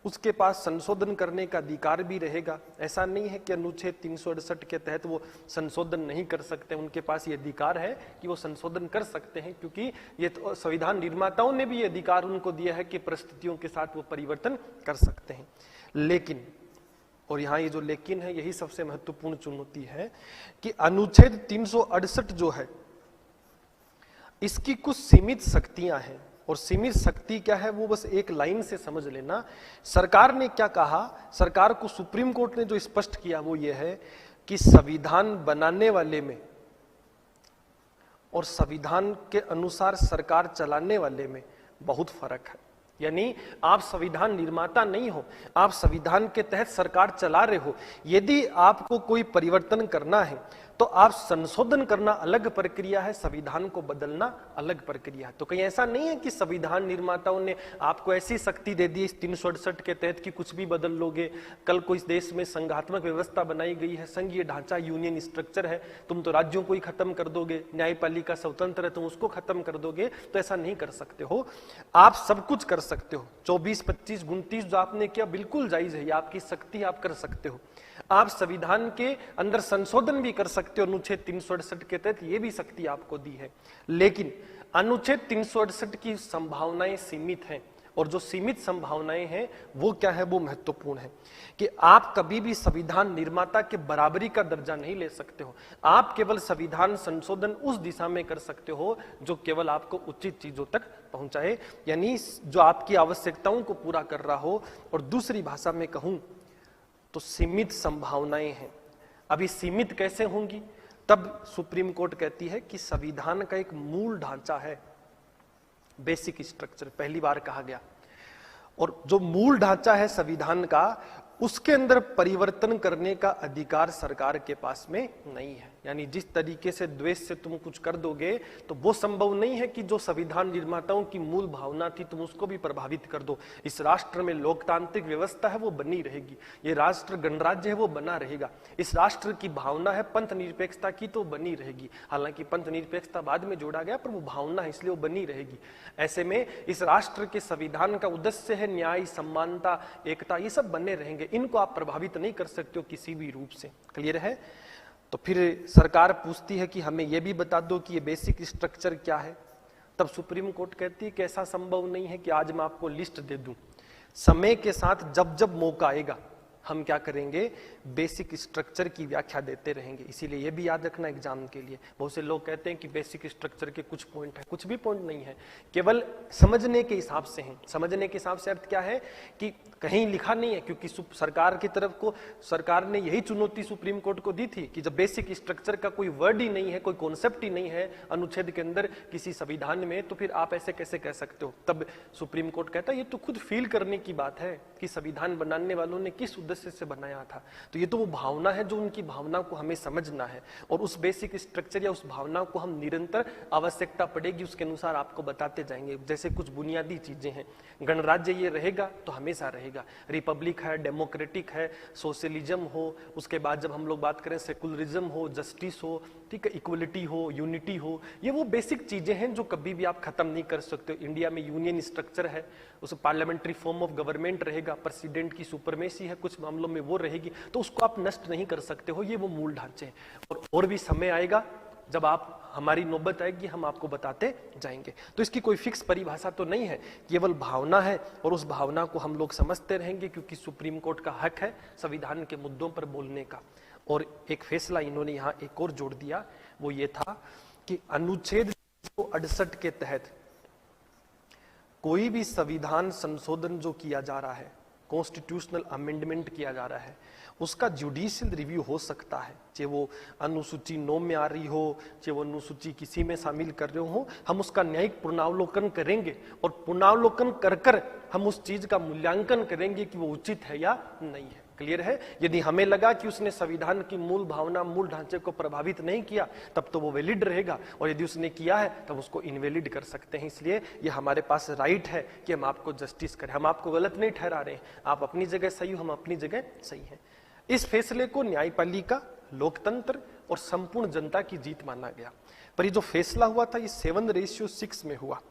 A: उसके पास संशोधन करने का अधिकार भी रहेगा। ऐसा नहीं है कि अनुच्छेद 368 के तहत वो संशोधन नहीं कर सकते, उनके पास ये अधिकार है कि वो संशोधन कर सकते हैं, क्योंकि ये तो संविधान निर्माताओं ने भी ये अधिकार उनको दिया है कि परिस्थितियों के साथ वो परिवर्तन कर सकते हैं। लेकिन, और यहां ये जो लेकिन है यही सबसे महत्वपूर्ण चुनौती है कि अनुच्छेद 368 जो है इसकी कुछ सीमित शक्तियां हैं, और सीमित शक्ति क्या है वो बस एक लाइन से समझ लेना। सरकार ने क्या कहा, सरकार को सुप्रीम कोर्ट ने जो स्पष्ट किया वो ये है कि संविधान बनाने वाले में और संविधान के अनुसार सरकार चलाने वाले में बहुत फर्क है। यानी आप संविधान निर्माता नहीं हो, आप संविधान के तहत सरकार चला रहे हो। यदि आपको कोई परिवर्तन करना है तो आप संशोधन करना अलग प्रक्रिया है, संविधान को बदलना अलग प्रक्रिया है। तो कहीं ऐसा नहीं है कि संविधान निर्माताओं ने आपको ऐसी शक्ति दे दी इस 368 के तहत कि कुछ भी बदल लोगे। कल को इस देश में संघात्मक व्यवस्था बनाई गई है, संघीय ढांचा यूनियन स्ट्रक्चर है, तुम तो राज्यों को ही खत्म कर दोगे, न्यायपालिका स्वतंत्र है तुम उसको खत्म कर दोगे। तो ऐसा नहीं कर सकते हो, आप सब कुछ कर सकते हो। 24, 25, 29 जो आपने किया बिल्कुल जायज है, आपकी शक्ति, आप कर सकते हो। आप संविधान के अंदर संशोधन भी कर सकते हो अनुच्छेद 368 के तहत, ये भी शक्ति आपको दी है। लेकिन अनुच्छेद 368 की संभावनाएं सीमित हैं, और जो सीमित संभावनाएं हैं वो क्या है, वो महत्वपूर्ण है कि आप कभी भी संविधान निर्माता के बराबरी का दर्जा नहीं ले सकते हो। आप केवल संविधान संशोधन उस दिशा में कर सकते हो जो केवल आपको उचित चीजों तक पहुंचाए, यानी जो आपकी आवश्यकताओं को पूरा कर रहा हो। और दूसरी भाषा में कहूं तो सीमित संभावनाएं हैं। अभी सीमित कैसे होंगी, तब सुप्रीम कोर्ट कहती है कि संविधान का एक मूल ढांचा है, बेसिक स्ट्रक्चर पहली बार कहा गया, और जो मूल ढांचा है संविधान का उसके अंदर परिवर्तन करने का अधिकार सरकार के पास में नहीं है। यानी जिस तरीके से द्वेष से तुम कुछ कर दोगे तो वो संभव नहीं है कि जो संविधान निर्माताओं की मूल भावना थी तुम उसको भी प्रभावित कर दो। इस राष्ट्र में लोकतांत्रिक व्यवस्था है वो बनी रहेगी, ये राष्ट्र गणराज्य है वो बना रहेगा, इस राष्ट्र की भावना है पंथ निरपेक्षता की तो बनी रहेगी। हालांकि पंथ निरपेक्षता बाद में जोड़ा गया पर वो भावना है इसलिए वो बनी रहेगी। ऐसे में इस राष्ट्र के संविधान का उद्देश्य है न्याय, समानता, एकता, ये सब बने रहेंगे, इनको आप प्रभावित नहीं कर सकते हो किसी भी रूप से। क्लियर है? तो फिर सरकार पूछती है कि हमें यह भी बता दो कि ये बेसिक स्ट्रक्चर क्या है। तब सुप्रीम कोर्ट कहती है कि ऐसा संभव नहीं है कि आज मैं आपको लिस्ट दे दूं। समय के साथ जब जब मौका आएगा हम क्या करेंगे, बेसिक स्ट्रक्चर की व्याख्या देते रहेंगे। इसीलिए ये भी याद रखना एग्जाम के लिए, बहुत से लोग कहते हैं कि बेसिक स्ट्रक्चर के कुछ पॉइंट है, कुछ भी पॉइंट नहीं है, केवल समझने के हिसाब से हैं। समझने के हिसाब से अर्थ क्या है कि कहीं लिखा नहीं है, क्योंकि सरकार की तरफ को सरकार ने यही चुनौती सुप्रीम कोर्ट को दी थी कि जब बेसिक स्ट्रक्चर का कोई वर्ड ही नहीं है, कोई कॉन्सेप्ट ही नहीं है अनुच्छेद के अंदर किसी संविधान में, तो फिर आप ऐसे कैसे कह सकते हो। तब सुप्रीम कोर्ट कहता है ये तो खुद फील करने की बात है कि संविधान बनाने वालों ने किस उद्देश्य से बनाया था। तो ये तो वो भावना है जो उनकी भावना को हमें समझना है, और उस बेसिक स्ट्रक्चर या उस भावना को हम निरंतर आवश्यकता पड़ेगी उसके अनुसार आपको बताते जाएंगे। जैसे कुछ बुनियादी चीजें हैं, गणराज्य ये रहेगा तो हमेशा रहेगा, रिपब्लिक है, डेमोक्रेटिक है, सोशलिज्म हो, उसके बाद जब हम लोग बात करें सेकुलरिज्म हो, जस्टिस हो, ठीक है, इक्वलिटी हो, यूनिटी हो, ये वो बेसिक चीजें हैं जो कभी भी आप खत्म नहीं कर सकते। इंडिया में यूनियन स्ट्रक्चर है, उस पार्लियामेंट्री फॉर्म ऑफ गवर्नमेंट रहेगा, प्रेसिडेंट की सुपरमेसी है, कुछ मामलों में वो रहेगी, तो उसको आप नष्ट नहीं कर सकते हो। ये वो मूल ढांचे हैं, और भी समय आएगा जब आप हमारी नौबत आएगी हम आपको बताते जाएंगे। तो इसकी कोई फिक्स परिभाषा तो नहीं है, केवल भावना है, और उस भावना को हम लोग समझते रहेंगे क्योंकि सुप्रीम कोर्ट का हक है संविधान के मुद्दों पर बोलने का। और एक फैसला इन्होंने यहाँ एक और जोड़ दिया, वो ये था कि अनुच्छेद 1968 के तहत कोई भी संविधान संशोधन जो किया जा रहा है, कॉन्स्टिट्यूशनल अमेंडमेंट किया जा रहा है, उसका जुडिशियल रिव्यू हो सकता है, चाहे वो अनुसूची 9 में आ रही हो, चाहे वो अनुसूची किसी में शामिल कर रहे हो, हम उसका न्यायिक पुनरावलोकन करेंगे और पुनरावलोकन कर कर हम उस चीज का मूल्यांकन करेंगे कि वो उचित है या नहीं है। क्लियर है? यदि हमें लगा कि उसने संविधान की मूल भावना, मूल ढांचे को प्रभावित नहीं किया, तब तो वो वैलिड रहेगा, और यदि उसने किया है तब उसको इनवैलिड कर सकते हैं। इसलिए ये हमारे पास राइट है कि हम आपको जस्टिस करें, हम आपको गलत नहीं ठहरा रहे हैं, आप अपनी जगह सही हो, हम अपनी जगह सही हैं। इस फैसले को न्यायपालिका, लोकतंत्र और संपूर्ण जनता की जीत माना गया। पर ये जो फैसला हुआ था ये 7:6 में हुआ,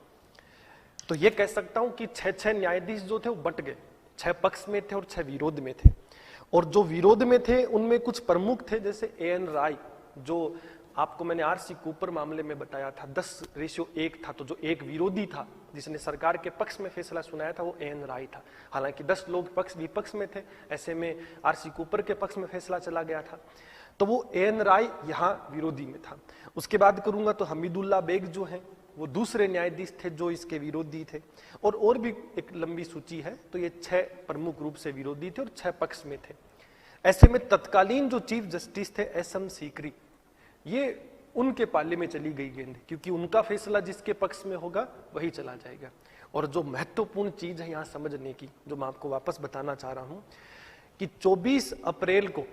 A: तो ये कह सकता हूं कि 6 न्यायाधीश जो थे वो बट गए, 6 पक्ष में थे और 6 विरोध में थे। और जो विरोध में थे उनमें कुछ प्रमुख थे, जैसे A.N. राय, जो आपको मैंने R.C. कूपर मामले में बताया था 10:1 था, तो जो एक विरोधी था जिसने सरकार के पक्ष में फैसला सुनाया था वो A.N. राय था। हालांकि 10 लोग पक्ष विपक्ष में थे, ऐसे में R.C. कूपर के पक्ष में फैसला चला गया था, तो वो A.N. राय यहाँ विरोधी में था। उसके बाद करूंगा तो हमीदुल्ला बेग जो है वो दूसरे न्यायाधीश थे जो इसके विरोधी थे, और भी एक लंबी सूची है। तो ये 6 प्रमुख रूप से विरोधी थे और 6 पक्ष में थे। ऐसे में तत्कालीन जो चीफ जस्टिस थे SM सीकरी, ये उनके पाले में चली गई गेंद, क्योंकि उनका फैसला जिसके पक्ष में होगा वही चला जाएगा। और जो महत्वपूर्ण चीज है यहाँ समझने की, जो मैं आपको वापस बताना चाह रहा हूं, कि 24 अप्रैल को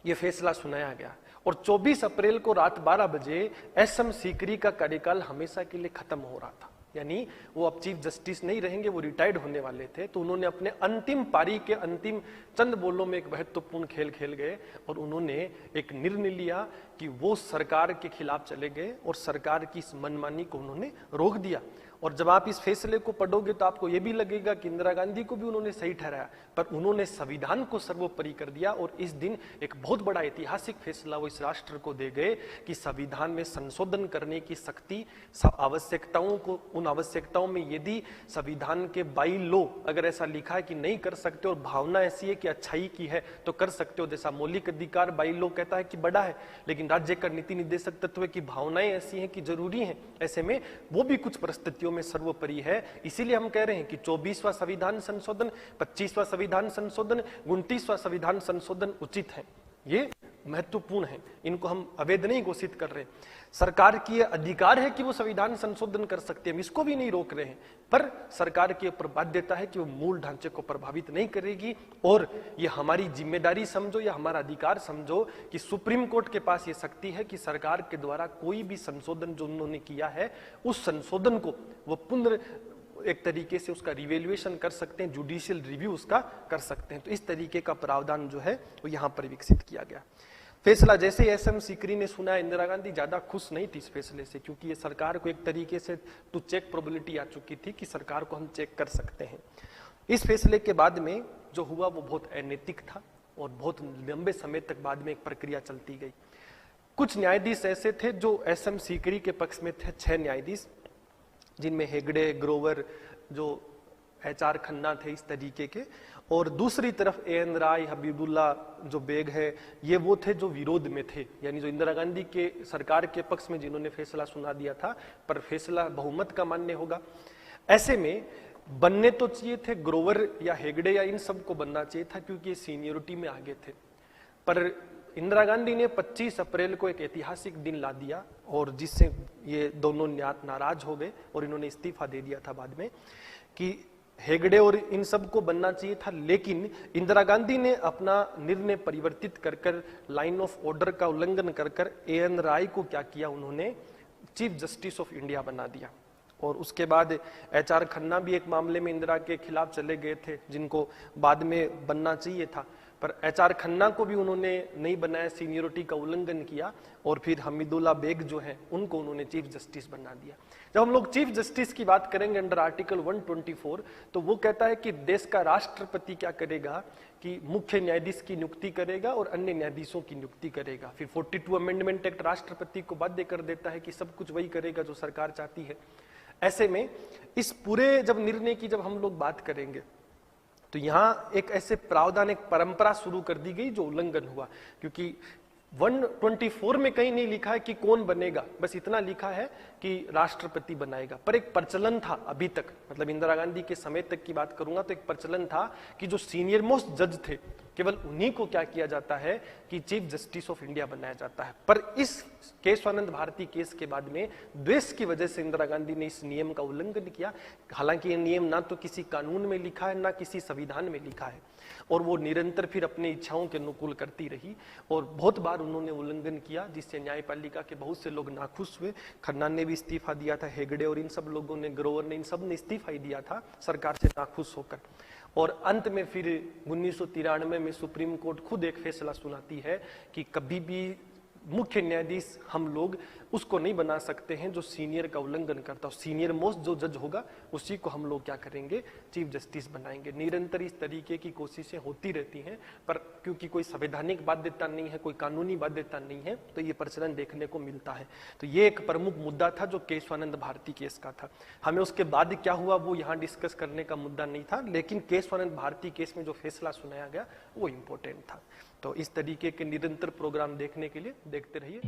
A: यह फैसला सुनाया गया और 24 अप्रैल को रात 12 बजे SM सीकरी का कार्यकाल हमेशा के लिए खत्म हो रहा था, यानी वो अब चीफ जस्टिस नहीं रहेंगे, वो रिटायर्ड होने वाले थे। तो उन्होंने अपने अंतिम पारी के अंतिम चंद बोलों में एक महत्वपूर्ण खेल खेल गए और उन्होंने एक निर्णय लिया कि वो सरकार के खिलाफ चले गए और सरकार की इस मनमानी को उन्होंने रोक दिया। और जब आप इस फैसले को पढ़ोगे तो आपको यह भी लगेगा कि इंदिरा गांधी को भी उन्होंने सही ठहराया, पर उन्होंने संविधान को सर्वोपरि कर दिया। और इस दिन एक बहुत बड़ा ऐतिहासिक फैसला वो इस राष्ट्र को दे गए कि संविधान में संशोधन करने की शक्ति, आवश्यकताओं को, उन आवश्यकताओं में यदि संविधान के बाई लॉ अगर ऐसा लिखा है कि नहीं कर सकते और भावना ऐसी है कि अच्छाई की है तो कर सकते हो, जैसा मौलिक अधिकार बाई लॉ कहता है कि बड़ा है, लेकिन राज्य का नीति निर्देशक तत्व की भावनाएं ऐसी हैं कि जरूरी हैं, ऐसे में वो भी कुछ परिस्थितियों में सर्वोपरि है। इसीलिए हम कह रहे हैं कि 24वां संविधान संशोधन, 25वां संविधान संशोधन, 29वां संविधान संशोधन उचित है, ये महत्वपूर्ण है, इनको हम अवैध नहीं घोषित कर रहे। सरकार की यह अधिकार है कि वो संविधान संशोधन कर सकते हैं, हम इसको भी नहीं रोक रहे हैं, पर सरकार की ऊपर बाध्यता है कि वो मूल ढांचे को प्रभावित नहीं करेगी। और ये हमारी जिम्मेदारी समझो या हमारा अधिकार समझो कि सुप्रीम कोर्ट के पास ये शक्ति है कि सरकार के द्वारा कोई भी संशोधन जो उन्होंने किया है उस संशोधन को वो पुनः एक तरीके से उसका रिवेल्युएशन कर सकते हैं, जुडिशियल रिव्यू उसका कर सकते हैं। तो इस तरीके का प्रावधान जो है वो यहाँ पर विकसित किया गया। फैसला जैसे SM सीकरी ने सुना, इंदिरा गांधी ज्यादा खुश नहीं थी इस फैसले से, क्योंकि ये सरकार को एक तरीके से टू चेक प्रोबेबिलिटी आ चुकी थी कि सरकार को हम चेक कर सकते हैं। इस फैसले के बाद में जो हुआ वो बहुत अनैतिक था और बहुत लंबे समय तक बाद में एक प्रक्रिया चलती गई। कुछ न्यायाधीश ऐसे थे जो SM सीकरी के पक्ष में थे, 6 न्यायाधीश, जिनमें हेगड़े, ग्रोवर, जो HR खन्ना थे इस तरीके के, और दूसरी तरफ A.N. राय, हबीबुल्ला जो बेग है, ये वो थे जो विरोध में थे, यानी जो इंदिरा गांधी के सरकार के पक्ष में जिन्होंने फैसला सुना दिया था, पर फैसला बहुमत का मान्य होगा। ऐसे में बनने तो चाहिए थे ग्रोवर या हेगड़े या इन सब को बनना चाहिए था, क्योंकि ये सीनियरिटी में आगे थे, पर इंदिरा गांधी ने 25 अप्रैल को एक ऐतिहासिक दिन ला दिया और जिससे ये दोनों नाराज हो गए और इन्होंने इस्तीफा दे दिया था बाद में कि हेगड़े और इन सब को बनना चाहिए था। लेकिन इंदिरा गांधी ने अपना निर्णय परिवर्तित कर कर, लाइन ऑफ ऑर्डर का उल्लंघन कर कर A.N. राय को क्या किया, उन्होंने चीफ जस्टिस ऑफ इंडिया बना दिया। और उसके बाद HR खन्ना भी एक मामले में इंदिरा के खिलाफ चले गए थे, जिनको बाद में बनना चाहिए था, पर HR खन्ना को भी उन्होंने नहीं बनाया, सीनियरिटी का उल्लंघन किया, और फिर हमीदुल्ला बेग जो है उनको उन्होंने चीफ जस्टिस बना दिया। जब हम लोग चीफ जस्टिस की बात करेंगे अंडर आर्टिकल 124, तो वो कहता है कि देश का राष्ट्रपति क्या करेगा कि मुख्य न्यायाधीश की नियुक्ति करेगा और अन्य न्यायाधीशों की नियुक्ति करेगा। फिर 42 अमेंडमेंट एक्ट राष्ट्रपति को बाध्य कर देता है कि सब कुछ वही करेगा जो सरकार चाहती है। ऐसे में इस पूरे जब निर्णय की जब हम लोग बात करेंगे तो यहाँ एक ऐसे प्रावधान, एक परंपरा शुरू कर दी गई जो उल्लंघन हुआ, क्योंकि 124 में कहीं नहीं लिखा है कि कौन बनेगा, बस इतना लिखा है कि राष्ट्रपति बनाएगा। पर एक प्रचलन था अभी तक, मतलब इंदिरा गांधी के समय तक की बात करूंगा तो एक प्रचलन था कि जो सीनियर मोस्ट जज थे केवल उन्हीं को क्या किया जाता है कि चीफ जस्टिस ऑफ इंडिया बनाया जाता है। पर इस केशवानंद भारती केस के बाद में द्वेष की वजह से इंदिरा गांधी ने इस नियम का उल्लंघन किया। हालांकि ये नियम ना तो किसी कानून में लिखा है ना किसी संविधान में लिखा है, और वो निरंतर फिर अपनी इच्छाओं के अनुकूल करती रही और बहुत बार उन्होंने उल्लंघन किया, जिससे न्यायपालिका के बहुत से लोग नाखुश हुए। खन्ना ने भी इस्तीफा दिया था, हेगड़े और इन सब लोगों ने, ग्रोवर ने, इन सब ने इस्तीफा ही दिया था सरकार से नाखुश होकर। और अंत में फिर 1993 में सुप्रीम कोर्ट खुद एक फैसला सुनाती है कि कभी भी मुख्य न्यायाधीश हम लोग उसको नहीं बना सकते हैं जो सीनियर का उल्लंघन करता हो। सीनियर मोस्ट जो जज होगा उसी को हम लोग क्या करेंगे, चीफ जस्टिस बनाएंगे। निरंतर इस तरीके की कोशिशें होती रहती हैं, पर क्योंकि कोई संवैधानिक बाध्यता नहीं है, कोई कानूनी बाध्यता नहीं है, तो ये प्रचलन देखने को मिलता है। तो ये एक प्रमुख मुद्दा था जो केशवानंद भारती केस का था। हमें उसके बाद क्या हुआ वो यहाँ डिस्कस करने का मुद्दा नहीं था, लेकिन केशवानंद भारती केस में जो फैसला सुनाया गया वो इम्पोर्टेंट था। तो इस तरीके के निरंतर प्रोग्राम देखने के लिए देखते रहिए।